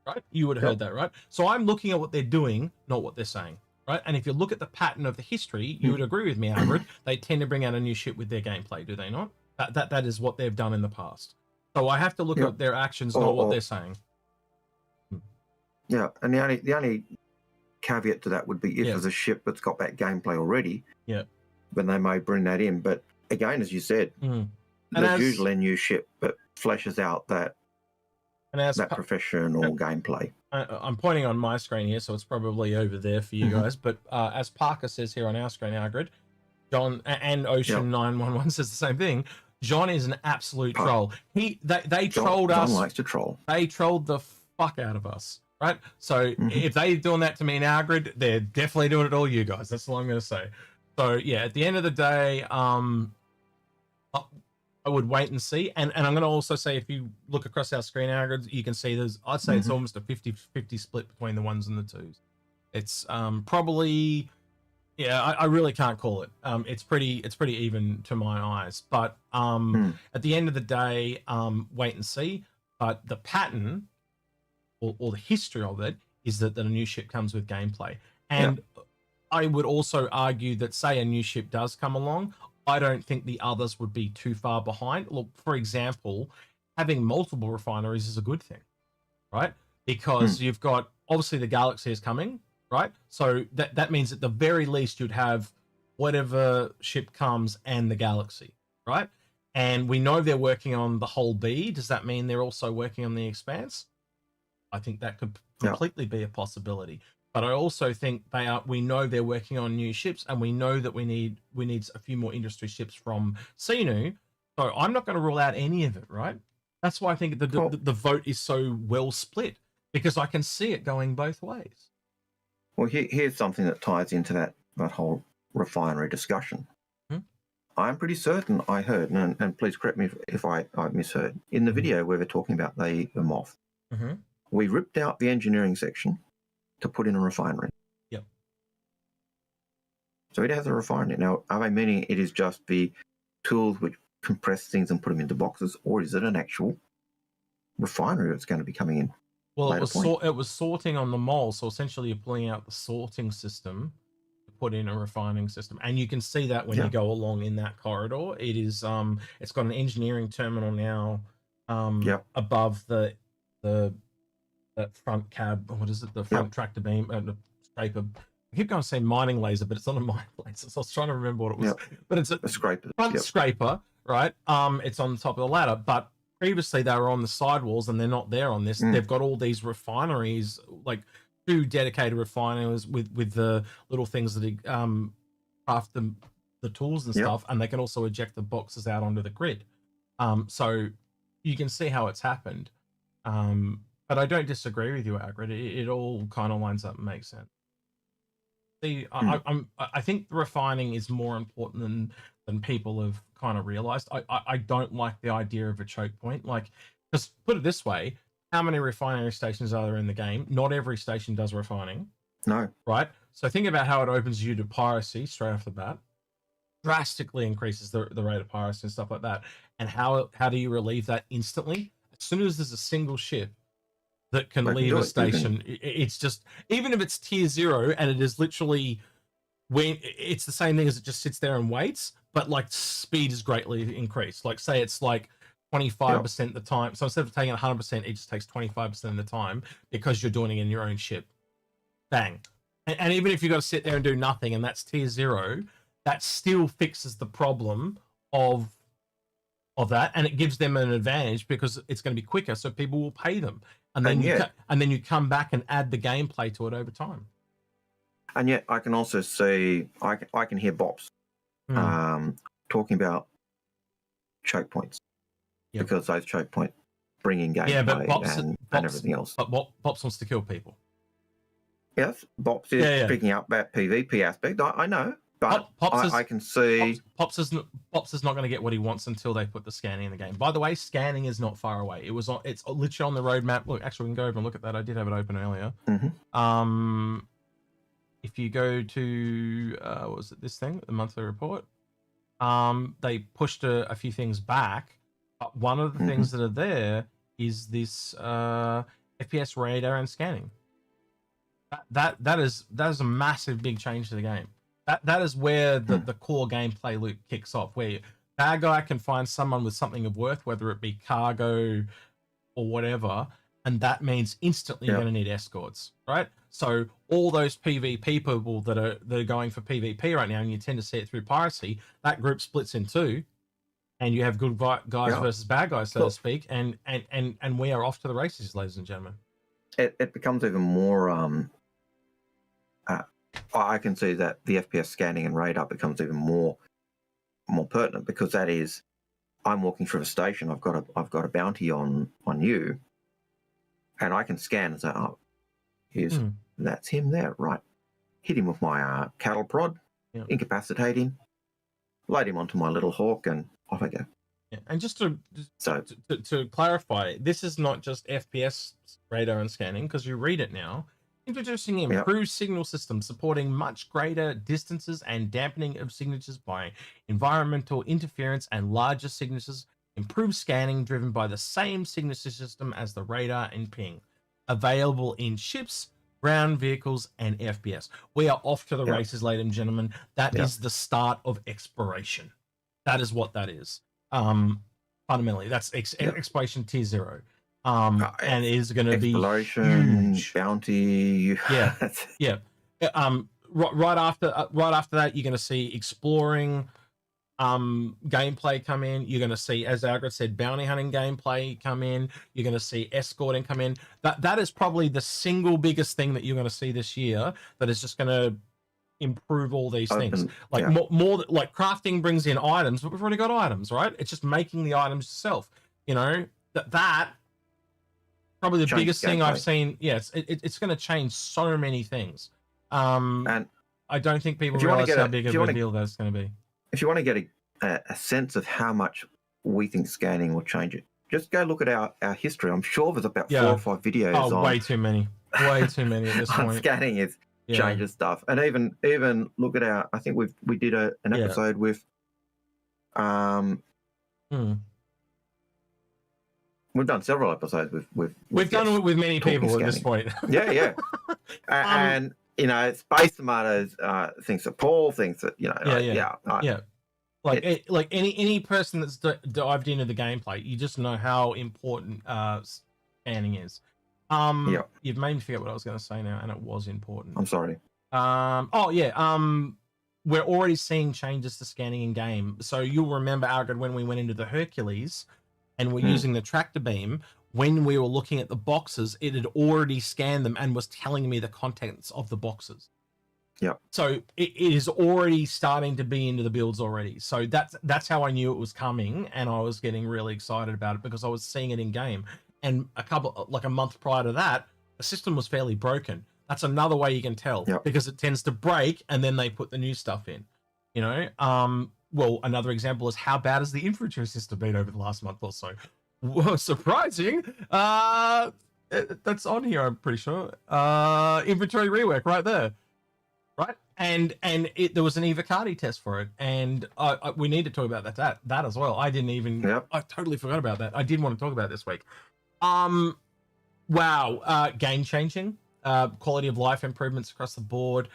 right? You would have heard that, right? So I'm looking at what they're doing, not what they're saying, right? And if you look at the pattern of the history, you would agree with me, Algared. They tend to bring out a new ship with their gameplay, do they not? That is what they've done in the past. So I have to look at their actions, not what they're saying. Yeah, and the only caveat to that would be if there's a ship that's got that gameplay already. Then they may bring that in. But again, as you said. There's usually a new ship that fleshes out that professional gameplay. I'm pointing on my screen here, so it's probably over there for you guys. But as Parker says here on our screen, Algared, John and Ocean 911 says the same thing. John is an absolute troll. They trolled us. John likes to troll. They trolled the fuck out of us, right? So if they're doing that to me and Algared, they're definitely doing it to all you guys. That's all I'm going to say. So yeah, at the end of the day, I would wait and see. And I'm going to also say, if you look across our screen, Algared, you can see I'd say it's almost a 50-50 split between the 1s and the 2s. It's probably, I really can't call it. It's pretty even to my eyes. But at the end of the day, wait and see. But the pattern or the history of it is that a new ship comes with gameplay. And I would also argue that, say, a new ship does come along, I don't think the others would be too far behind. Look, for example, having multiple refineries is a good thing, right? Because you've got, obviously the Galaxy is coming, right? So that means at the very least you'd have whatever ship comes and the Galaxy, right? And we know they're working on the whole B. Does that mean they're also working on the Expanse? I think that could completely be a possibility. But I also think we know they're working on new ships, and we know that we need a few more industry ships from Sinu. So I'm not going to rule out any of it, right? That's why I think the vote is so well split, because I can see it going both ways. Well, here's something that ties into that whole refinery discussion. I'm pretty certain I heard, and please correct me if I misheard, in the video where they're talking about the Moth. We ripped out the engineering section to put in a refinery. So it has a refinery. Now, are they meaning it is just the tools which compress things and put them into boxes, or is it an actual refinery that's going to be coming in? Well, it was sorting on the mole, so essentially you're pulling out the sorting system to put in a refining system, and you can see that when you go along in that corridor. It is it's got an engineering terminal now above the front cab. What is it? The front tractor beam, the scraper. I keep going to say mining laser, but it's not a mining laser. So I was trying to remember what it was. But it's a scraper. Front scraper, right? It's on the top of the ladder, but previously they were on the sidewalls, and they're not there on this. They've got all these refineries, like 2 dedicated refineries with the little things that craft the tools and stuff, and they can also eject the boxes out onto the grid. So you can see how it's happened. But I don't disagree with you, Algared. It all kind of lines up and makes sense. See, I think the refining is more important than people have kind of realized. I don't like the idea of a choke point. Like, just put it this way: how many refinery stations are there in the game? Not every station does refining. No. Right. So think about how it opens you to piracy straight off the bat. Drastically increases the rate of piracy and stuff like that. And how do you relieve that instantly? As soon as there's a single ship that can leave a station, it's just, even if it's tier 0 and it is literally, when it's the same thing as it just sits there and waits, but like speed is greatly increased. Like, say it's like 25% of the time. So instead of taking 100%, it just takes 25% of the time because you're doing it in your own ship. Bang. And even if you've got to sit there and do nothing, and that's tier 0, that still fixes the problem of that, and it gives them an advantage because it's going to be quicker, so people will pay them. And then you come back and add the gameplay to it over time. And yet I can also see, I can hear Bops talking about choke points, because those choke points bring in gameplay and everything else. But Bops wants to kill people. Yes, Bops is picking up that PvP aspect. I know, but I can see Pops is not going to get what he wants until they put the scanning in the game. By the way, scanning is not far away. It's literally on the roadmap. Look, actually, we can go over and look at that. I did have it open earlier. If you go to what was it, this thing, the monthly report, they pushed a few things back, but one of the things that are there is this FPS radar and scanning. That is a massive big change to the game. That is where the core gameplay loop kicks off, where bad guy can find someone with something of worth, whether it be cargo or whatever, and that means instantly you're going to need escorts, right? So all those PvP people that are going for PvP right now, and you tend to see it through Piracy, that group splits in 2, and you have good guys versus bad guys, so to speak, and we are off to the races, ladies and gentlemen. It becomes even more. I can see that the FPS scanning and radar becomes even more pertinent, because that is, I'm walking through a station. I've got a bounty on you, and I can scan and say, oh, that's him there, right? Hit him with my cattle prod, incapacitate him, load him onto my little hawk, and off I go. Yeah. And just to clarify, this is not just FPS radar and scanning, because you read it now. Introducing improved signal systems supporting much greater distances and dampening of signatures by environmental interference and larger signatures. Improved scanning driven by the same signature system as the radar and ping. Available in ships, ground vehicles, and FPS. We are off to the races, ladies and gentlemen. That is the start of exploration. That is what that is. Fundamentally, that's exploration tier 0. And it is going to be huge. Bounty. Right after that, you're going to see exploring gameplay come in. You're going to see, as Algared said, bounty hunting gameplay come in. You're going to see escorting come in. That is probably the single biggest thing that you're going to see this year, that is just going to improve all these things. Like more like crafting brings in items, but we've already got items, right? It's just making the items yourself. You know, that probably the biggest thing I've seen. Yes, it's going to change so many things. And I don't think people realize how big of a deal that's going to be. If you want to get a sense of how much we think scanning will change it, just go look at our history. I'm sure there's about 4 or 5 videos. Way too many. Way too many at this point. Scanning changes stuff. And even look at I think we did an episode with we've done several episodes with we've done it with many people at this point. And Space Tomatoes thinks that Paul thinks that like any person that's dived into the gameplay, you just know how important scanning is. You've made me forget what I was going to say now, and it was important. I'm sorry. We're already seeing changes to scanning in game. So you'll remember, Algared, when we went into the Hercules and we're using the tractor beam, when we were looking at the boxes, it had already scanned them and was telling me the contents of the boxes. So it is already starting to be into the builds already. So that's how I knew it was coming, and I was getting really excited about it because I was seeing it in game. And a month prior to that, the system was fairly broken. That's another way you can tell, because it tends to break and then they put the new stuff in. Well, another example is how bad has the infantry system been over the last month or so? Whoa, surprising. That's on here, I'm pretty sure. Inventory rework right there. Right? And there was an Evocati test for it. And we need to talk about that as well. I didn't even, I totally forgot about that. I did want to talk about it this week. Wow. Game changing. Quality of life improvements across the board.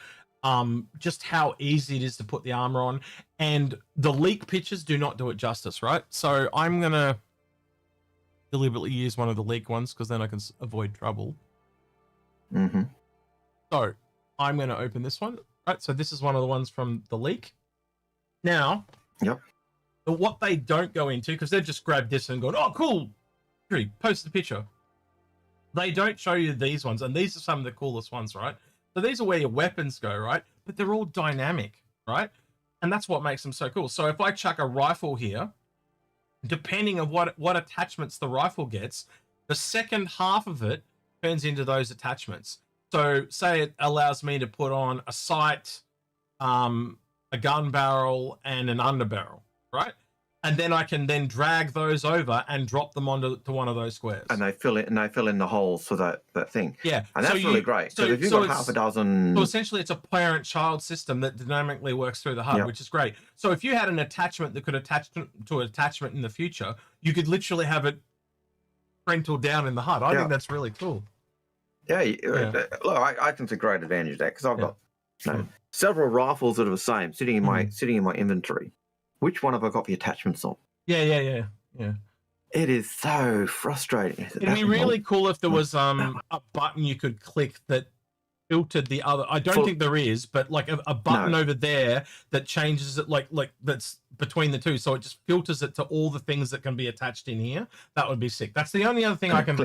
Just how easy it is to put the armor on, and the leak pictures do not do it justice, right? So I'm gonna deliberately use one of the leak ones because then I can avoid trouble. So I'm gonna open this one, right? So this is one of the ones from the leak. Now, what they don't go into, because they've just grabbed this and gone, oh cool, post the picture. They don't show you these ones, and these are some of the coolest ones, right? So these are where your weapons go, right? But they're all dynamic, right? And that's what makes them so cool. So if I chuck a rifle here, depending on what attachments the rifle gets, the second half of it turns into those attachments. So say it allows me to put on a sight, a gun barrel, and an underbarrel, right? And then I can then drag those over and drop them onto one of those squares. And they fill in the holes for that thing. Yeah. And that's really great. So if you've got half a dozen... So essentially it's a parent-child system that dynamically works through the HUD, which is great. So if you had an attachment that could attach to an attachment in the future, you could literally have it parental down in the HUD. I think that's really cool. Look, I think it's a great advantage of that, because I've got several rifles that are the same sitting in my inventory. Which one have I got the attachments on? Yeah. It is so frustrating. It'd be really cool if there was a button you could click that filtered the other. I don't think there is, but like a button over there that changes it, like that's between the two, so it just filters it to all the things that can be attached in here. That would be sick. That's the only other thing I can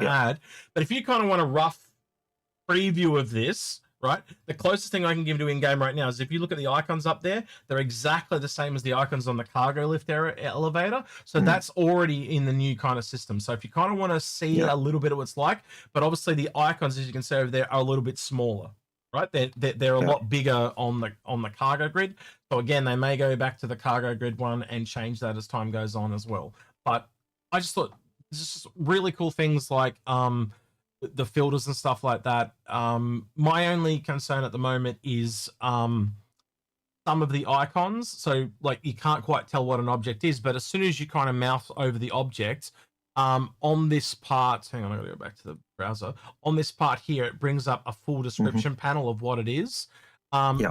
add. But if you kind of want a rough preview of this, right? The closest thing I can give to in-game right now is if you look at the icons up there, they're exactly the same as the icons on the cargo lift elevator. So that's already in the new kind of system. So if you kind of want to see a little bit of what it's like, but obviously the icons, as you can see over there, are a little bit smaller, right? They're a lot bigger on the cargo grid. So again, they may go back to the cargo grid one and change that as time goes on as well. But I just thought this is just really cool things like the filters and stuff like that. My only concern at the moment is some of the icons. So like you can't quite tell what an object is, but as soon as you kind of mouse over the object, on this part, hang on, I'm gonna go back to the browser. On this part here, it brings up a full description panel of what it is.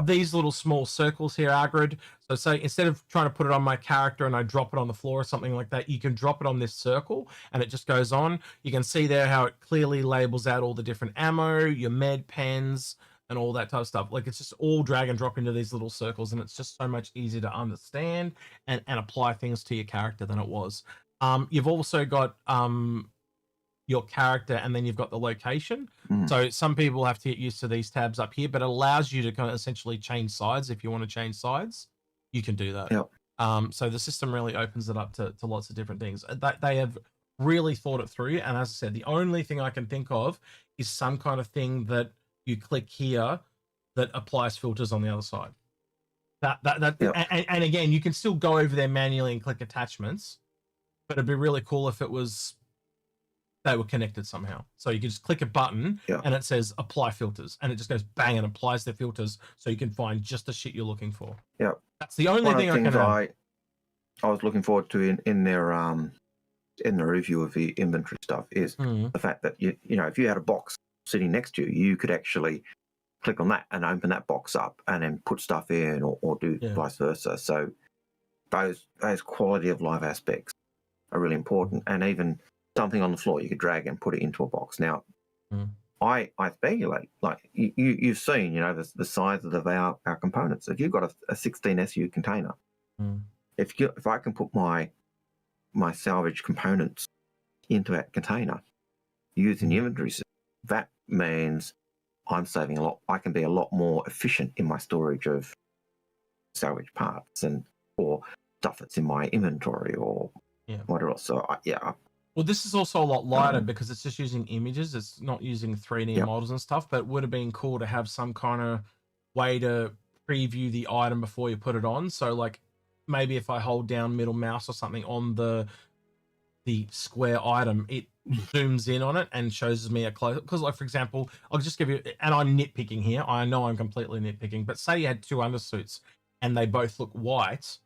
These little small circles here, Algared. So say instead of trying to put it on my character and I drop it on the floor or something like that, you can drop it on this circle and it just goes on. You can see there how it clearly labels out all the different ammo, your med pens, and all that type of stuff. Like it's just all drag and drop into these little circles, and it's just so much easier to understand and apply things to your character than it was. You've also got your character, and then you've got the location. So some people have to get used to these tabs up here, but it allows you to kind of essentially change sides. If you want to change sides, you can do that. So the system really opens it up to lots of different things. They have really thought it through, and as I said, the only thing I can think of is some kind of thing that you click here that applies filters on the other side. And again, you can still go over there manually and click attachments, but it'd be really cool if it was they were connected somehow. So you can just click a button and it says apply filters, and it just goes bang and applies the filters so you can find just the shit you're looking for. Yeah. That's the only thing I can add. I was looking forward to in the review of the inventory stuff is the fact that you know, if you had a box sitting next to you, you could actually click on that and open that box up and then put stuff in or do vice versa. So those quality of life aspects are really important. And even something on the floor you could drag and put it into a box. Now I speculate, like you've seen, you know, the size of our components. If you've got a 16 SU container, if I can put my salvage components into that container using the inventory system, that means I'm saving a lot. I can be a lot more efficient in my storage of salvage parts or stuff that's in my inventory or whatever else. So well, this is also a lot lighter because it's just using images. It's not using 3D models and stuff, but it would have been cool to have some kind of way to preview the item before you put it on. So like maybe if I hold down middle mouse or something on the square item, it zooms in on it and shows me a close. Because like, for example, I'll just give you, and I'm nitpicking here. I know I'm completely nitpicking, but say you had 2 undersuits and they both look white,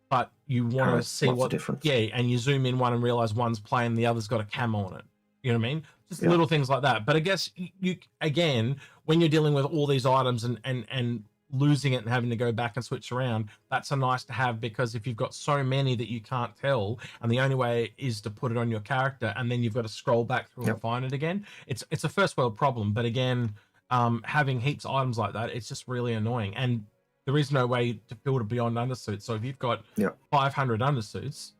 but you want to see what difference. And you zoom in one and realize one's plain, the other's got a camo on it. You know what I mean? Just little things like that. But I guess you again, when you're dealing with all these items and losing it and having to go back and switch around, that's a nice to have, because if you've got so many that you can't tell and the only way is to put it on your character and then you've got to scroll back through and find it again, it's a first world problem. But again, having heaps of items like that, it's just really annoying, and there is no way to build it beyond undersuits. So if you've got 500 undersuits,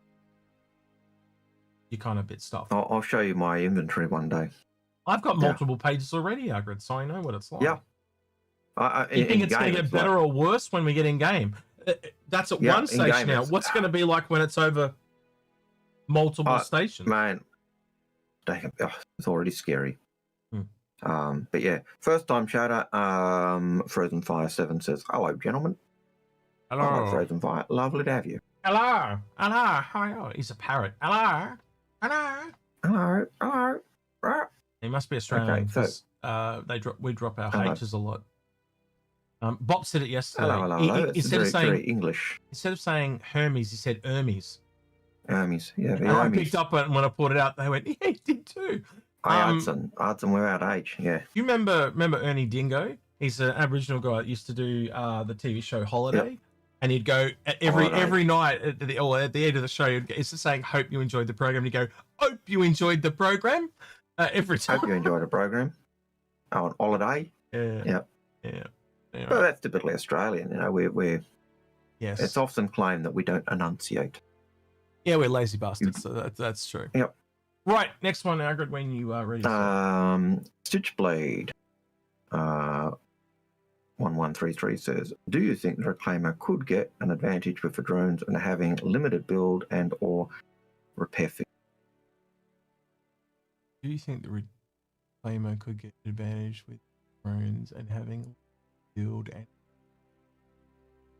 you're kind of a bit stuffed. I'll show you my inventory one day. I've got multiple pages already, Algared, so I know what it's like. You think it's going to get better or worse when we get in game? That's at one station now. What's going to be like when it's over multiple stations? Man, it's already scary. But yeah, first time shouter. Frozen Fire 7 says, "Hello, gentlemen." Hello, Frozen Fire. Lovely to have you. Hello, how are you? He's a parrot. Hello. He must be Australian because we drop our H's a lot. Bob said it yesterday. Hello. Instead of saying very English. Instead of saying Hermes, he said Hermes. Hermes, yeah. I picked up on it, and when I put it out, they went, "Yeah, he did too." Hudson, we're out age. Yeah. You remember Ernie Dingo? He's an Aboriginal guy that used to do the TV show Holiday, and he'd go every night at the end of the show. It's just saying, "Hope you enjoyed the program." And he'd go, "Hope you enjoyed the program." Every time. Hope you enjoyed the program. On holiday. Yeah. Well, that's typically Australian. You know, we're yes. It's often claimed that we don't enunciate. Yeah, we're lazy bastards. So that's true. Yep. Right, next one, Algared, when you are ready. Stitchblade 1133 says, "Do you think the Reclaimer could get an advantage with the drones and having limited build and or repair fee?" Do you think the Reclaimer could get an advantage with drones and having build and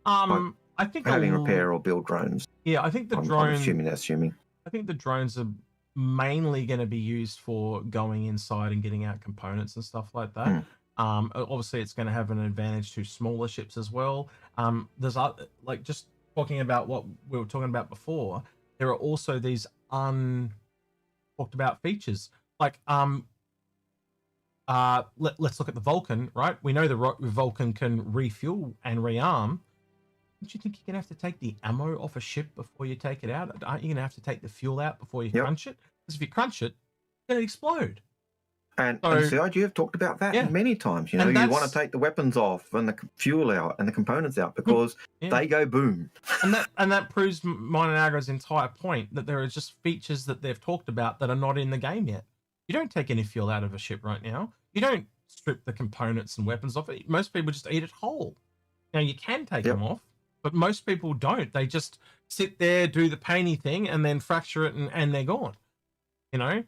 I think having repair or build drones? Yeah, I think the drones. I'm assuming. I think the drones are mainly going to be used for going inside and getting out components and stuff like that. Obviously, it's going to have an advantage to smaller ships as well. There's like just talking about what we were talking about before. There are also these talked about features like let's look at the Vulcan, right? We know the Vulcan can refuel and rearm. Don't you think you're going to have to take the ammo off a ship before you take it out? Aren't you going to have to take the fuel out before you crunch it? Because if you crunch it, it's going to explode. And CIG have talked about that many times. You know, you want to take the weapons off and the fuel out and the components out because they go boom. And that proves mine and Argo's entire point that there are just features that they've talked about that are not in the game yet. You don't take any fuel out of a ship right now. You don't strip the components and weapons off it. Most people just eat it whole. Now, you can take them off, but most people don't. They just sit there, do the painty thing, and then fracture it, and they're gone. You know?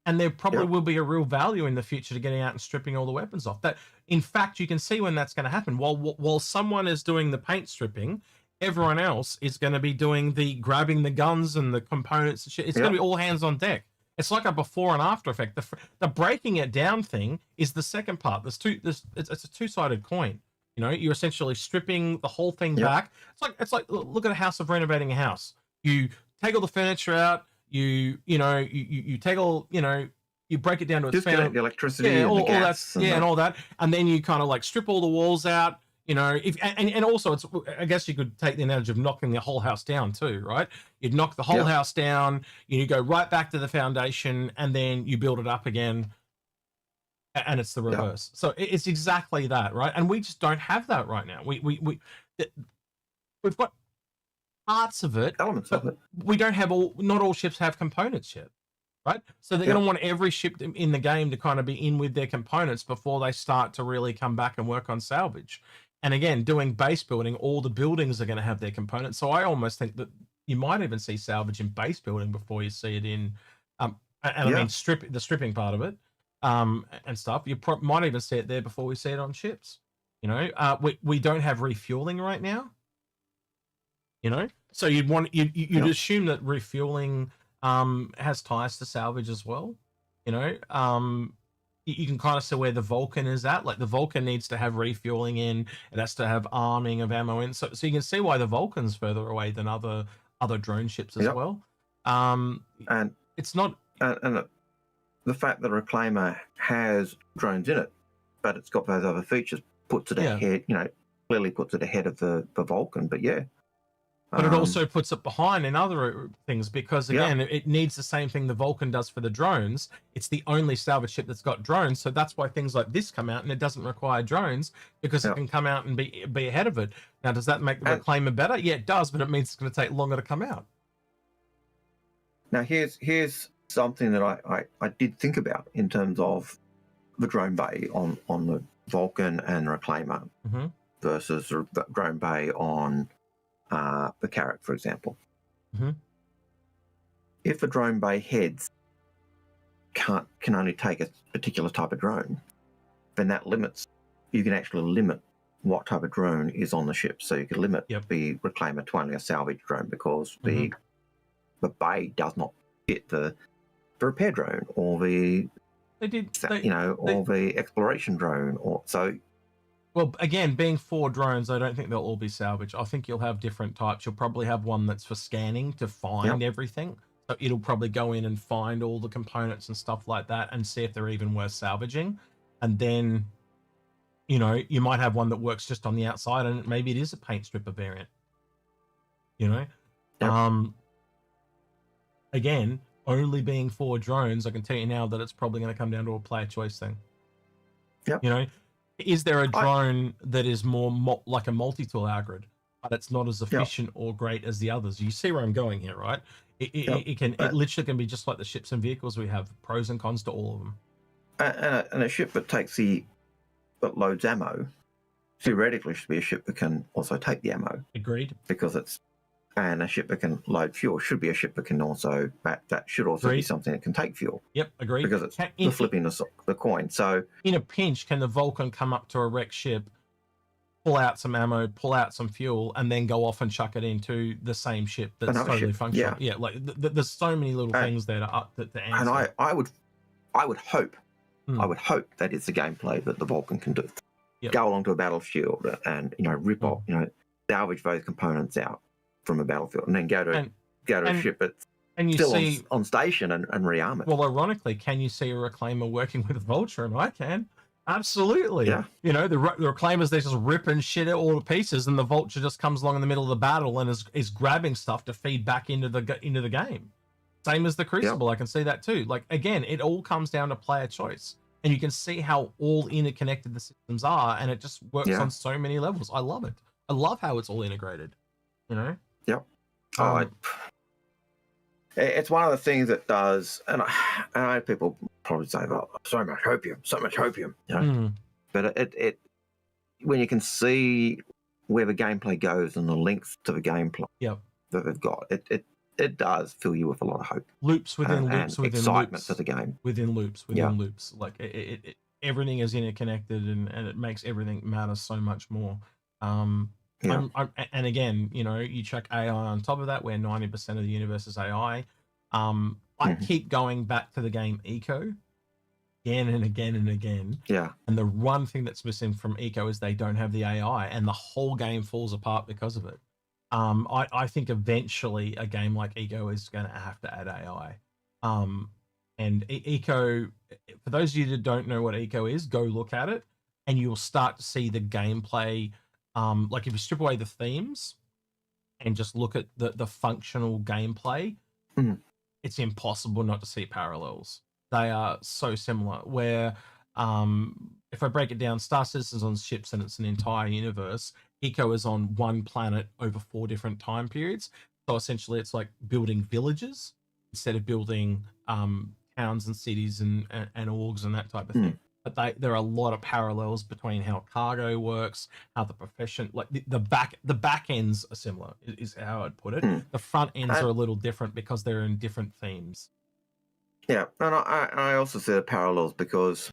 And there probably will be a real value in the future to getting out and stripping all the weapons off. That, in fact, you can see when that's going to happen. While someone is doing the paint stripping, everyone else is going to be doing the grabbing the guns and the components and shit. It's going to be all hands on deck. It's like a before and after effect. The breaking it down thing is the second part. It's a two-sided coin. You know, you're essentially stripping the whole thing back. It's like look at a house of renovating a house. You take all the furniture out. You take all, you break it down to its disconnect the electricity, and all the gas, and all that, and then you kind of like strip all the walls out. And also it's, I guess you could take the analogy of knocking the whole house down too, right? You'd knock the whole house down, you go right back to the foundation, and then you build it up again, and it's the reverse. So it's exactly that, right? And we just don't have that right now. We've got parts of it, elements of it. We don't have not all ships have components yet, right? So they're going to want every ship in the game to kind of be in with their components before they start to really come back and work on salvage. And again, doing base building, all the buildings are going to have their components. So I almost think that you might even see salvage in base building before you see it in, I mean, the stripping part of it, and stuff. You might even see it there before we see it on ships. We don't have refueling right now. So you'd assume that refueling has ties to salvage as well. You can kind of see where the Vulcan is at. Like the Vulcan needs to have refueling in. It has to have arming of ammo in. So you can see why the Vulcan's further away than other drone ships as well. And it's not. And the fact that a Reclaimer has drones in it, but it's got those other features, puts it ahead. Clearly puts it ahead of the Vulcan. But But it also puts it behind in other things because, again, it needs the same thing the Vulcan does for the drones. It's the only salvage ship that's got drones, so that's why things like this come out, and it doesn't require drones because it can come out and be ahead of it. Now, does that make the Reclaimer better? Yeah, it does, but it means it's going to take longer to come out. Now, here's something that I did think about in terms of the drone bay on the Vulcan and Reclaimer versus the drone bay on the Carrack, for example. If a drone bay heads can only take a particular type of drone, then that limits. You can actually limit what type of drone is on the ship. So you can limit the Reclaimer to only a salvage drone because the bay does not fit the repair drone or the the exploration drone or so. Well, again, being 4 drones, I don't think they'll all be salvage. I think you'll have different types. You'll probably have one that's for scanning to find everything. So it'll probably go in and find all the components and stuff like that and see if they're even worth salvaging. And then, you might have one that works just on the outside and maybe it is a paint stripper variant. Again, only being 4 drones, I can tell you now that it's probably going to come down to a player choice thing. Is there a drone that is more like a multi-tool Algared, but it's not as efficient or great as the others? You see where I'm going here, right? It literally can be just like the ships and vehicles we have, pros and cons to all of them. And a ship that loads ammo, theoretically should be a ship that can also take the ammo. Agreed. And a ship that can load fuel should be a ship that can also, that should also be something that can take fuel. Yep, agreed. Because it's the flipping the coin. So in a pinch, can the Vulcan come up to a wrecked ship, pull out some ammo, pull out some fuel, and then go off and chuck it into the same ship that's totally functional? Yeah, like there's so many little things there to answer. And I would hope that is the gameplay that the Vulcan can do. Go along to a battlefield and rip off, salvage those components out from a battlefield, and then go to a ship that's still on station and rearm it. Well, ironically, can you see a Reclaimer working with a Vulture? And I can. Absolutely. Yeah. The Reclaimers, they just rip and shit it all to pieces, and the Vulture just comes along in the middle of the battle and is grabbing stuff to feed back into the game. Same as the Crucible. I can see that too. Like, again, it all comes down to player choice. And you can see how all interconnected the systems are, and it just works on so many levels. I love it. I love how it's all integrated. It's one of the things that does, and I know people probably say, "Oh, so much hopium," But it when you can see where the gameplay goes and the links to the gameplay that they've got, it does fill you with a lot of hope. Loops within loops within excitement loops for the game. within loops within loops. Like everything is interconnected, and it makes everything matter so much more. And again, you chuck AI on top of that, where 90% of the universe is AI. I keep going back to the game Eco again and again and again. Yeah. And the one thing that's missing from Eco is they don't have the AI, and the whole game falls apart because of it. I think eventually a game like Eco is going to have to add AI. And Eco, for those of you that don't know what Eco is, go look at it, and you'll start to see the gameplay. Like if you strip away the themes and just look at the functional gameplay, it's impossible not to see parallels. They are so similar. Where if I break it down, Star Citizen's on ships and it's an entire universe. Eco is on one planet over 4 different time periods. So essentially, it's like building villages instead of building towns and cities and orgs and that type of thing. But there are a lot of parallels between how cargo works, how the profession, like the back ends are similar, is how I'd put it. The front ends are a little different because they're in different themes. Yeah, and I also see the parallels because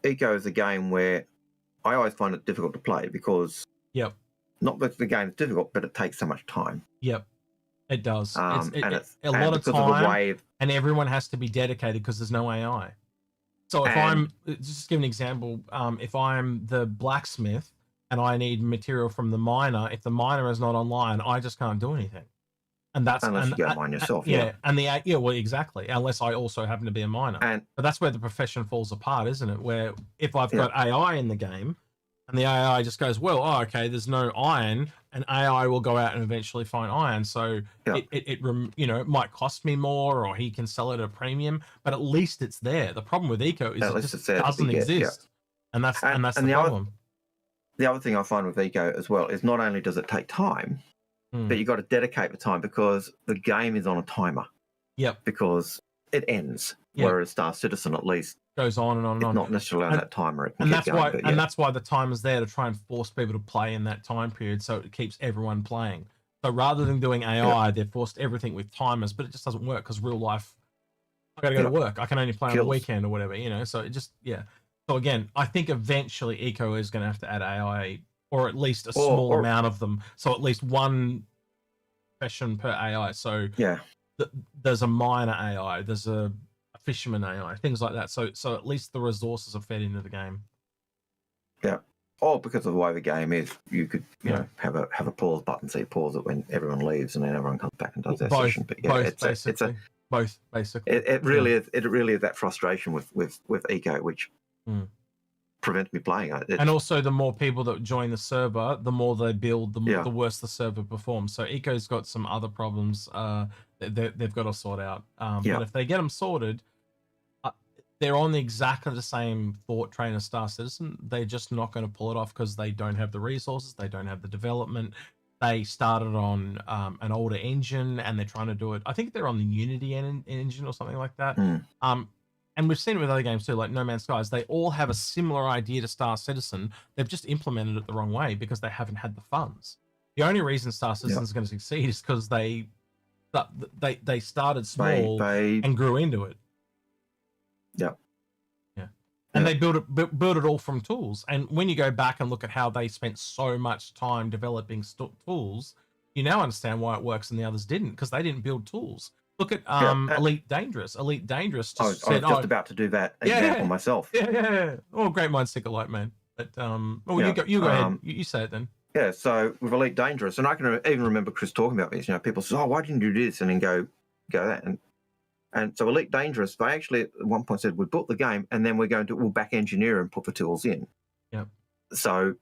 Eco is a game where I always find it difficult to play because not that the game's difficult, but it takes so much time. It does. It's a lot of time, and everyone has to be dedicated because there's no AI. So if I'm, just give an example, if I'm the blacksmith and I need material from the miner, if the miner is not online, I just can't do anything. And that's unless you go mine yourself. Well, exactly. Unless I also happen to be a miner. But that's where the profession falls apart, isn't it? Where if I've got AI in the game, and the AI just goes, well, okay, there's no iron, and AI will go out and eventually find iron. So it might cost me more, or he can sell it at a premium, but at least it's there. The problem with Eco is it just doesn't exist, and that's the problem. The other thing I find with Eco as well is not only does it take time, but you got to dedicate the time because the game is on a timer. Because it ends. Whereas Star Citizen at least goes on and on and on. Not necessarily on that timer. That's why the time is there to try and force people to play in that time period, so it keeps everyone playing. So rather than doing AI, they've forced everything with timers, but it just doesn't work because real life, I got to go to work. I can only play on the weekend or whatever, So it just So again, I think eventually Eco is going to have to add AI, or at least a small amount of them. So at least one profession per AI. So there's a miner AI, there's a fisherman AI, things like that. So at least the resources are fed into the game. Or because of the way the game is, you could have a pause button, so you pause it when everyone leaves, and then everyone comes back and does their session. But both basically. It really is. It really is that frustration with Eco, which prevents me playing it. And also, the more people that join the server, the more they build, the worse the server performs. So Eco's got some other problems they've got to sort out. But if they get them sorted, they're on exactly the same thought train as Star Citizen. They're just not going to pull it off because they don't have the resources, they don't have the development. They started on an older engine, and they're trying to do it. I think they're on the Unity engine or something like that. And we've seen it with other games too, like No Man's Skies. They all have a similar idea to Star Citizen. They've just implemented it the wrong way because they haven't had the funds. The only reason Star Citizen is going to succeed is because they started small and grew into it. And they built it all from tools. And when you go back and look at how they spent so much time developing tools, you now understand why it works and the others didn't, because they didn't build tools. Look at Elite Dangerous. Elite Dangerous just said, I was just about to do that example myself. Oh, great minds think alike, man. But you go ahead. You say it then. Yeah, so with Elite Dangerous, and I can even remember Chris talking about this. People say, "Oh, why didn't you do this?" And then go that. And so Elite Dangerous, they actually at one point said, "We built the game, and then we'll back engineer and put the tools in." So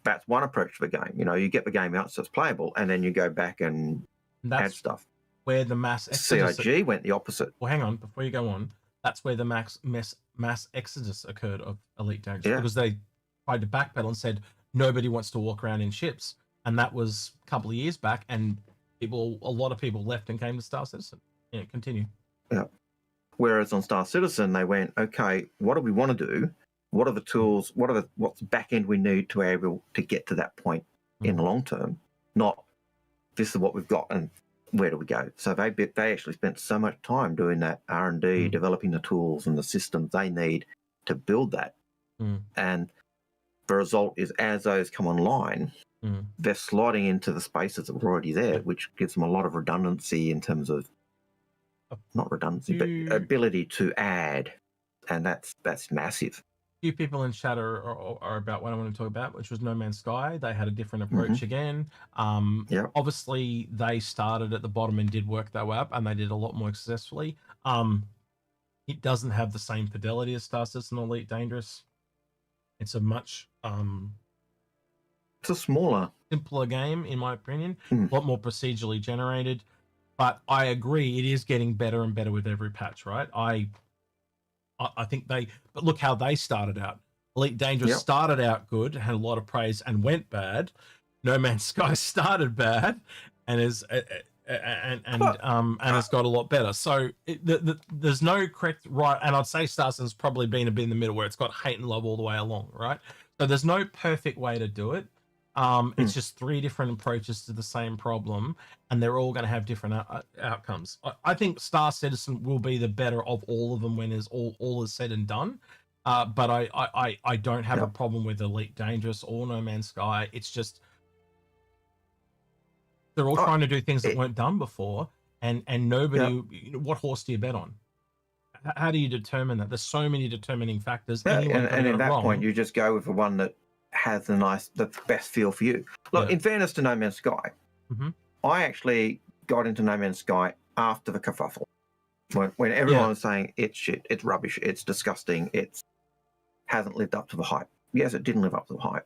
that's one approach to the game. You get the game out so it's playable, and then you go back and add stuff. Where the mass exodus CIG went the opposite. Well, hang on, before you go on, that's where the mass exodus occurred of Elite Dangerous, because they tried to backpedal and said nobody wants to walk around in ships, and that was a couple of years back, and a lot of people left and came to Star Citizen. Continue. Whereas on Star Citizen, they went, okay, what do we want to do? What are the tools? What's the back end we need to be able to get to that point in the long term? Not this is what we've got and where do we go? So they actually spent so much time doing that R&D, developing the tools and the systems they need to build that. And the result is, as those come online, they're sliding into the spaces that were already there, which gives them a lot of redundancy in terms of not redundancy, but ability to add, and that's massive. Few people in chat are about what I want to talk about, which was No Man's Sky. They had a different approach again. Obviously, they started at the bottom and did work their way up, and they did a lot more successfully. It doesn't have the same fidelity as Star Citizen Elite Dangerous. It's a much it's a smaller, simpler game, in my opinion. A lot more procedurally generated. But I agree, it is getting better and better with every patch, right? I think but look how they started out. Elite Dangerous started out good, had a lot of praise, and went bad. No Man's Sky started bad, and has got a lot better. So there's no correct right, and I'd say Star Citizen's probably been a bit in the middle, where it's got hate and love all the way along, right? So there's no perfect way to do it. It's just 3 different approaches to the same problem, and they're all going to have different outcomes. I think Star Citizen will be the better of all of them when all is said and done. But I don't have a problem with Elite Dangerous or No Man's Sky. It's just they're all trying to do things that weren't done before, and nobody. What horse do you bet on? How do you determine that? There's so many determining factors. And at that point, you just go with the one that has the best feel for you. Look, in fairness to No Man's Sky, I actually got into No Man's Sky after the kerfuffle, when everyone was saying it's shit, it's rubbish, it's disgusting, it hasn't lived up to the hype. Yes, it didn't live up to the hype.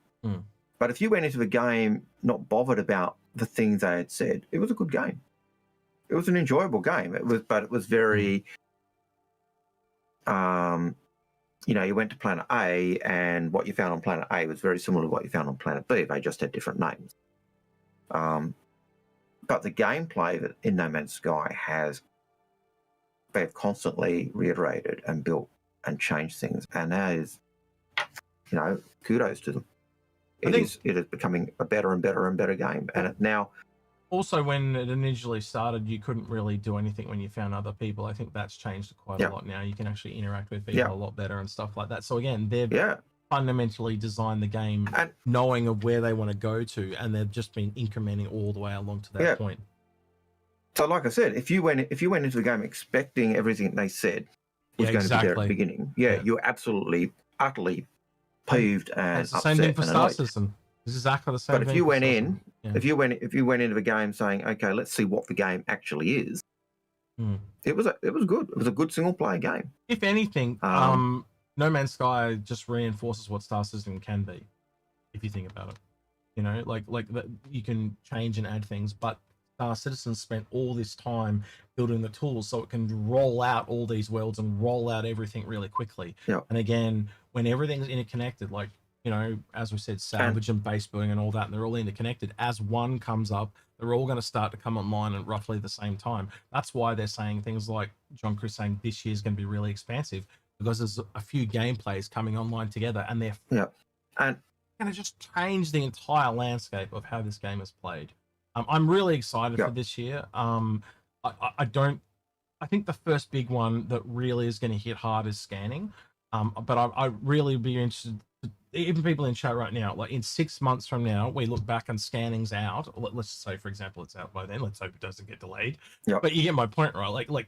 But if you went into the game not bothered about the things they had said, it was a good game. It was an enjoyable game. It was very, you went to Planet A, and what you found on Planet A was very similar to what you found on Planet B. They just had different names. But the gameplay that in No Man's Sky they've constantly reiterated and built and changed things, and that is, kudos to them. It is becoming a better and better and better game, and now. Also, when it initially started, you couldn't really do anything when you found other people. I think that's changed quite a lot now. You can actually interact with people a lot better and stuff like that. So again, they've fundamentally designed the game knowing of where they want to go to, and they've just been incrementing all the way along to that point. So like I said, if you went into the game expecting everything they said was going to be there at the beginning, you're absolutely, utterly peeved and it's the same thing for Star Citizen. It's exactly the same thing. But if you went in, if you went into the game saying, okay, let's see what the game actually is, it was good. It was a good single player game. If anything, No Man's Sky just reinforces what Star Citizen can be, if you think about it. Like you can change and add things, but Star Citizen spent all this time building the tools so it can roll out all these worlds and roll out everything really quickly. And again, when everything's interconnected, like, as we said, Salvage and base building and all that, and they're all interconnected. As one comes up, they're all going to start to come online at roughly the same time. That's why they're saying things like John Chris saying this year's going to be really expansive, because there's a few gameplays coming online together, and they're going to just change the entire landscape of how this game is played. I'm really excited for this year. I think the first big one that really is going to hit hard is scanning. But I really be interested. Even people in chat right now, like in 6 months from now, we look back and scanning's out. Let's say, for example, it's out by then. Let's hope it doesn't get delayed. But you get my point, right? Like,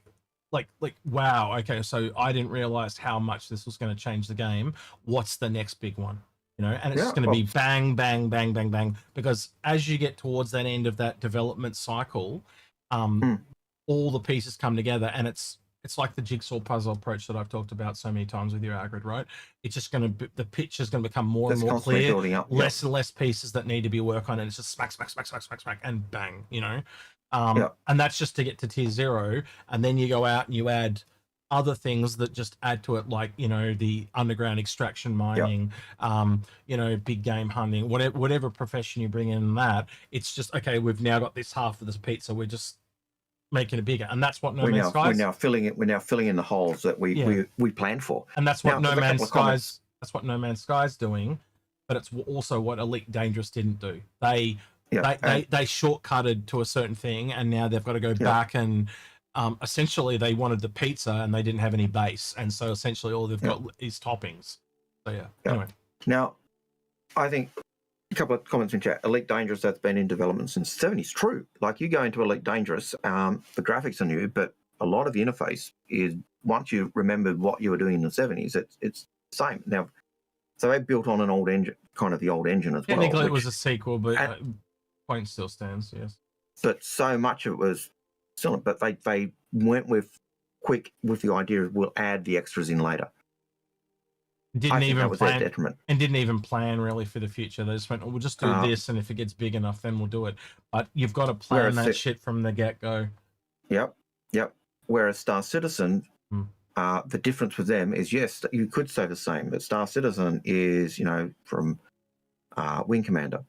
wow. Okay, so I didn't realize how much this was going to change the game. What's the next big one? And it's going to be bang, bang, bang, bang, bang. Because as you get towards that end of that development cycle, all the pieces come together, and it's like the jigsaw puzzle approach that I've talked about so many times with your Algared, right? It's just the picture is going to become more and more clear, less and less pieces that need to be worked on, and it's just smack, smack, smack, smack, smack, smack, and bang, And that's just to get to tier 0, and then you go out and you add other things that just add to it, like the underground extraction mining, big game hunting, whatever profession you bring in that. It's just okay. We've now got this half of this pizza. We're just making it bigger, and that's what No Man's Sky. We're now filling in the holes that we planned for, and that's what No Man's Sky's. That's what No Man's Sky's doing, but it's also what Elite Dangerous didn't do. They shortcutted to a certain thing, and now they've got to go back and essentially they wanted the pizza and they didn't have any base, and so essentially all they've got is toppings. So anyway. Now, I think a couple of comments in chat. Elite Dangerous, that's been in development since the 70s. True. Like, you go into Elite Dangerous, the graphics are new, but a lot of the interface is, once you remembered what you were doing in the 70s, it's the same. Now, so they built on an old engine, kind of the old engine as well. Technically, it was a sequel, but point still stands, yes. But so much of it was still, but they went with the idea of we'll add the extras in later. Didn't even plan, detriment. And didn't even plan really for the future. They just went, we'll just do this, and if it gets big enough, then we'll do it. But you've got to plan that shit from the get-go. Yep. Whereas Star Citizen, the difference with them is, yes, you could say the same, but Star Citizen is, from Wing Commander.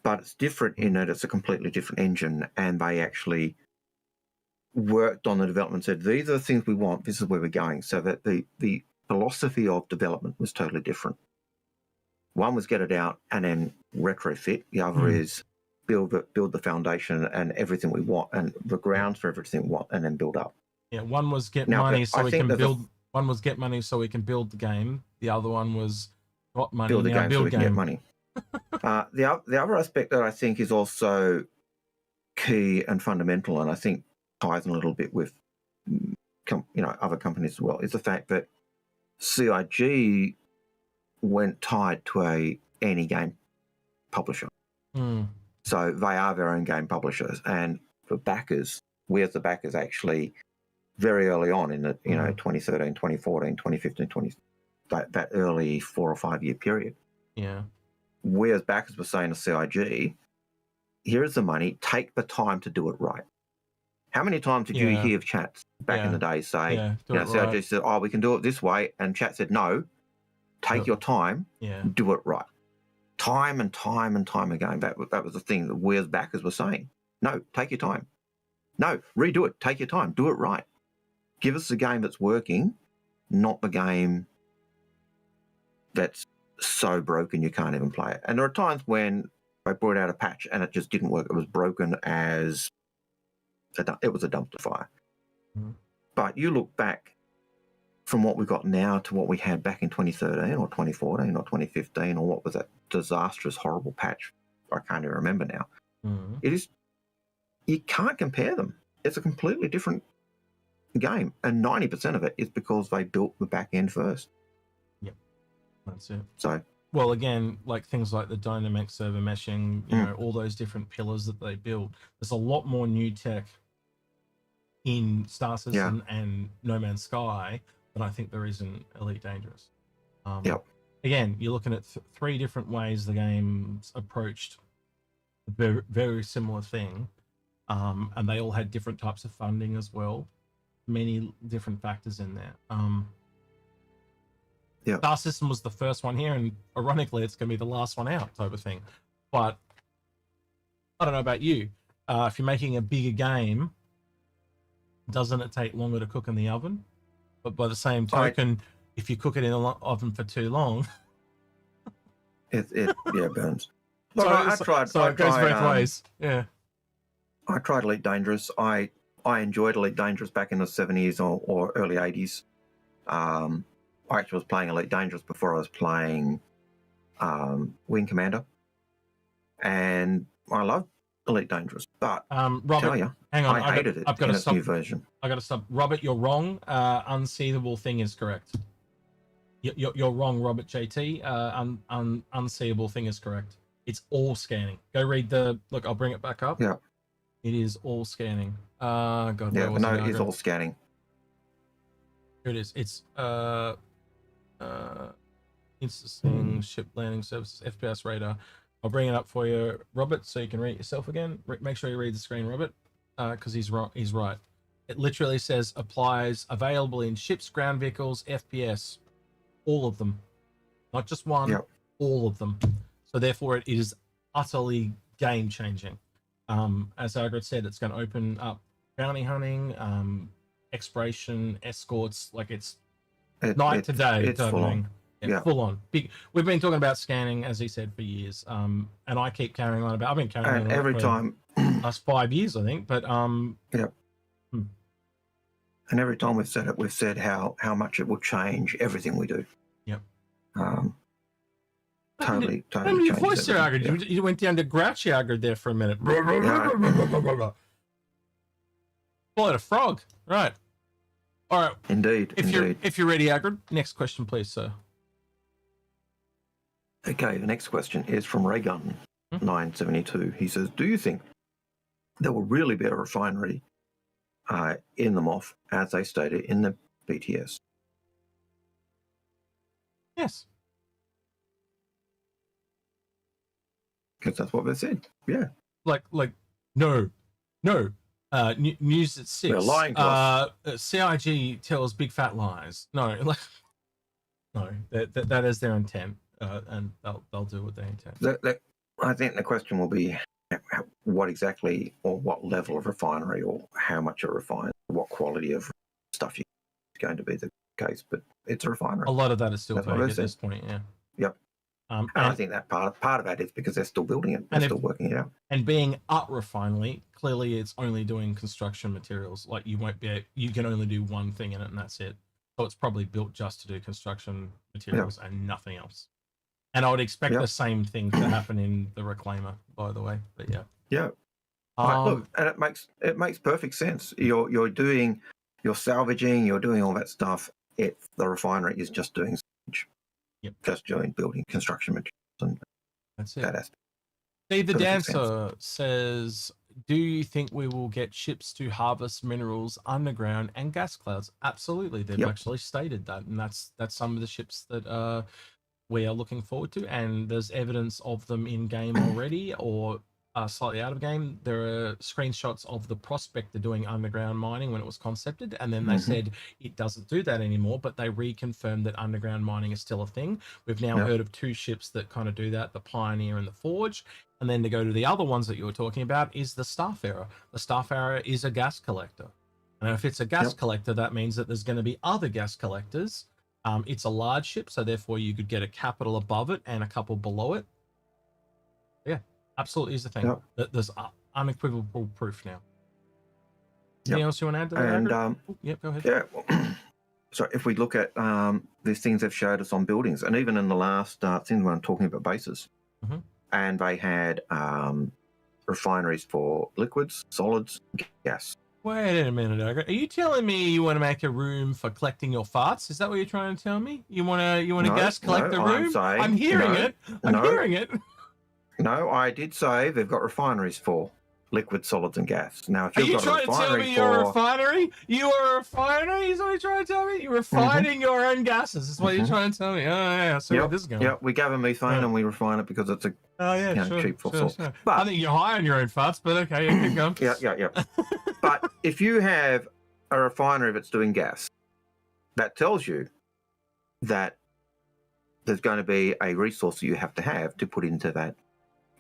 But it's different in that it's a completely different engine, and they actually worked on the development and said, these are the things we want, this is where we're going. So that the philosophy of development was totally different. One was get it out and then retrofit. The other is build the foundation and everything we want, and the grounds for everything we want, and then build up. Yeah, one was get money so we can build. One was get money so we can build the game. The other one was got money. Build the game so we can get money. The other aspect that I think is also key and fundamental, and I think ties in a little bit with other companies as well, is the fact that CIG went tied to any game publisher. So they are their own game publishers, and for backers, we as the backers actually very early on in the 2013, 2014, 2015, that early 4 or 5 year period. Yeah. We as backers were saying to CIG, here is the money, take the time to do it right. How many times did you hear chats back in the day say, CIG said, oh, we can do it this way, and chat said, no, take your time, do it right. Time and time and time again, that was the thing that we as backers were saying. No, take your time. No, redo it, take your time, do it right. Give us the game that's working, not the game that's so broken you can't even play it. And there are times when I brought out a patch and it just didn't work. It was broken as it was a dumpster fire. But you look back from what we've got now to what we had back in 2013 or 2014 or 2015, or what was that disastrous, horrible patch? I can't even remember now. It is, you can't compare them. It's a completely different game, and 90% of it is because they built the back end first. Yep, that's it. So, well, again, like things like the dynamic server meshing, all those different pillars that they build. There's a lot more new tech in Star Citizen and No Man's Sky than I think there is in Elite Dangerous. Again, you're looking at 3 different ways the game's approached a very, very similar thing, and they all had different types of funding as well. Many different factors in there. Star System was the first one here, and ironically, it's going to be the last one out, type of thing. But I don't know about you. If you're making a bigger game, doesn't it take longer to cook in the oven? But by the same token, if you cook it in the oven for too long, it burns. Look, I tried. So it goes both ways. Yeah. I tried Elite Dangerous. I enjoyed Elite Dangerous back in the 70s or early 80s. I actually was playing Elite Dangerous before I was playing Wing Commander, and I loved Elite Dangerous. But Robert, hang on, I hated it. I've got to stop. New version. I got to stop. Robert, you're wrong. Unseeable thing is correct. You're wrong, Robert JT. Unseeable thing is correct. It's all scanning. Go read the look. I'll bring it back up. Yeah. It is all scanning. God. Yeah, no, it is all scanning. Here it is. It's instancing, ship landing services, FPS radar. I'll bring it up for you, Robert, so you can read it yourself again. Make sure you read the screen, Robert, because he's wrong. He's right. It literally says applies available in ships, ground vehicles, FPS, all of them, not just one, all of them. So therefore, it is utterly game changing. As Algared said, it's going to open up bounty hunting, exploration, escorts, like it's night to day. It's full on. Yeah, full on. Big. We've been talking about scanning, as he said, for years. And I keep carrying on about. I've been carrying on every time. Last 5 years, I think. But And every time we've said it, we've said how much it will change everything we do. Yep. Totally. Your voice there, Algared. You went down to grouchy Algared there for a minute. Call it a frog, right? All right. Indeed. If you're ready, Algared, next question, please, sir. Okay, the next question is from Raygun 972. He says, "Do you think there will really be a refinery in the Moth as they stated in the BTS?" Yes. Because that's what they said. Yeah. Like no. News at 6. They're lying to us. CIG tells big fat lies. No, that is their intent, and they'll do what they intend. I think the question will be what exactly or what level of refinery or how much are refined, what quality of stuff is going to be the case. But it's a refinery. A lot of that is still vague at this point. Yeah. Yep. And I think that part of that is because they're still building it. They're still working it out. And being up refinery, clearly it's only doing construction materials. Like you can only do one thing in it and that's it. So it's probably built just to do construction materials and nothing else. And I would expect the same thing to happen in the Reclaimer, by the way. But yeah. Yeah. Look, and it makes perfect sense. You're salvaging, you're doing all that stuff. The refinery is just doing salvage. Yep. Just doing building construction materials and that's it. That aspect. Steve the Dancer says, "Do you think we will get ships to harvest minerals underground and gas clouds?" Absolutely. They've actually stated that, and that's some of the ships that we are looking forward to, and there's evidence of them in game already or slightly out of game. There are screenshots of the Prospector doing underground mining when it was concepted, and then they said it doesn't do that anymore, but they reconfirmed that underground mining is still a thing. We've now heard of 2 ships that kind of do that, the Pioneer and the Forge. And then to go to the other ones that you were talking about is the Starfarer. The Starfarer is a gas collector. And if it's a gas collector, that means that there's going to be other gas collectors. It's a large ship, so therefore you could get a capital above it and a couple below it. Yeah. Absolutely is the thing. There's unequivocal proof now. Anything else you want to add to that? And go ahead. Yeah. Well, so if we look at these things they've showed us on buildings, and even in the last thing when I'm talking about bases, and they had refineries for liquids, solids, gas. Wait a minute, Argo. Are you telling me you want to make a room for collecting your farts? Is that what you're trying to tell me? You want a gas collector room? I'm hearing it. I'm hearing it. No, I did say they've got refineries for liquid, solids, and gas. Now, if you've got a refinery to tell me you're a refinery? You are a refinery? Is what you're trying to tell me? You're refining your own gases. Is what you're trying to tell me? Oh, yeah. So where this is going. Yeah, we gather methane and we refine it because it's a cheap fossil. Sure. But I think you're high on your own farts, but okay, keep going. Yeah. But if you have a refinery that's doing gas, that tells you that there's going to be a resource that you have to put into that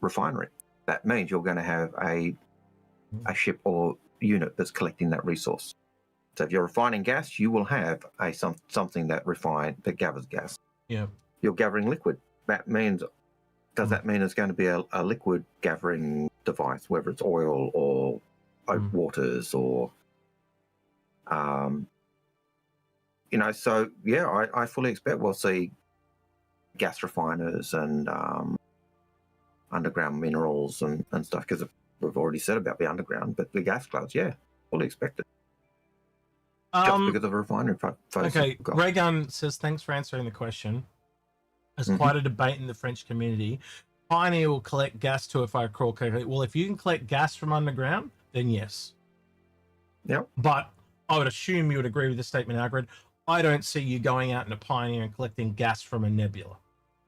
refinery. That means you're going to have a ship or unit that's collecting that resource. So if you're refining gas, you will have something that gathers gas. Yeah. You're gathering liquid. That means that mean it's going to be a liquid gathering device, whether it's oil or waters or so I fully expect we'll see gas refiners and underground minerals and stuff, because we've already said about the underground, but the gas clouds, fully expected. Just because of a refinery focus. Okay, Raygun says, thanks for answering the question. There's quite a debate in the French community. Pioneer will collect gas too, if I recall correctly. Well, if you can collect gas from underground, then yes. Yep. But I would assume you would agree with the statement, Algared. I don't see you going out in a Pioneer and collecting gas from a nebula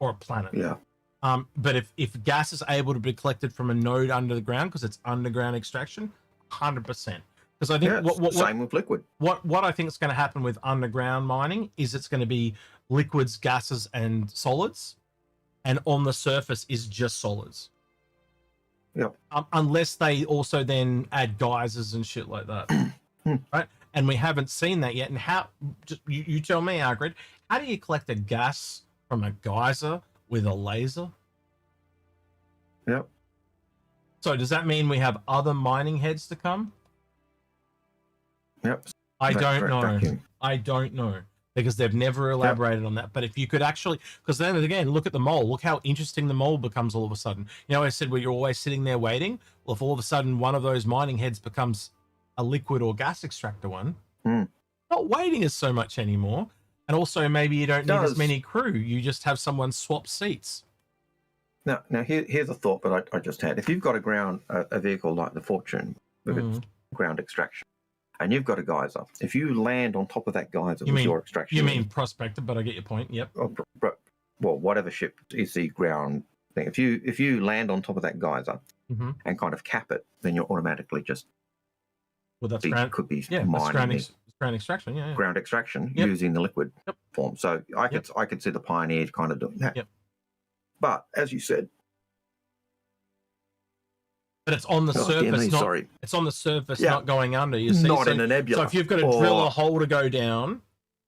or a planet. Yeah. But if gas is able to be collected from a node under the ground because it's underground extraction, 100%. Because I think same with liquid. What I think is going to happen with underground mining is it's going to be liquids, gases, and solids, and on the surface is just solids. Yep. Unless they also then add geysers and shit like that, right? And we haven't seen that yet. And how? You tell me, Algared, how do you collect a gas from a geyser with a laser? Yep. So does that mean we have other mining heads to come? Yep. I don't know because they've never elaborated on that. But if you could actually, because then again, look at the mole. Look how interesting the mole becomes all of a sudden. I said, well, you're always sitting there waiting. Well, if all of a sudden one of those mining heads becomes a liquid or gas extractor one, not waiting as so much anymore. And also maybe you don't need as many crew. You just have someone swap seats. Now here's a thought that I just had. If you've got a vehicle like the Fortune with its ground extraction, and you've got a geyser, if you land on top of that geyser with your extraction... You mean prospector, but I get your point, yep. Well, whatever ship is the ground thing. If you land on top of that geyser and kind of cap it, then you're automatically just... Well, that's could be mining. Ground extraction, yeah. Ground extraction using the liquid form. So I could see the Pioneer kind of doing that. Yep. But as you said, but it's on the surface. It's on the surface, not going under. You see, not in a nebula. So if you've got to drill a hole to go down,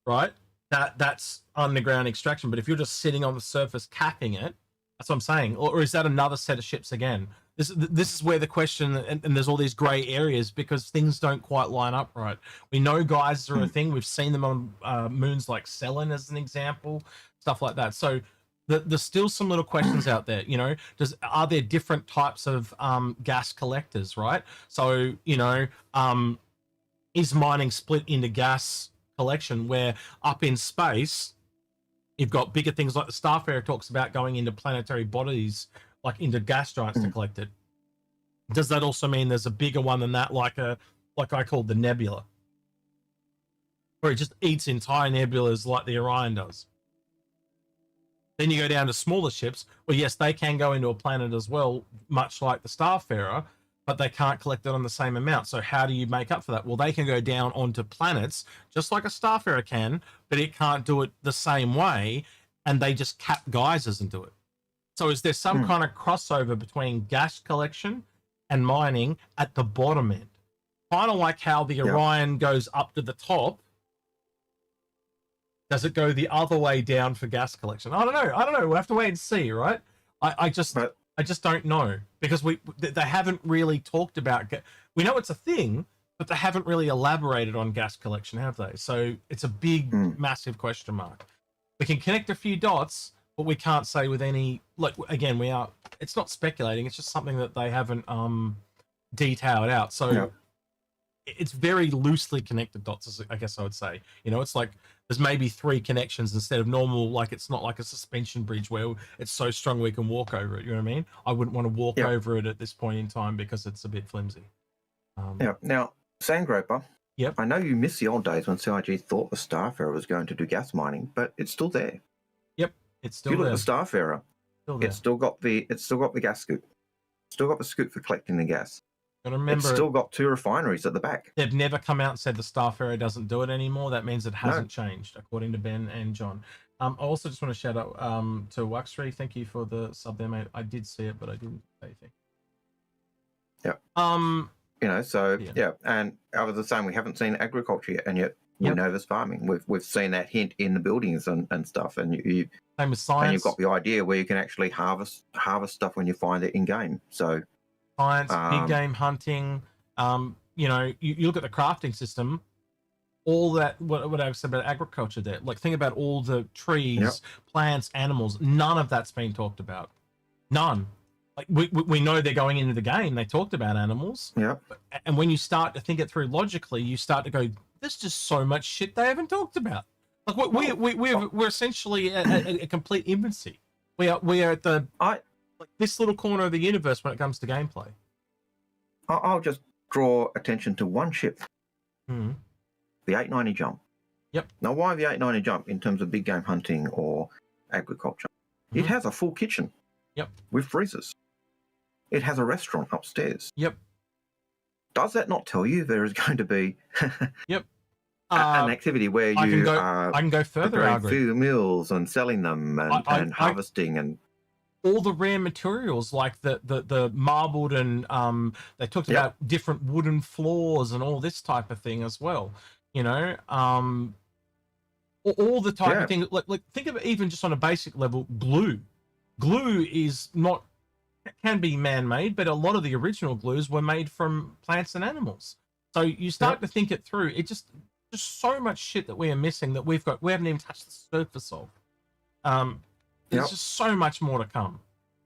right? That's underground extraction. But if you're just sitting on the surface capping it, that's what I'm saying. Or is that another set of ships again? This is where the question, and there's all these grey areas because things don't quite line up right. We know geysers are a thing. We've seen them on moons like Selene as an example, stuff like that. So there's still some little questions out there. You know, are there different types of gas collectors, right? So is mining split into gas collection where up in space you've got bigger things like the Starfarer talks about going into planetary bodies, like into gas giants to collect it. Does that also mean there's a bigger one than that, like I called the Nebula, where it just eats entire nebulas like the Orion does? Then you go down to smaller ships. Well, yes, they can go into a planet as well, much like the Starfarer, but they can't collect it on the same amount. So how do you make up for that? Well, they can go down onto planets just like a Starfarer can, but it can't do it the same way, and they just cap geysers and do it. So is there some kind of crossover between gas collection and mining at the bottom end? Kind of like how the Orion goes up to the top. Does it go the other way down for gas collection? I don't know. We'll have to wait and see, right? I just don't know, because they haven't really talked about... We know it's a thing, but they haven't really elaborated on gas collection, have they? So it's a big, massive question mark. We can connect a few dots, but we can't say with any... Like, again, it's not speculating. It's just something that they haven't detailed out. So it's very loosely connected dots, I guess I would say. You know, it's like there's maybe 3 connections instead of normal. Like, it's not like a suspension bridge where it's so strong we can walk over it. You know what I mean? I wouldn't want to walk over it at this point in time because it's a bit flimsy. Now, Sandgroper. Yep. I know you miss the old days when CIG thought the Starfarer was going to do gas mining, but it's still there. Yep, it's still there. If you look at the Starfarer, it's still got the gas scoop. Still got the scoop for collecting the gas. Gotta remember, it's still got 2 refineries at the back. They've never come out and said the Starfarer doesn't do it anymore. That means it hasn't changed, according to Ben and John. I also just want to shout out to Wuxtree. Thank you for the sub there, mate. I did see it, but I didn't say anything. Yeah. You know, so and I was the same. We haven't seen agriculture yet, and yet we know there's farming. We've seen that hint in the buildings and stuff, and you same with science. And you've got the idea where you can actually harvest stuff when you find it in game. So science, big game hunting. You know, you look at the crafting system. All that what I've said about agriculture there. Like, think about all the trees, plants, animals. None of that's been talked about. None. Like, we know they're going into the game. They talked about animals. Yeah. And when you start to think it through logically, you start to go, there's just so much shit they haven't talked about. Like, we're essentially at a complete infancy. We are at the this little corner of the universe when it comes to gameplay. I'll just draw attention to one ship. Mm-hmm. The 890 jump. Yep. Now, why the 890 jump in terms of big game hunting or agriculture? Mm-hmm. It has a full kitchen. Yep. With freezers. It has a restaurant upstairs. Yep. Does that not tell you there is going to be an activity where I can go further, preparing food meals and selling them and harvesting and all the rare materials like the marbled and they talked about different wooden floors and all this type of thing as well. You know, all the type of thing. Like think of it even just on a basic level. Glue is not can be man-made, but a lot of the original glues were made from plants and animals. So you start to think it through. It just so much shit that we are missing that we haven't even touched the surface of. There's just so much more to come.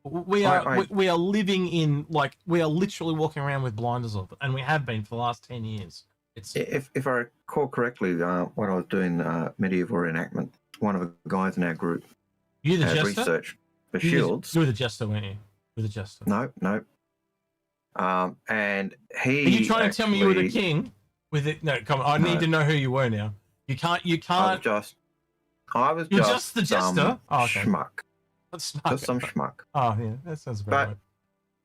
We are living in, like, we are literally walking around with blinders on, and we have been for the last 10 years. It's if I recall correctly, when I was doing medieval reenactment, one of the guys in our group had research for shields. You were the jester, weren't you? You were the jester. No. And he. Are you trying to tell me you were the king? With it? No, come on. I need to know who you were now. You can't. I was You're just the jester. Schmuck. Just some schmuck. Oh yeah, that sounds about right.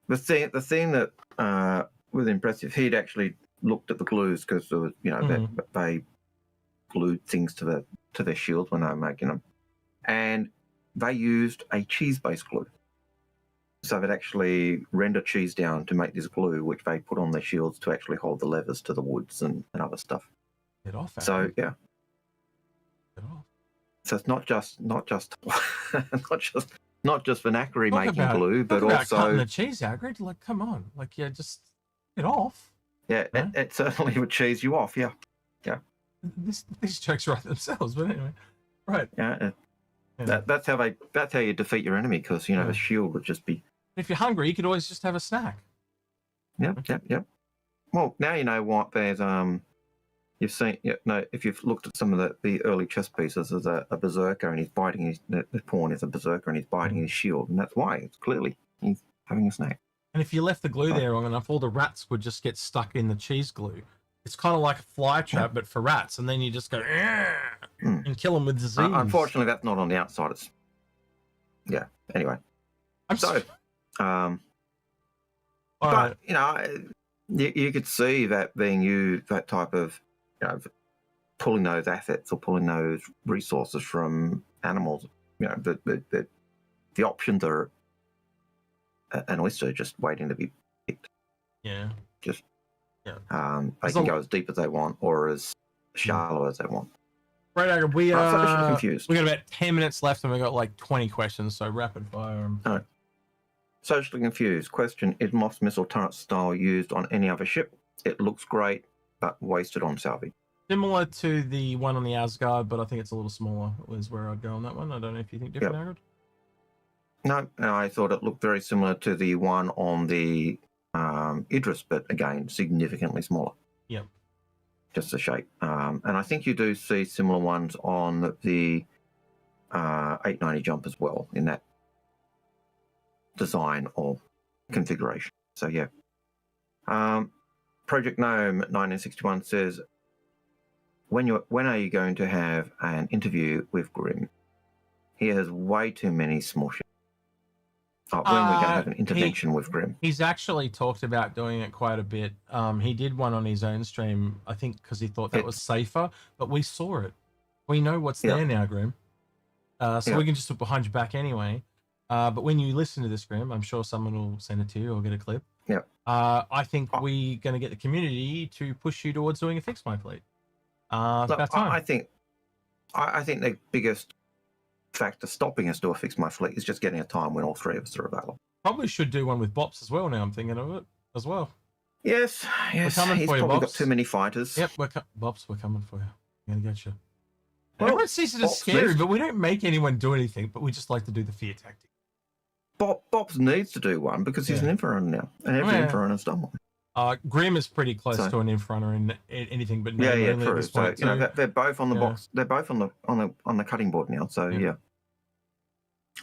The thing that was impressive, he'd actually looked at the glues because there was, they glued things to their shields when they were making them, and they used a cheese-based glue. So they'd actually render cheese down to make this glue, which they put on their shields to actually hold the levers to the woods and other stuff. Get off. So yeah. Get off. So it's not just vernacular making glue, but also cutting the cheese out. Like, come on, like, yeah, just get off. Yeah, right? it certainly would cheese you off. Yeah. These jokes write themselves, but anyway, right. Yeah. That's how you defeat your enemy, because the shield would just be. If you're hungry, you could always just have a snack. Yep. Well, now you know what there's You've seen, if you've looked at some of the early chess pieces, there's a berserker and he's biting the pawn is a berserker and he's biting his shield, and that's why it's clearly he's having a snack. And if you left the glue there long enough, all the rats would just get stuck in the cheese glue. It's kind of like a fly trap, but for rats, and then you just go and kill them with disease. Unfortunately, that's not on the outsiders. Yeah. Anyway, you could see that being used, that type of pulling those assets or pulling those resources from animals. The options are an oyster just waiting to be picked. Yeah. They can go as deep as they want or as shallow as they want. Right, Agard, we are confused. We got about 10 minutes left and we got like 20 questions, so rapid fire them. All right. Socially confused. Question: is Moth's missile turret style used on any other ship? It looks great, but wasted on Salvage. Similar to the one on the Asgard, but I think it's a little smaller, is where I'd go on that one. I don't know if you think different, Agard? No, I thought it looked very similar to the one on the Idris, but again, significantly smaller. Yep. Just the shape. And I think you do see similar ones on the 890 jump as well in that design or configuration. So, yeah. Project Gnome 1961 says, when are you going to have an interview with Grimm? He has way too many small ships. When are we going to have an intervention with Grimm? He's actually talked about doing it quite a bit. He did one on his own stream, I think, because he thought that was safer, but we saw it. We know what's there now, Grimm. So we can just look behind your back anyway. But when you listen to this, Grimm, I'm sure someone will send it to you or get a clip. Yeah. I think we're going to get the community to push you towards doing a fixed my fleet. It's about time. I think the biggest factor stopping us to fix my fleet is just getting a time when all three of us are available. Probably should do one with Bops as well. Now I'm thinking of it as well. Yes. We're coming He's for you, probably Bops. got too many fighters. Yep, Bops, we're coming for you. We're gonna get you. Well, everyone sees it as scary, but we don't make anyone do anything. But we just like to do the fear tactic. Bops needs to do one because he's an Inforunner now, and every Inforunner's done one. Grimm is pretty close to an Inforunner in anything but name. True. So they're both on the box. They're both on the cutting board now. So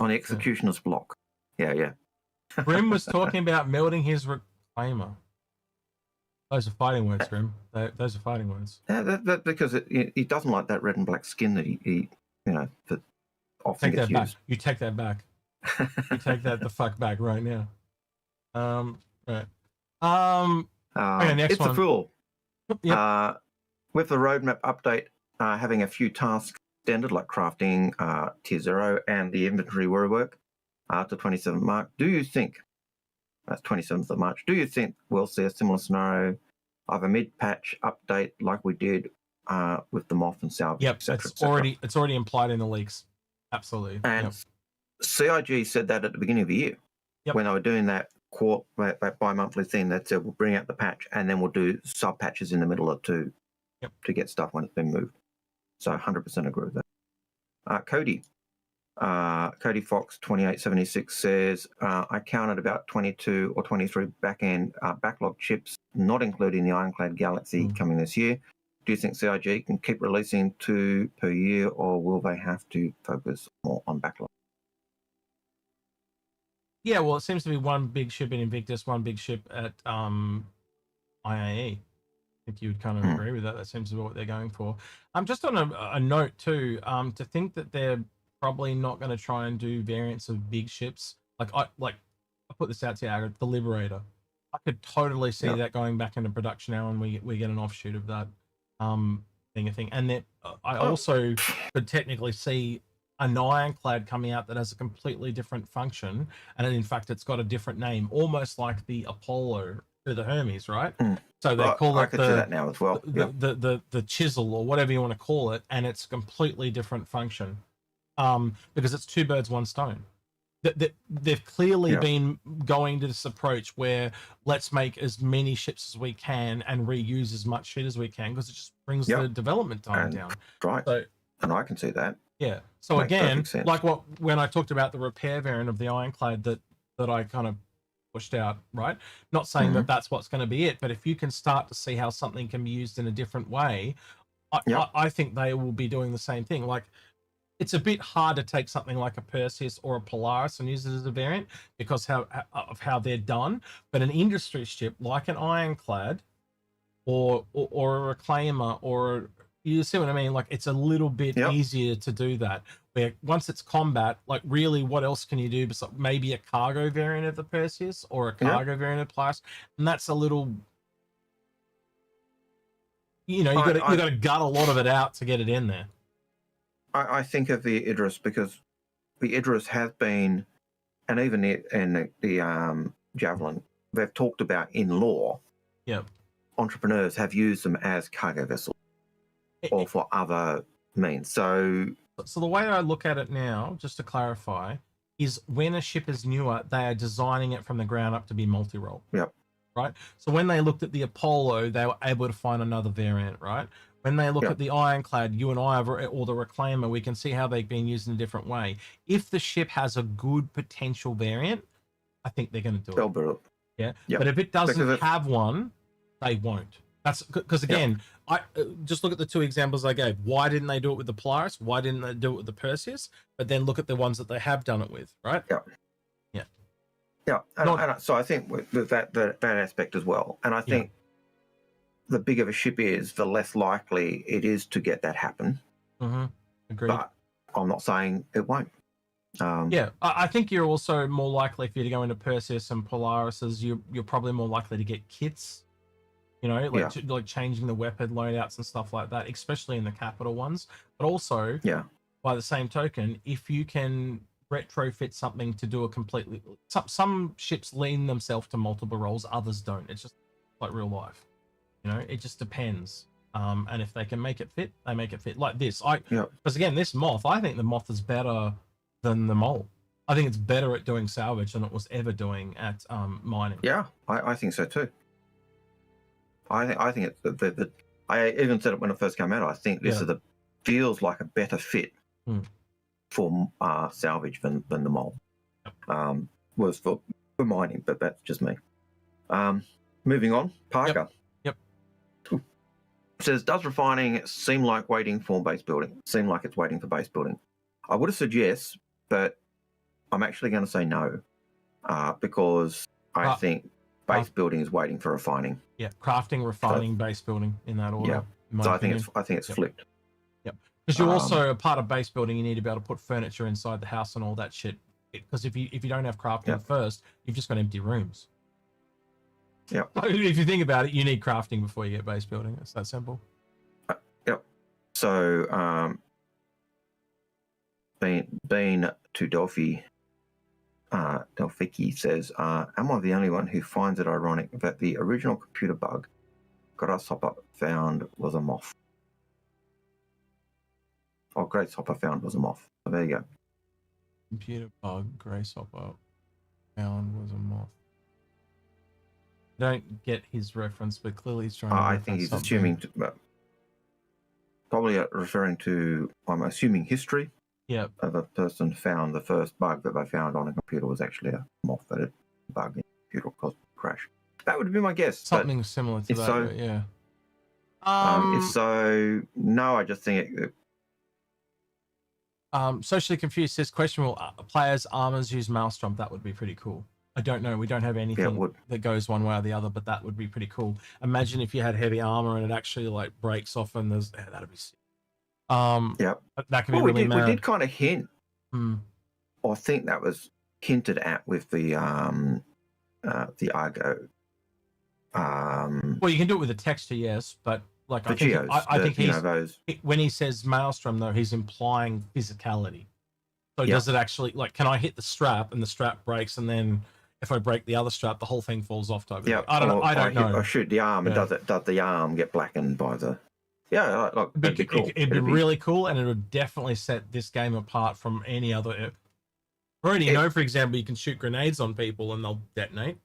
on the executioner's block. Yeah. Grimm was talking about melding his reclaimer. Those are fighting words, Grimm. Those are fighting words. Yeah, that because he doesn't like that red and black skin that he that often gets used. You take that back. You take that the fuck back right now. Right. Okay, next it's one. a fool. Yep. With the roadmap update, having a few tasks extended, like crafting tier 0 and the inventory rework to 27th March, do you think, that's 27th of March, do you think we'll see a similar scenario of a mid-patch update like we did with the Moth and Salvage? Yep, it's already implied in the leaks. Absolutely. And CIG said that at the beginning of the year when they were doing that bi-monthly thing that said we'll bring out the patch and then we'll do sub-patches in the middle of to get stuff when it's been moved. So 100% agree with that. Cody, Cody Fox 2876 says, I counted about 22 or 23 back-end backlog chips, not including the Ironclad Galaxy coming this year. Do you think CIG can keep releasing 2 per year, or will they have to focus more on backlog? Yeah, well, it seems to be one big ship in Invictus, one big ship at IAE. I think you would kind of agree with that. That seems to be what they're going for. Just on a note too, to think that they're probably not going to try and do variants of big ships. I put this out to you, the Liberator. I could totally see that going back into production now, and we get an offshoot of that being a thing. And then I also could technically see an Ironclad coming out that has a completely different function, and in fact it's got a different name, almost like the Apollo to the Hermes, right? So they call it that now as well. The chisel, or whatever you want to call it, and it's a completely different function, because it's 2 birds, 1 stone. They've clearly been going to this approach where let's make as many ships as we can and reuse as much shit as we can, because it just brings the development time down. Right. So, and I can see that. Yeah. So again, like when I talked about the repair variant of the Ironclad that I kind of pushed out, right? Not saying that that's what's going to be it, but if you can start to see how something can be used in a different way, I think they will be doing the same thing. Like, it's a bit hard to take something like a Perseus or a Polaris and use it as a variant because of how they're done. But an industry ship like an Ironclad or a Reclaimer, or you see what I mean? Like, it's a little bit easier to do that. Where once it's combat, like, really, what else can you do besides maybe a cargo variant of the Perseus or a cargo variant of Polaris? And that's a little, you got to gut a lot of it out to get it in there. I think of the Idris because the Idris has been, and even in the Javelin, they've talked about in lore. Entrepreneurs have used them as cargo vessels or for other means. So the way I look at it now, just to clarify, is when a ship is newer, they are designing it from the ground up to be multi-role. Right. So when they looked at the Apollo, they were able to find another variant. Right. When they look at the Ironclad, you and I, or the Reclaimer, we can see how they've been used in a different way. If the ship has a good potential variant, I think they're going to do it. They'll build it. But if it doesn't have one, they won't. That's because, again, I just look at the 2 examples I gave. Why didn't they do it with the Polaris? Why didn't they do it with the Perseus? But then look at the ones that they have done it with, right? And so I think with that aspect as well. And I think the bigger the ship is, the less likely it is to get that happen. Agreed. But I'm not saying it won't. I think you're also more likely, if you're to go into Perseus and Polarises, you're probably more likely to get kits, like changing the weapon loadouts and stuff like that, especially in the capital ones. But also, by the same token, if you can retrofit something to do a completely, some ships lean themselves to multiple roles, others don't. It's just like real life. It just depends. And if they can make it fit, they make it fit. Like this. Because again, this Moth, I think the Moth is better than the Mole. I think it's better at doing salvage than it was ever doing at mining. Yeah, I think so too. I think it's I even said it when it first came out. I think this feels like a better fit for salvage than the Mole. Was for mining, but that's just me. Moving on, Parker. Says, does refining seem like waiting for base building? Seem like it's waiting for base building? I would have said yes, but I'm actually going to say no, because I think base building is waiting for refining. Crafting, refining, base building in that order. So I think it's flipped. Because you're also a part of base building. You need to be able to put furniture inside the house and all that shit. Because if you don't have crafting first, you've just got empty rooms. If you think about it, you need crafting before you get base building. It's that simple. So, Bean to Delphi, Delphiki says, am I the only one who finds it ironic that the original computer bug Grasshopper found was a moth? Oh, Grasshopper found was a moth. So there you go. Computer bug Grasshopper found was a moth. Don't get his reference, but clearly he's trying to I think he's assuming, probably referring to, I'm assuming, history. Yeah. The person found the first bug that they found on a computer was actually a moth that had bug in the computer caused a crash. That would be my guess. Something similar to that, so, yeah. If so, no, I just think it. Socially Confused says, question, will players' armors use Maelstrom? That would be pretty cool. I don't know. We don't have anything that goes one way or the other, but that would be pretty cool. Imagine if you had heavy armor and it actually like breaks off and there's that'd be sick. That could be really mad. We did kind of hint. I think that was hinted at with the Argo. Well, you can do it with the texture, yes, but like I think he's when he says Maelstrom though, he's implying physicality. So does it actually, like, can I hit the strap and the strap breaks, and then if I break the other strap, the whole thing falls off? Type. Yeah, I don't know. Or shoot the arm, and does the arm get blackened by the? Yeah, that'd be cool. It'd be really cool, and it would definitely set this game apart from any other. I already know, for example, you can shoot grenades on people and they'll detonate.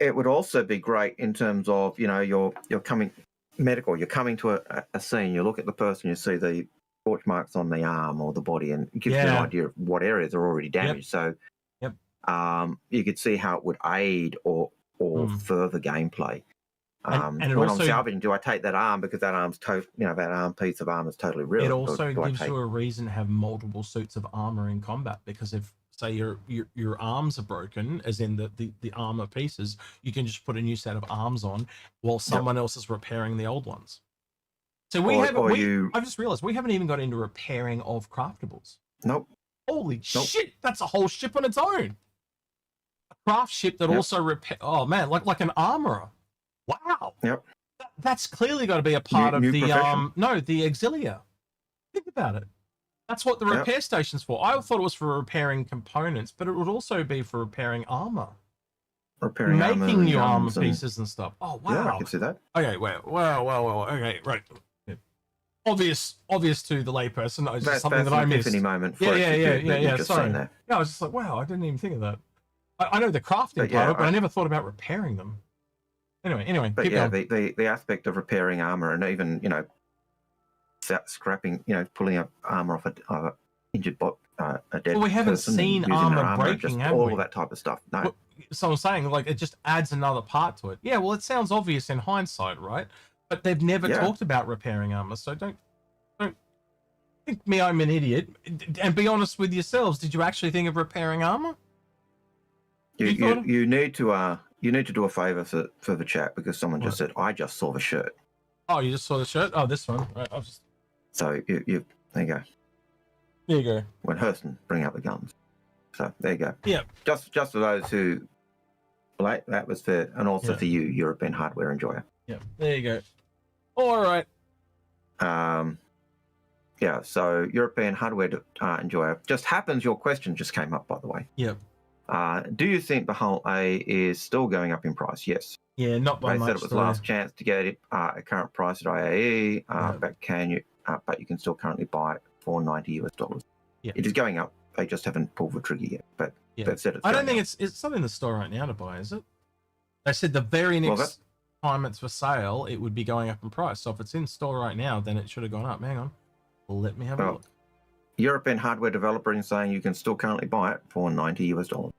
It would also be great in terms of, you're coming medical, you're coming to a scene, you look at the person, you see the scorch marks on the arm or the body, and it gives you an idea of what areas are already damaged. So you could see how it would aid or further gameplay. And when I'm salvaging, do I take that arm because that arm's that arm piece of armor is totally real? It also gives you a reason to have multiple suits of armor in combat, because if say your arms are broken, as in the armor pieces, you can just put a new set of arms on while someone else is repairing the old ones. So I just realized we haven't even got into repairing of craftables. Nope. Holy shit, that's a whole ship on its own. A craft ship that also repair. Oh man, like an armorer. Wow. Yep. That's clearly got to be a part of the the auxilia. Think about it. That's what the repair station's for. I thought it was for repairing components, but it would also be for repairing armor. Making new armor pieces and stuff. Oh wow. Yeah, I can see that. Okay, well. Okay, right. Yeah. Obvious to the layperson. It's just something that I missed. Moment for yeah. Sorry. Yeah, I was just like, wow, I didn't even think of that. I know the crafting part of it, but I never thought about repairing them. Anyway. But the aspect of repairing armor, and even scrapping, pulling up armor off a injured bot, a dead. Well, we haven't seen armor breaking, have we? All of that type of stuff. No. Well, so I'm saying, like, it just adds another part to it. Yeah, well, it sounds obvious in hindsight, right? But they've never talked about repairing armor, so don't think me I'm an idiot. And be honest with yourselves. Did you actually think of repairing armor? You need to do a favor for the chat, because someone just said, I just saw the shirt. Oh, you just saw the shirt? Oh, this one. Right. So you there you go. There you go. When Hurston bring out the guns. So there you go. Yeah. Just for those who like, that was for, and also for you, European hardware enjoyer. Yeah. There you go. All right. Yeah. So European hardware enjoyer. Just happens your question just came up, by the way. Yeah. Do you think the Hull A is still going up in price? Yes. Yeah, not by much. They said it was last chance to get it at current price at IAE, but you can still currently buy it for $90. Yeah. It is going up. They just haven't pulled the trigger yet, but they've said it's. I don't think it's not in the store right now to buy, is it? They said the very next time it's for sale, it would be going up in price. So if it's in store right now, then it should have gone up. Hang on, let me have a look. European hardware developer is saying you can still currently buy it for $90.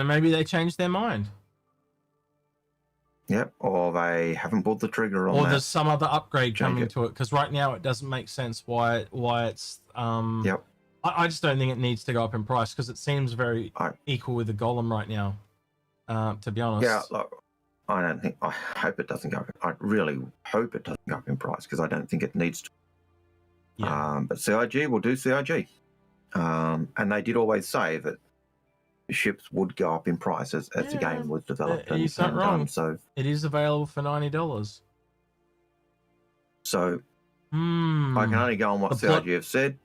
Maybe they changed their mind. Yep, or they haven't pulled the trigger on that. Or there's some other upgrade coming to it, because right now it doesn't make sense why it's Yep. I just don't think it needs to go up in price, because it seems very equal with the Golem right now. To be honest. Yeah, look, I hope it doesn't go up. I really hope it doesn't go up in price, because I don't think it needs to. Yeah. But CIG will do CIG. And they did always say that the ships would go up in price as the game was developed. He's not wrong. So it is available for $90. So I can only go on what CIG have said.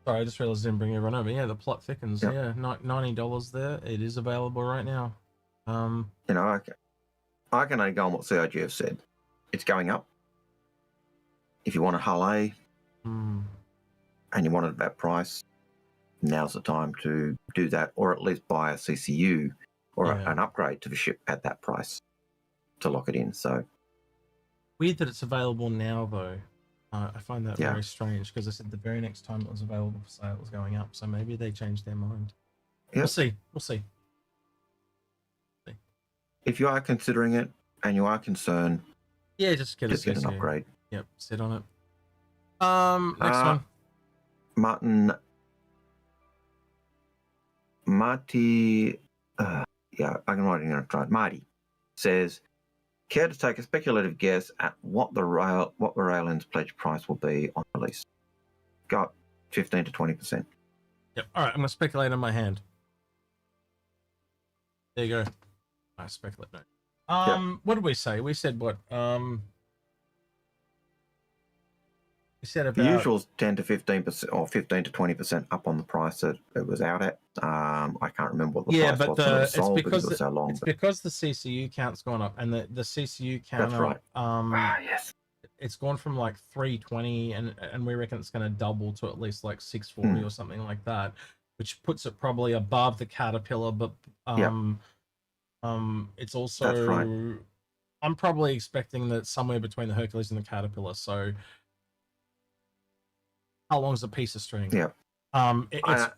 Sorry, I just realized I didn't bring everyone over. Yeah, the plot thickens. Yep. Yeah, $90 there. It is available right now. I can only go on what CIG have said. It's going up. If you want a Hull A and you want it at that price, now's the time to do that, or at least buy a CCU or an upgrade to the ship at that price to lock it in. So weird that it's available now, though. I find that very strange because I said the very next time it was available for sale, it was going up. So maybe they changed their mind. Yep. We'll see. We'll see. If you are considering it and you are concerned, just get an upgrade. Yep, sit on it. Next one. Marty, I can write it in a try. Marty says, care to take a speculative guess at what the Rail-N's pledge price will be on release? Got 15 to 20%. Yep. All right, I'm gonna speculate on my hand. There you go. I speculate. No. What did we say? We said what? We said about the usual's 10 to 15% or 15 to 20% up on the price that it was out at. I can't remember what the price was when it was sold because it was so long. It's because the CCU count's gone up, and the CCU count. That's right. Yes. It's gone from like 320, and we reckon it's going to double to at least like 640 or something like that, which puts it probably above the Caterpillar. But it's also. That's right. I'm probably expecting that somewhere between the Hercules and the Caterpillar. So. How long is a piece of string? Yeah.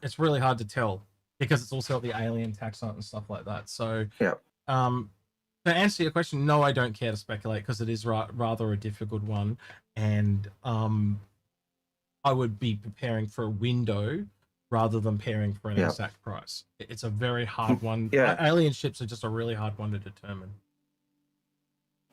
It's really hard to tell because it's also got the alien tax on it and stuff like that. So to answer your question, no, I don't care to speculate because it is rather a difficult one, and I would be preparing for a window rather than preparing for an exact price. It's a very hard one. Alien ships are just a really hard one to determine.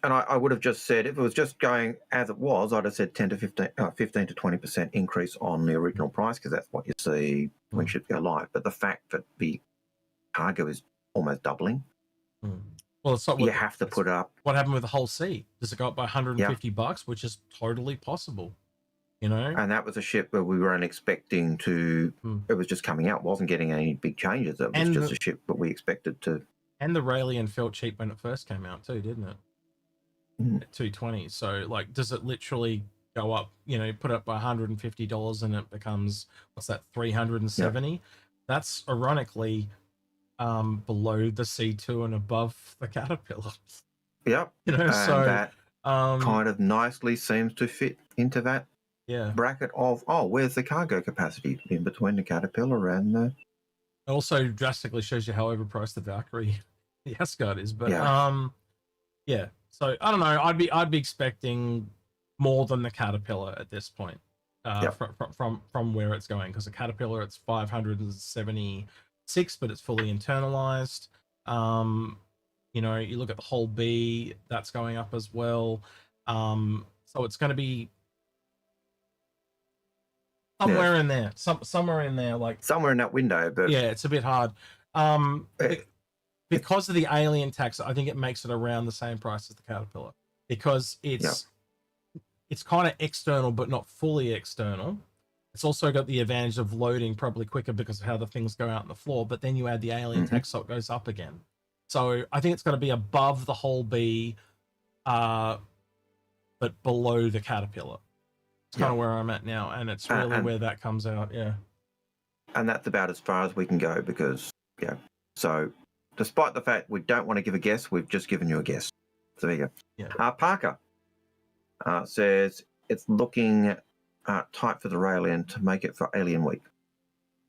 And I would have just said, if it was just going as it was, I'd have said 15 to 20% increase on the original price because that's what you see when ships go live. But the fact that the cargo is almost doubling, well, it's not you have to put up. What happened with the whole sea? Does it go up by $150, which is totally possible? You know, and that was a ship where we weren't expecting to. It was just coming out, wasn't getting any big changes. It was just a ship that we expected to. And the Raelian felt cheap when it first came out too, didn't it? At 220. So like, does it literally go up, put up by $150 and it becomes, what's that, 370? That's ironically below the C2 and above the Caterpillar. Yep. And so that kind of nicely seems to fit into that bracket of, where's the cargo capacity in between the Caterpillar and the... It also drastically shows you how overpriced the Valkyrie, the Asgard is. But so I don't know. I'd be expecting more than the Caterpillar at this point, from where it's going, because the Caterpillar it's 576, but it's fully internalized. You look at the whole B, that's going up as well. So it's going to be somewhere in there, somewhere in there, like somewhere in that window. But it's a bit hard. Because of the alien tax, I think it makes it around the same price as the Caterpillar because it's kind of external, but not fully external. It's also got the advantage of loading probably quicker because of how the things go out on the floor. But then you add the alien tax, so it goes up again. So I think it's going to be above the whole B, but below the Caterpillar. It's kind of where I'm at now, and it's really where that comes out. Yeah. And that's about as far as we can go because so. Despite the fact we don't want to give a guess, we've just given you a guess. So there you go. Yeah. Parker says it's looking tight for the Raelian to make it for Alien Week.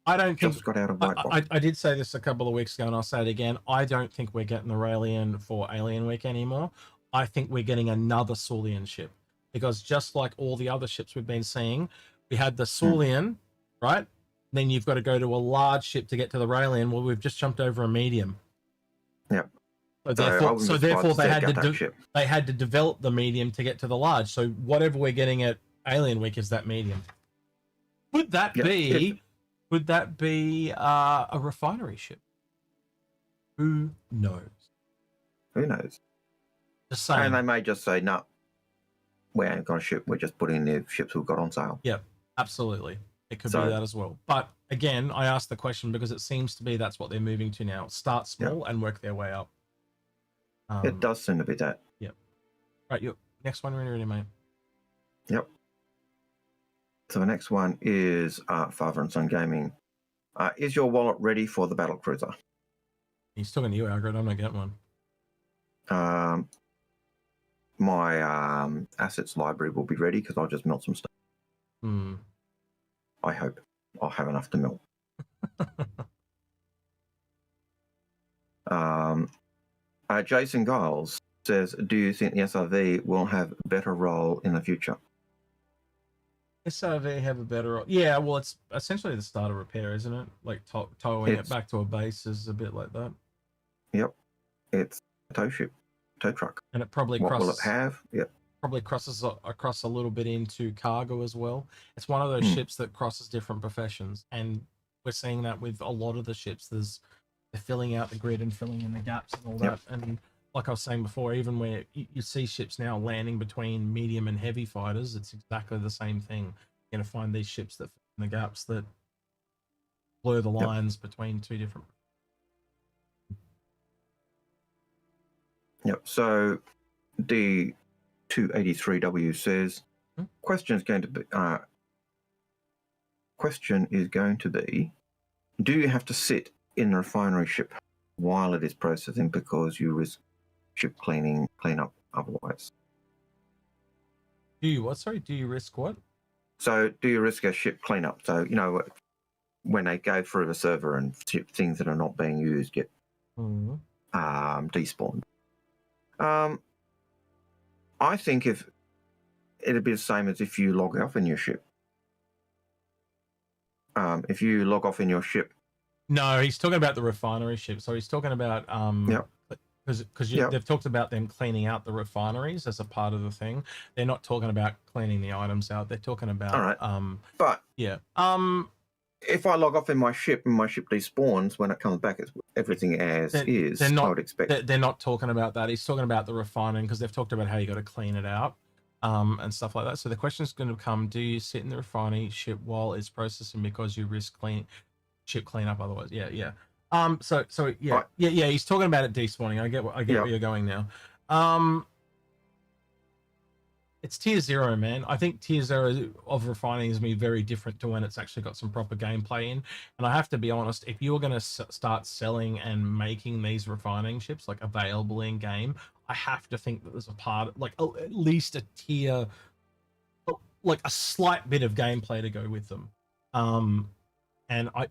I don't think just got out of white box. I did say this a couple of weeks ago, and I'll say it again. I don't think we're getting the Raelian for Alien Week anymore. I think we're getting another Saulian ship because just like all the other ships we've been seeing, we had the Saulian, right? Then you've got to go to a large ship to get to the Raelian. Well, we've just jumped over a medium. Yep. So therefore they had to develop the medium to get to the large. So whatever we're getting at Alien Week is that medium. Would that be a refinery ship? Who knows? Who knows? Just saying. And they may just say, no, we ain't got a ship. We're just putting the ships we've got on sale. Yep, absolutely. It could be that as well. But again, I asked the question because it seems to be that's what they're moving to now. Start small and work their way up. It does seem to be that. Yep. Right, your next one, ready, mate. Yep. So the next one is Father and Son Gaming. Is your wallet ready for the battle cruiser? He's talking to you, Algared. I'm not getting one. my assets library will be ready because I'll just melt some stuff. I hope I'll have enough to melt. Jason Giles says, do you think the SRV will have a better role in the future? SRV have a better role? Yeah, well, it's essentially the starter repair, isn't it? Like towing it back to a base is a bit like that. Yep. It's a tow truck. And it probably what will it have? Yep. Probably crosses across a little bit into cargo as well. It's one of those ships that crosses different professions, and we're seeing that with a lot of the ships. They're filling out the grid and filling in the gaps and all that. And like I was saying before, even where you see ships now landing between medium and heavy fighters, it's exactly the same thing. You're going to find these ships that fill in the gaps, that blur the lines between two different. Yep. So D283W says, question is going to be, do you have to sit in the refinery ship while it is processing because you risk ship cleanup otherwise? Do you what? Sorry, do you risk what? So do you risk a ship cleanup? So, you know, when they go through the server and things that are not being used get despawned. I think it'd be the same as if you log off in your ship. If you log off in your ship. No, he's talking about the refinery ship. So he's talking about because they've talked about them cleaning out the refineries as a part of the thing. They're not talking about cleaning the items out. They're talking about but if I log off in my ship and my ship despawns, when it comes back, it's everything as is. I would expect. They're not talking about that. He's talking about the refining because they've talked about how you got to clean it out and stuff like that. So the question is going to become, do you sit in the refining ship while it's processing because you risk ship cleanup otherwise? Yeah. So he's talking about it despawning. I get where you're going now. It's tier 0, man. I think tier 0 of refining is going to be very different to when it's actually got some proper gameplay in. And I have to be honest, if you were going to start selling and making these refining ships like available in game, I have to think that there's a part, like at least a tier, like a slight bit of gameplay to go with them. And I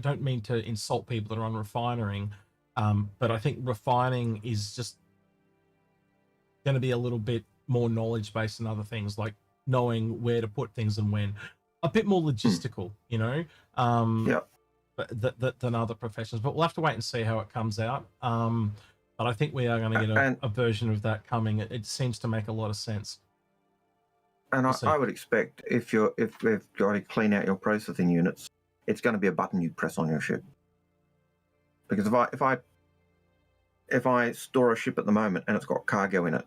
don't mean to insult people that are on refining, but I think refining is just going to be a little bit more knowledge based than other things, like knowing where to put things and when. A bit more logistical, you know, than other professions. But we'll have to wait and see how it comes out. But I think we are going to get a version of that coming. It seems to make a lot of sense. And I would expect if we've got to clean out your processing units, it's going to be a button you press on your ship. Because if I store a ship at the moment and it's got cargo in it,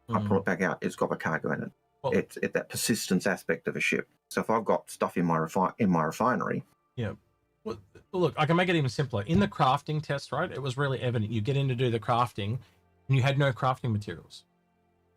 I pull it back out, it's got the cargo in it. Well, it's that persistence aspect of a ship. So if I've got stuff in my refinery. Yeah. Well, look, I can make it even simpler. In the crafting test, right, it was really evident. You get in to do the crafting and you had no crafting materials.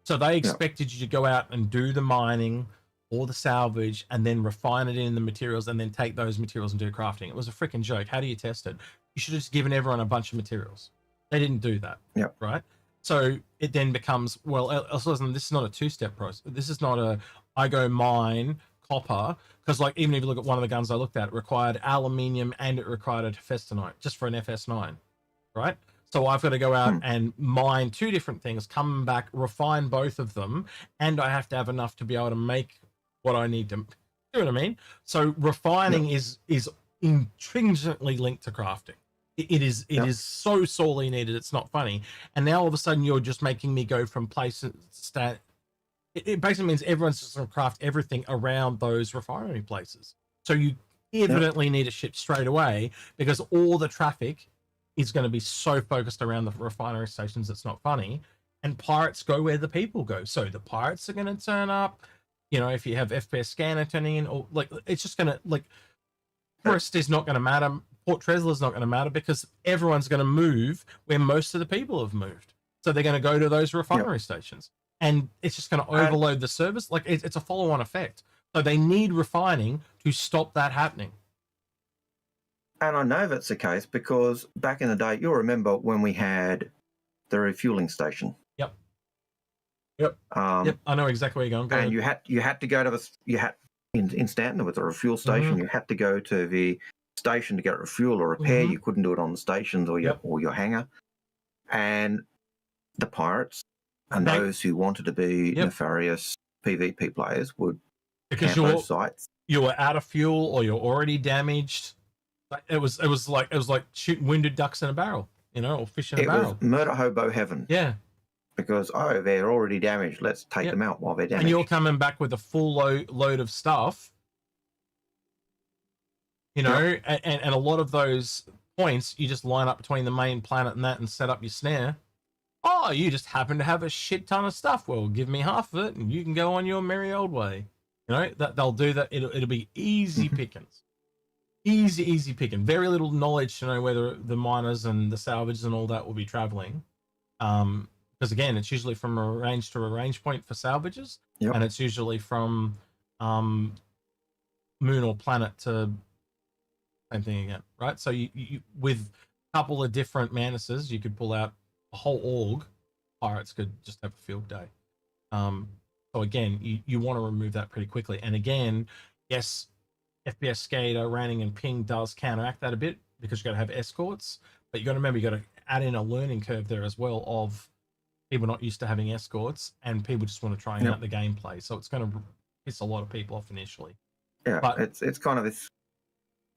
So they expected you to go out and do the mining or the salvage and then refine it in the materials and then take those materials and do crafting. It was a freaking joke. How do you test it? You should have just given everyone a bunch of materials. They didn't do that. Yeah. Right? So it then becomes, well, this is not a two-step process. This is not I go mine copper, because like even if you look at one of the guns I looked at, it required aluminium and it required a tefestinite just for an FS9, right? So I've got to go out and mine two different things, come back, refine both of them, and I have to have enough to be able to make what I need to. You know what I mean? So refining is intrinsically linked to crafting. It is so sorely needed. It's not funny. And now all of a sudden you're just making me go from places. It basically means everyone's just going to craft everything around those refinery places. So you evidently need a ship straight away because all the traffic is going to be so focused around the refinery stations. It's not funny. And pirates go where the people go. So the pirates are going to turn up. You know, if you have FPS scanner turning in, or like it's just going to like. Forest is not going to matter. Port Tresla is not going to matter because everyone's going to move where most of the people have moved. So they're going to go to those refinery stations, and it's just going to overload the service. Like it's a follow-on effect. So they need refining to stop that happening. And I know that's the case because back in the day, you'll remember when we had the refueling station. Yep. Yep. Yep. I know exactly where you're going. And you had to go to in Stanton, there was a refuel station. You had to go to the station to get a refuel or repair. You couldn't do it on the stations or your hangar. And the pirates and those who wanted to be nefarious PvP players would camp those sites. You were out of fuel or you're already damaged. It was like shooting wounded ducks in a barrel, or fish in a barrel. It was murder hobo heaven. Yeah. Because they're already damaged. Let's take them out while they're damaged. And you're coming back with a full load of stuff. And a lot of those points you just line up between the main planet and that and set up your snare. Oh, you just happen to have a shit ton of stuff. Well, give me half of it and you can go on your merry old way. That they'll do that. It'll be easy pickings. Easy picking. Very little knowledge to know whether the miners and the salvages and all that will be traveling. Because again, it's usually from a range to a range point for salvages, and it's usually from moon or planet to same thing again, right? So you with a couple of different Manuses, you could pull out a whole org. Pirates could just have a field day. So again, you want to remove that pretty quickly. And again, yes, FPS Skater, Ranning, and Ping does counteract that a bit because you got to have escorts, but you got to remember you got to add in a learning curve there as well of people not used to having escorts and people just want to try out the gameplay. So it's going to piss a lot of people off initially. Yeah, but it's kind of this.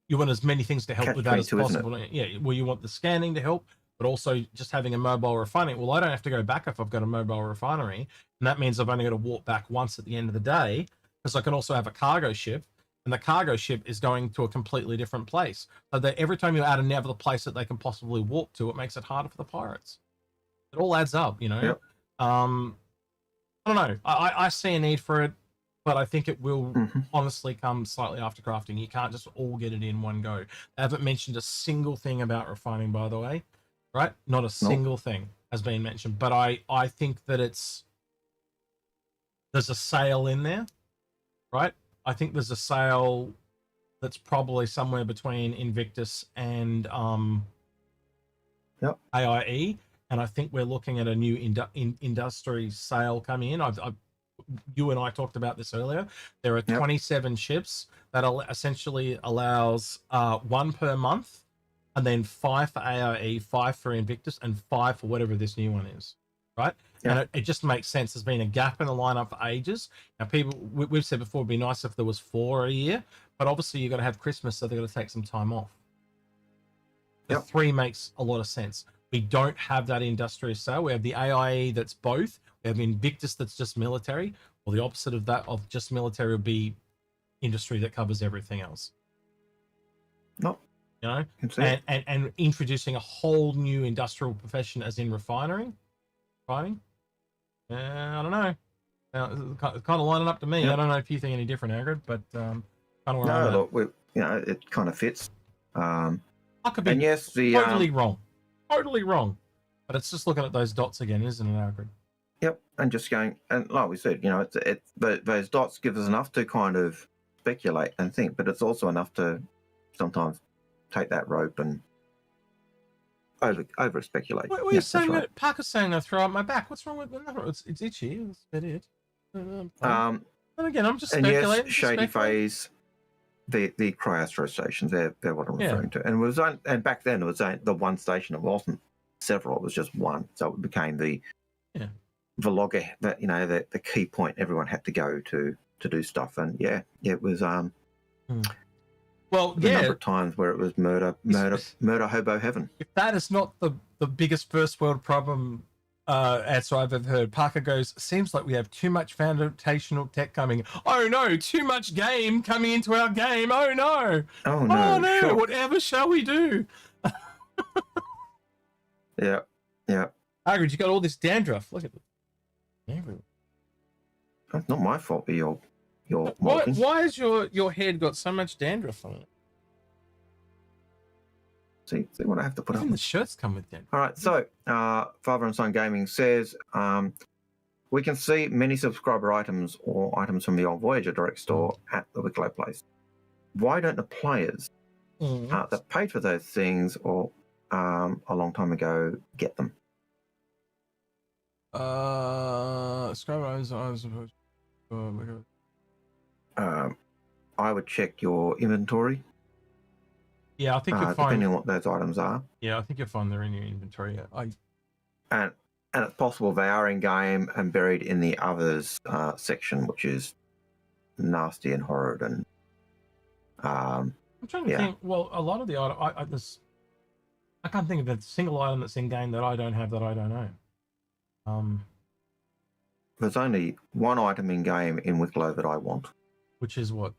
You want as many things to help with that as possible. Yeah, well, you want the scanning to help, but also just having a mobile refinery. Well, I don't have to go back if I've got a mobile refinery, and that means I've only got to walk back once at the end of the day because I can also have a cargo ship, and the cargo ship is going to a completely different place. So that every time you add another place that they can possibly walk to, it makes it harder for the pirates. It all adds up, Yep. I don't know. I see a need for it, but I think it will honestly come slightly after crafting. You can't just all get it in one go. They haven't mentioned a single thing about refining, by the way, right? Not a single thing has been mentioned. But I think that there's a sale in there, right? I think there's a sale that's probably somewhere between Invictus and AIE. And I think we're looking at a new industry sale coming in. You and I talked about this earlier. There are 27 ships that essentially allows 1 per month, and then 5 for AIE, 5 for Invictus, and 5 for whatever this new one is, right? And it just makes sense. There's been a gap in the lineup for ages. Now, we've said before, it'd be nice if there was 4 a year, but obviously you've got to have Christmas, so they've got to take some time off. The 3 makes a lot of sense. We don't have that industrial sale. We have the AIE that's both. We have Invictus that's just military. Well, the opposite of that, of just military, would be industry that covers everything else. And introducing a whole new industrial profession, as in refining. I don't know. It's kind of lining up to me. I don't know if you think any different, Algared, but kind of where I'm at. Look, it kind of fits. I could be totally wrong. Totally wrong, but it's just looking at those dots again, isn't it, Algared? Yep, and just going, and like we said, those dots give us enough to kind of speculate and think, but it's also enough to sometimes take that rope and over speculate. What are you saying? Right. That Parker's saying I throw out my back. What's wrong with it? It's itchy. That's about it. And again, I'm just speculating. Yes, Shady Phase. The cryostro stations, they're what I'm referring to. And back then it was the one station. It wasn't several, it was just one. So it became the logger, that the key point everyone had to go to do stuff. And it was well, the number of times where it was murder hobo heaven. If that is not the biggest first world problem answer I've ever heard. Parker goes, seems like we have too much foundational tech coming. Oh no, too much game coming into our game. Oh no. Oh no. Sure. Whatever shall we do? Yeah. Algared, you got all this dandruff. Look at it. That's not my fault, but your why has your head got so much dandruff on it? See what I have to put Even up. The shirts come with dandruff. All right, so Father and Son Gaming says we can see many subscriber items or items from the old Voyager direct store at the Wicklow place. Why don't the players that paid for those things or a long time ago get them? So describe it as opposed to... I would check your inventory. Yeah, I think you'll find... Depending on what those items are. Yeah, I think you'll find they're in your inventory. And it's possible they are in game and buried in the others section, which is nasty and horrid. And I'm trying to think. Well, a lot of the items, I can't think of a single item that's in game that I don't have that I don't own. There's only one item in game in Wicklow that I want. Which is what?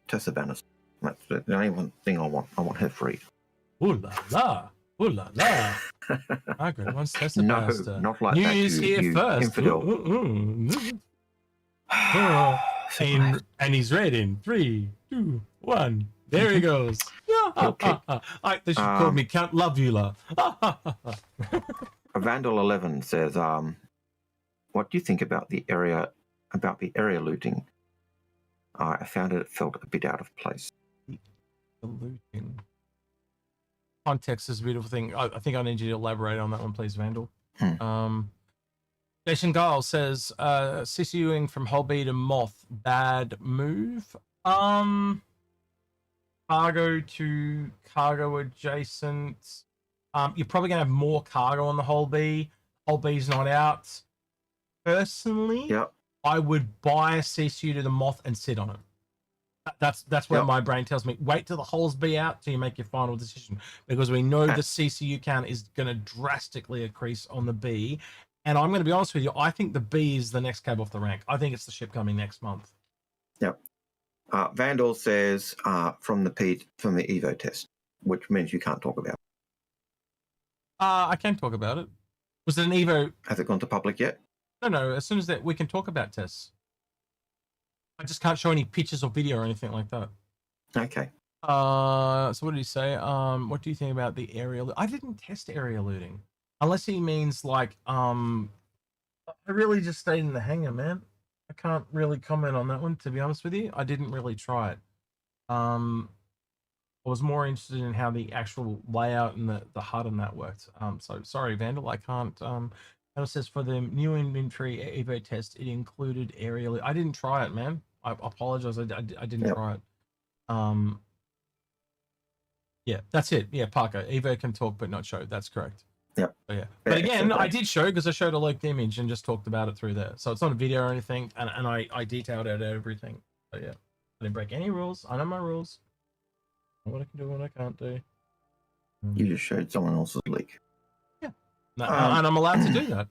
Tessa Bannister. That's the only one thing I want. I want her free. Ooh la la. Ooh la la. Margaret wants Tessa Bannister. No, not like New that. Year's here first. Infidel. And he's ready in 3, 2, 1. There he goes. Okay. They should call me Count Lovula. Vandal 11 says, "What do you think about the area looting? I found it felt a bit out of place." The looting. Context is a beautiful thing. I think I need you to elaborate on that one, please, Vandal. Jason Giles says, CCUing from Holby to Moth, bad move. Cargo to cargo adjacent. You're probably going to have more cargo on the Holby. Holby's not out. Personally, I would buy a CCU to the Moth and sit on it. That's where my brain tells me, wait till the holes be out till you make your final decision, because we know the CCU count is going to drastically increase on the B. And I'm going to be honest with you, I think the B is the next cab off the rank. I think it's the ship coming next month. Yep. Vandal says from the Evo test, which means you can't talk about it. I can talk about it. Was it an Evo? Has it gone to public yet? No. As soon as that, we can talk about tests. I just can't show any pictures or video or anything like that. Okay. So what did he say? What do you think about the area? I didn't test area looting, unless he means like I really just stayed in the hangar, man. I can't really comment on that one, to be honest with you. I didn't really try it. I was more interested in how the actual layout and the HUD and that worked. So sorry, Vandal, I can't. It says for the new inventory Evo test, it included area. I didn't try it, man. I apologize. I didn't try it. Yeah, that's it. Yeah, Parker. Evo can talk but not show. That's correct. Yep. So, yeah. But again, I did show because I showed a leaked image and just talked about it through there. So it's not a video or anything, and I detailed out everything. So yeah, I didn't break any rules. I know my rules. I know what I can do and what I can't do. You just showed someone else's leak. Yeah. No, and I'm allowed to do that.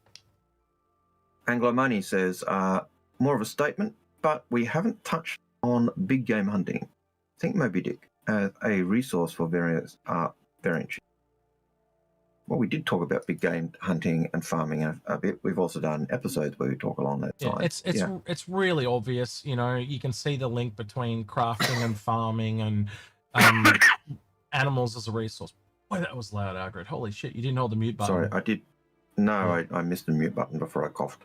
Anglo Money says, more of a statement, but we haven't touched on big game hunting. Think Moby Dick as a resource for various variant. Well, we did talk about big game hunting and farming a bit. We've also done episodes where we talk along that side. It's really obvious. You know, you can see the link between crafting and farming and animals as a resource. Boy, that was loud, Algared. Holy shit, you didn't hold the mute button. Sorry, I did. No, I missed the mute button before I coughed.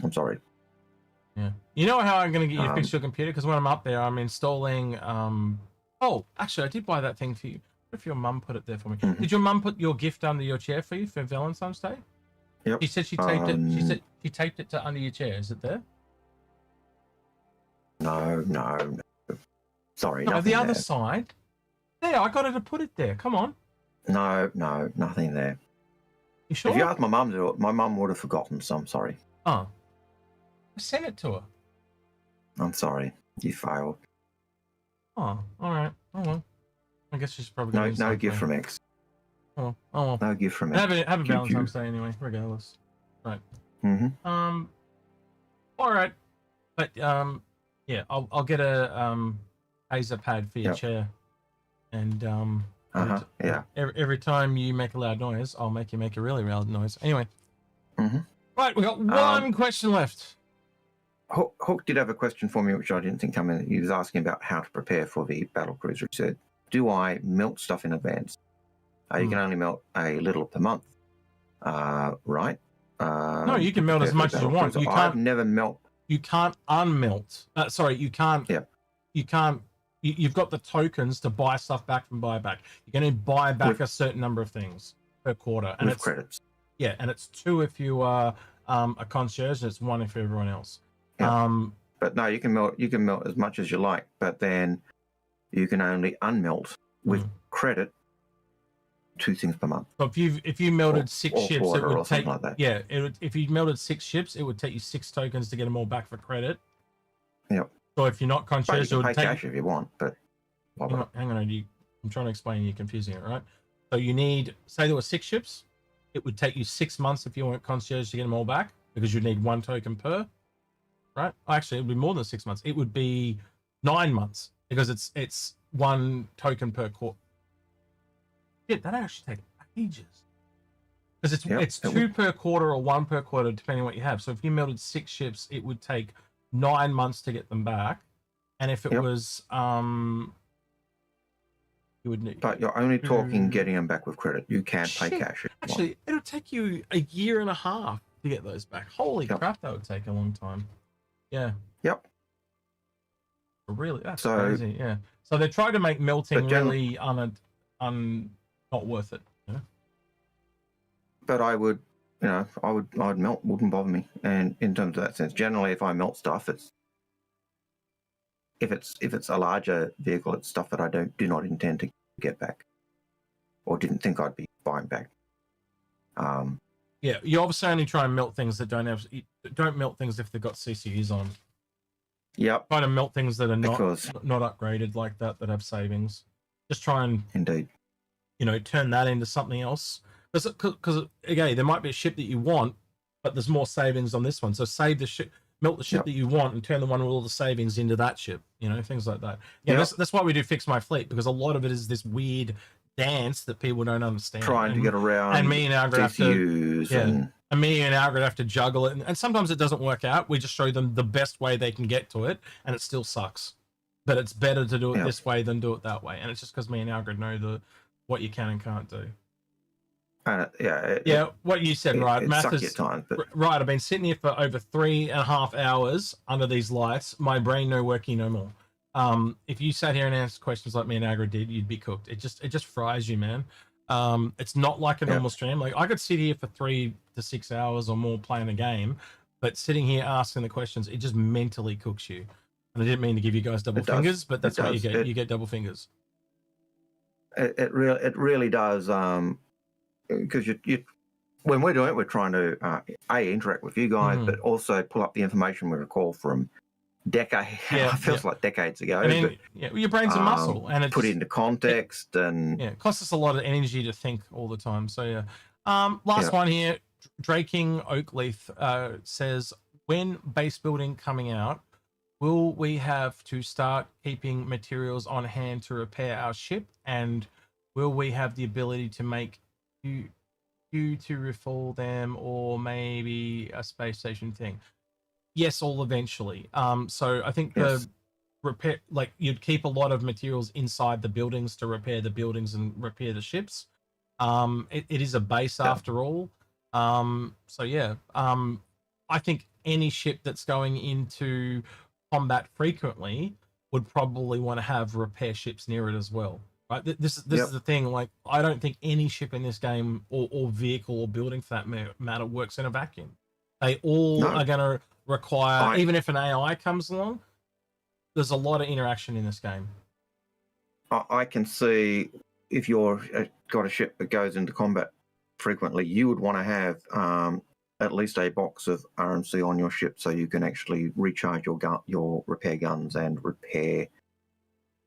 I'm sorry. Yeah. You know how I'm going to get you to fix your computer? Because when I'm up there, I'm installing... Oh, actually, I did buy that thing for you. What if your mum put it there for me? Did your mum put your gift under your chair for you for Valentine's Day? Yep. She said she taped it. She said she taped it to under your chair. Is it there? No. Sorry. No, the other side. There, I got her to put it there. Come on. No, nothing there. You sure? If you asked my mum to do it, my mum would have forgotten, so I'm sorry. Oh. I sent it to her. I'm sorry. You failed. Oh, all right. Oh, well. I guess she's probably no gift from X. Oh well. No gift from X. Have a Valentine's Day anyway, regardless. Right. Mm-hmm. All right. But yeah, I'll get a Acer pad for your chair, and every time you make a loud noise, I'll make you make a really loud noise. Anyway. Right, we got one question left. Hook did have a question for me, which I didn't think come in. He was asking about how to prepare for the battle cruiser. He said, do I melt stuff in advance? You can only melt a little per month, right? No, you can melt as much as you want. You can't, I've never melt. You can't unmelt. Sorry, you can't. Yeah. You can't. You've got the tokens to buy stuff back from buyback. You're going to buy back a certain number of things per quarter, and with credits. Yeah, and it's 2 if you a concierge, and it's 1 for everyone else. Yeah. But no, you can melt as much as you like, but then you can only unmelt with credit 2 things per month. So if you melted 6 ships, it would take like that. Yeah, if you melted 6 ships, it would take you 6 tokens to get them all back for credit. Yep. So if you're not concierge, it would take cash if you want, but hang on, I'm trying to explain. You're confusing it, right? So you need, say there were 6 ships, it would take you 6 months if you weren't concierge to get them all back, because you'd need 1 token per. Right? Actually, it would be more than 6 months. It would be 9 months, because it's 1 token per quarter. Shit, that actually take ages. Because it's 2 per quarter or 1 per quarter, depending on what you have. So if you melted 6 ships, it would take 9 months to get them back. And if it was you would need, but you're only talking getting them back with credit. You can't pay cash. Actually, it'll take you a year and a half to get those back. Holy crap, that would take a long time. Yeah. Yep. Really, that's crazy. Yeah. So they try to make melting really not worth it. You know? But I would, I'd melt. Wouldn't bother me. And in terms of that sense, generally, if I melt stuff, if it's a larger vehicle, it's stuff that I do not intend to get back, or didn't think I'd be buying back. Yeah, you obviously only try and melt things that don't melt things if they've got CCUs on. Yep. Try to melt things that are not upgraded like that have savings. Just try and turn that into something else. Because again, there might be a ship that you want, but there's more savings on this one. So save the ship, melt the ship that you want, and turn the one with all the savings into that ship. Things like that. Yeah, that's why we do Fix My Fleet, because a lot of it is this weird dance that people don't understand. Trying to get around. And me and Algared have to. And me and Algared have to juggle it, and sometimes it doesn't work out. We just show them the best way they can get to it, and it still sucks. But it's better to do it this way than do it that way. And it's just because me and Algared know what you can and can't do. What you said, right? Math is time, but... right. I've been sitting here for over 3.5 hours under these lights. My brain no working no more. If you sat here and answered questions like me and Algared did, you'd be cooked. It just fries you, man. It's not like a normal stream. Like I could sit here for 3 to 6 hours or more playing a game, but sitting here asking the questions, it just mentally cooks you. And I didn't mean to give you guys double fingers, but that's what you get. You get double fingers. It really does. Because you when we're doing it, we're trying to interact with you guys, but also pull up the information we recall from decades. It feels like decades ago. I mean, your brain's a muscle, and it's put it into context, and it costs us a lot of energy to think all the time. So last one here, Draking Oakleaf says, when base building coming out, will we have to start keeping materials on hand to repair our ship, and will we have the ability to make you to refill them, or maybe a space station thing? Yes, all eventually. So I think the repair, like you'd keep a lot of materials inside the buildings to repair the buildings and repair the ships. It is a base after all. I think any ship that's going into combat frequently would probably want to have repair ships near it as well. Right, this is the thing. Like, I don't think any ship in this game, or vehicle or building for that matter, works in a vacuum. They all are going to require, even if an AI comes along, there's a lot of interaction in this game. I can see if you're got a ship that goes into combat frequently, you would want to have at least a box of RMC on your ship, so you can actually recharge your repair guns and repair.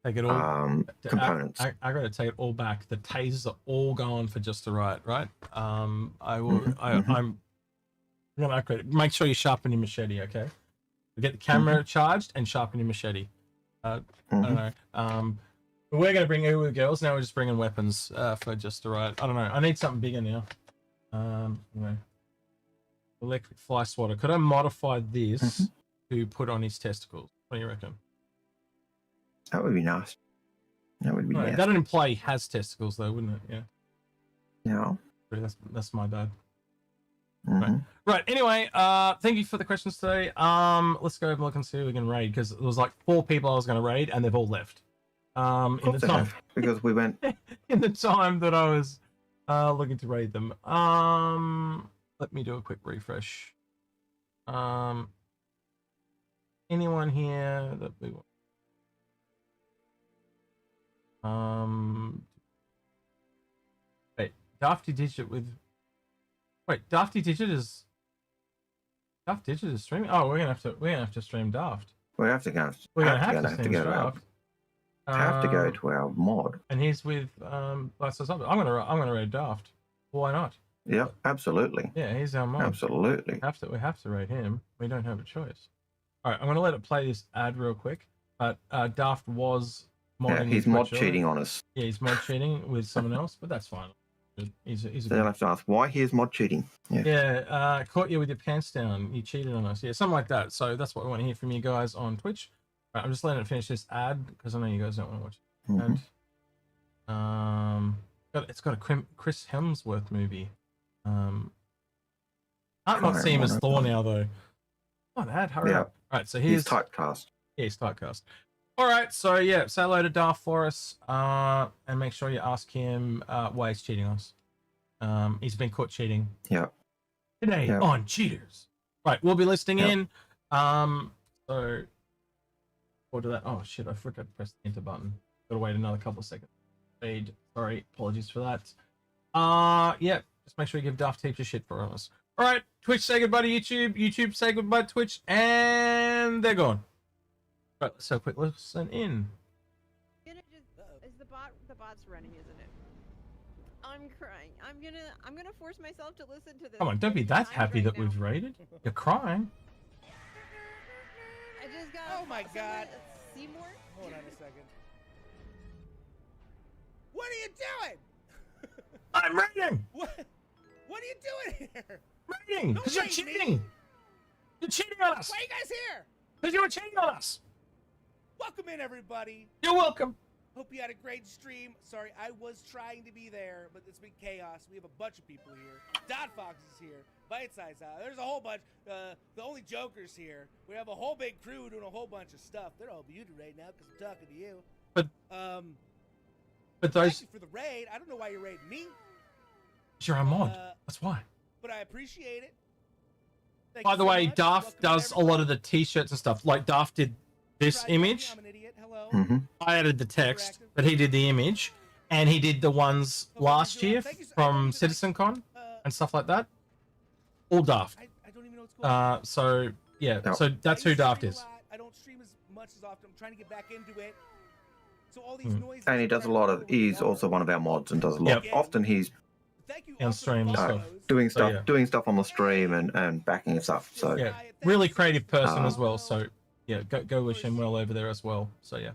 Take it all components. I got to take it all back. The tasers are all gone for just the right. I'm gonna upgrade it. Make sure you sharpen your machete, okay? Get the camera charged and sharpen your machete. I don't know. But we're gonna bring Uwu girls now. We're just bringing weapons for just the right. I don't know. I need something bigger now. Electric fly swatter. Could I modify this to put on his testicles? What do you reckon? That would be nice. That would be nice. That'd imply he has testicles, though, wouldn't it? Yeah. That's my bad. Right. Anyway, thank you for the questions today. Let's go have a look and see who we can raid, because there was like 4 people I was going to raid, and they've all left. In the time because we went in the time that I was looking to raid them. Let me do a quick refresh. Anyone here that we want? Wait, Dafty Digit with. Wait, Dafty Digit is streaming. Oh, we're gonna have to stream Daft. We have to go. We're gonna have to stream Daft. Have to go to our mod. And he's with I'm gonna raid Daft. Why not? Yeah, absolutely. Yeah, he's our mod. Absolutely. We have to raid him. We don't have a choice. All right, I'm gonna let it play this ad real quick. But Daft was modding. Yeah, he's mod cheating on us. Yeah, he's mod cheating with someone else, but that's fine. He's They'll have to ask why he is mod cheating. Yeah, caught you with your pants down. You cheated on us. Yeah, something like that. So that's what we want to hear from you guys on Twitch. All right, I'm just letting it finish this ad because I know you guys don't want to watch it. And it's got a Chris Hemsworth movie. Can't not see him as Thor now though. Come on, ad, hurry up. All right, so he's typecast. Yeah, he's typecast. All right, so yeah, say hello to Daft for us, and make sure you ask him why he's cheating on us. He's been caught cheating. Yeah. Today on Cheaters. Right, we'll be listening in. So forward to that. Oh shit, I forgot to press the enter button. Gotta wait another couple of seconds. Fade. Sorry, apologies for that. Yeah, just make sure you give Daft heaps of shit for us. All right, Twitch say goodbye to YouTube. YouTube say goodbye to Twitch, and they're gone. Right, let's have a quick listen in. Is the bot's running, isn't it? I'm crying. I'm gonna force myself to listen to this. Come on, don't be that happy that we've raided. You're crying. I just got. Oh my god. Seymour? Hold on a second. What are you doing? I'm raiding. What are you doing here? Raiding, because you're cheating. You're cheating on us. Why are you guys here? Because you were cheating on us. Welcome in, everybody. You're welcome. Hope you had a great stream. Sorry, I was trying to be there, but it's been chaos. We have a bunch of people here. Dot Fox is here. Bite Size out. There's a whole bunch. The only Joker's here. We have a whole big crew doing a whole bunch of stuff. They're all muted right now because I'm talking to you. But thank you for the raid. I don't know why you're raiding me. You're a mod. That's why. But I appreciate it. By the way, Daft does a lot of the t-shirts and stuff. Like Daft did this image. I'm an idiot. Hello. I added the text, but he did the image, and he did the ones last year from CitizenCon and stuff like that. All Daft. I don't even know what's going on. So yeah, so that's who Daft is. I don't stream as much as often. I'm trying to get back into it. So all these noises. And he does a lot of. He's also one of our mods and does a lot. Often he's on stream and stuff. Doing stuff on the stream and backing us up. So yeah, really creative person as well. So yeah, go wish him well over there as well. So yeah.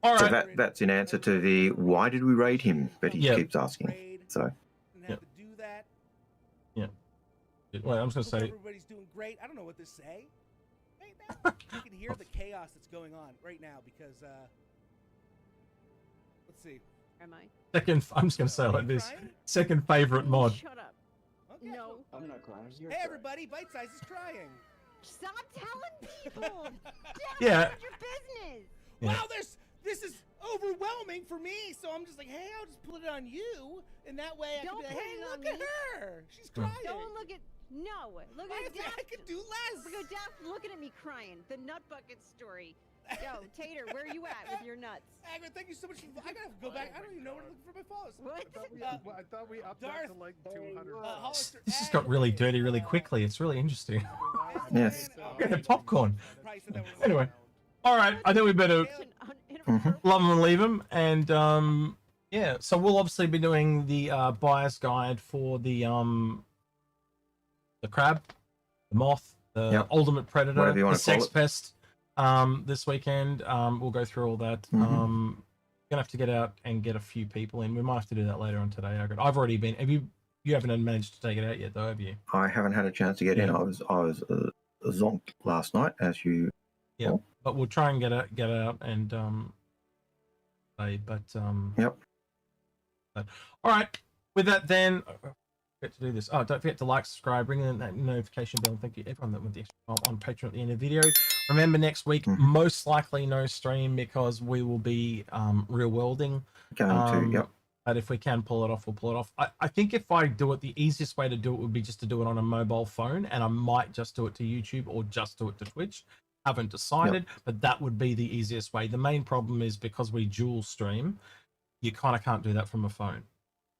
All right. So that's in answer to the why did we raid him? But he keeps asking. So. Have to do that. Yeah. Wait, I'm just gonna say. Everybody's doing great. I don't know what to say. You can hear the chaos that's going on right now because. Let's see. Am I? I'm just gonna say it like this. Second favorite mod. Shut up. Okay. No. I'm not crying. Hey everybody, Bite Size is crying. Stop telling people. Yeah. Your business. Yeah. Wow, this is overwhelming for me. So I'm just like, hey, I'll just put it on you, and that way I can be like, hey, look at her. She's crying. Don't look at. No, look at Daft. I could do less. Look at Daft looking at me crying. The nut bucket story. Yo, Tater, where are you at with your nuts? Agri, thank you so much. I gotta go back. I don't even know where to look for my follows. What? I thought we upped that to like 200. This just got really dirty really quickly. It's really interesting. Yes. Yeah, popcorn. Anyway, all right. I think we better love them and leave them. And yeah, so we'll obviously be doing the buyer's guide for the crab, the moth, the ultimate predator, the sex pest. This weekend, we'll go through all that. Gonna have to get out and get a few people in. We might have to do that later on today. I've already been. You haven't managed to take it out yet, though, have you? I haven't had a chance to get in. I was zonked last night, as you. Yeah, but we'll try and get out and play. But Yep. But, all right. With that, then. To do this. Oh, don't forget to like, subscribe, ring in that notification bell. Thank you everyone that went the extra mile on Patreon at the end of the video. Remember, next week most likely no stream because we will be real worlding. Going to But if we can pull it off, we'll pull it off. I think if I do it, the easiest way to do it would be just to do it on a mobile phone, and I might just do it to YouTube or just do it to Twitch. Haven't decided, but that would be the easiest way. The main problem is because we dual stream, you kind of can't do that from a phone,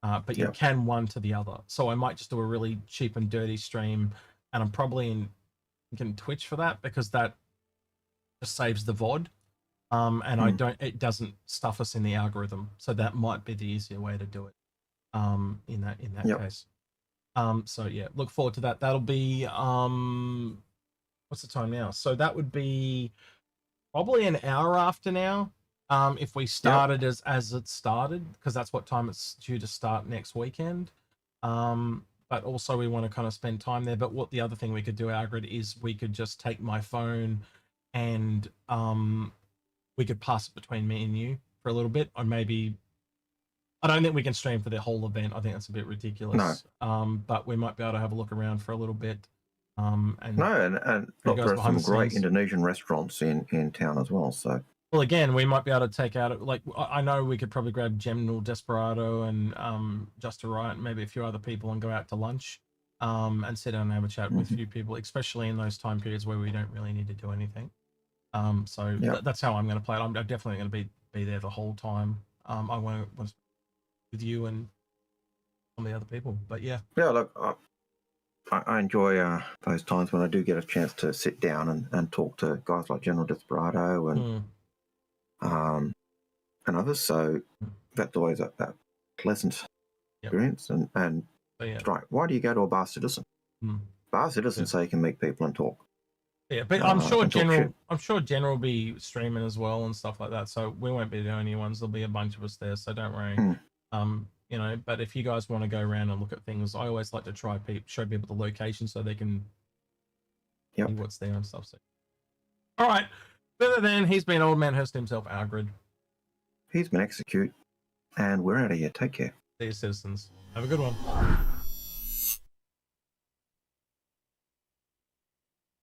but you can one to the other. So I might just do a really cheap and dirty stream, and I'm probably in Twitch for that because that just saves the VOD. And it doesn't stuff us in the algorithm. So that might be the easier way to do it. In that case. So yeah, look forward to that. That'll be what's the time now? So that would be probably an hour after now. If we started as it started, because that's what time it's due to start next weekend. But also we want to kind of spend time there. But what the other thing we could do, Algared, is we could just take my phone and we could pass it between me and you for a little bit, or maybe I don't think we can stream for the whole event. I think that's a bit ridiculous. No. But we might be able to have a look around for a little bit. And look, there are some great Indonesian restaurants in town as well. So, well, again, we might be able to take out, like, I know we could probably grab General Desperado and Just a Right, and maybe a few other people, and go out to lunch and sit down and have a chat with a few people, especially in those time periods where we don't really need to do anything. So that's how I'm going to play it. I'm definitely going to be there the whole time. I want to with you and some of the other people, but yeah. Look, I enjoy those times when I do get a chance to sit down and talk to guys like General Desperado and others. So that's always that pleasant experience. And right, why do you go to a bar citizen? Bar citizen so you can meet people and talk. Yeah, but I'm sure General will be streaming as well and stuff like that. So we won't be the only ones. There'll be a bunch of us there. So don't worry. You know, but if you guys want to go around and look at things, I always like to try show people the location so they can see what's there and stuff. So, all right. Further than, he's been Old Man Hurst himself, Algared. He's been Execute, and we're out of here. Take care. See you, citizens. Have a good one.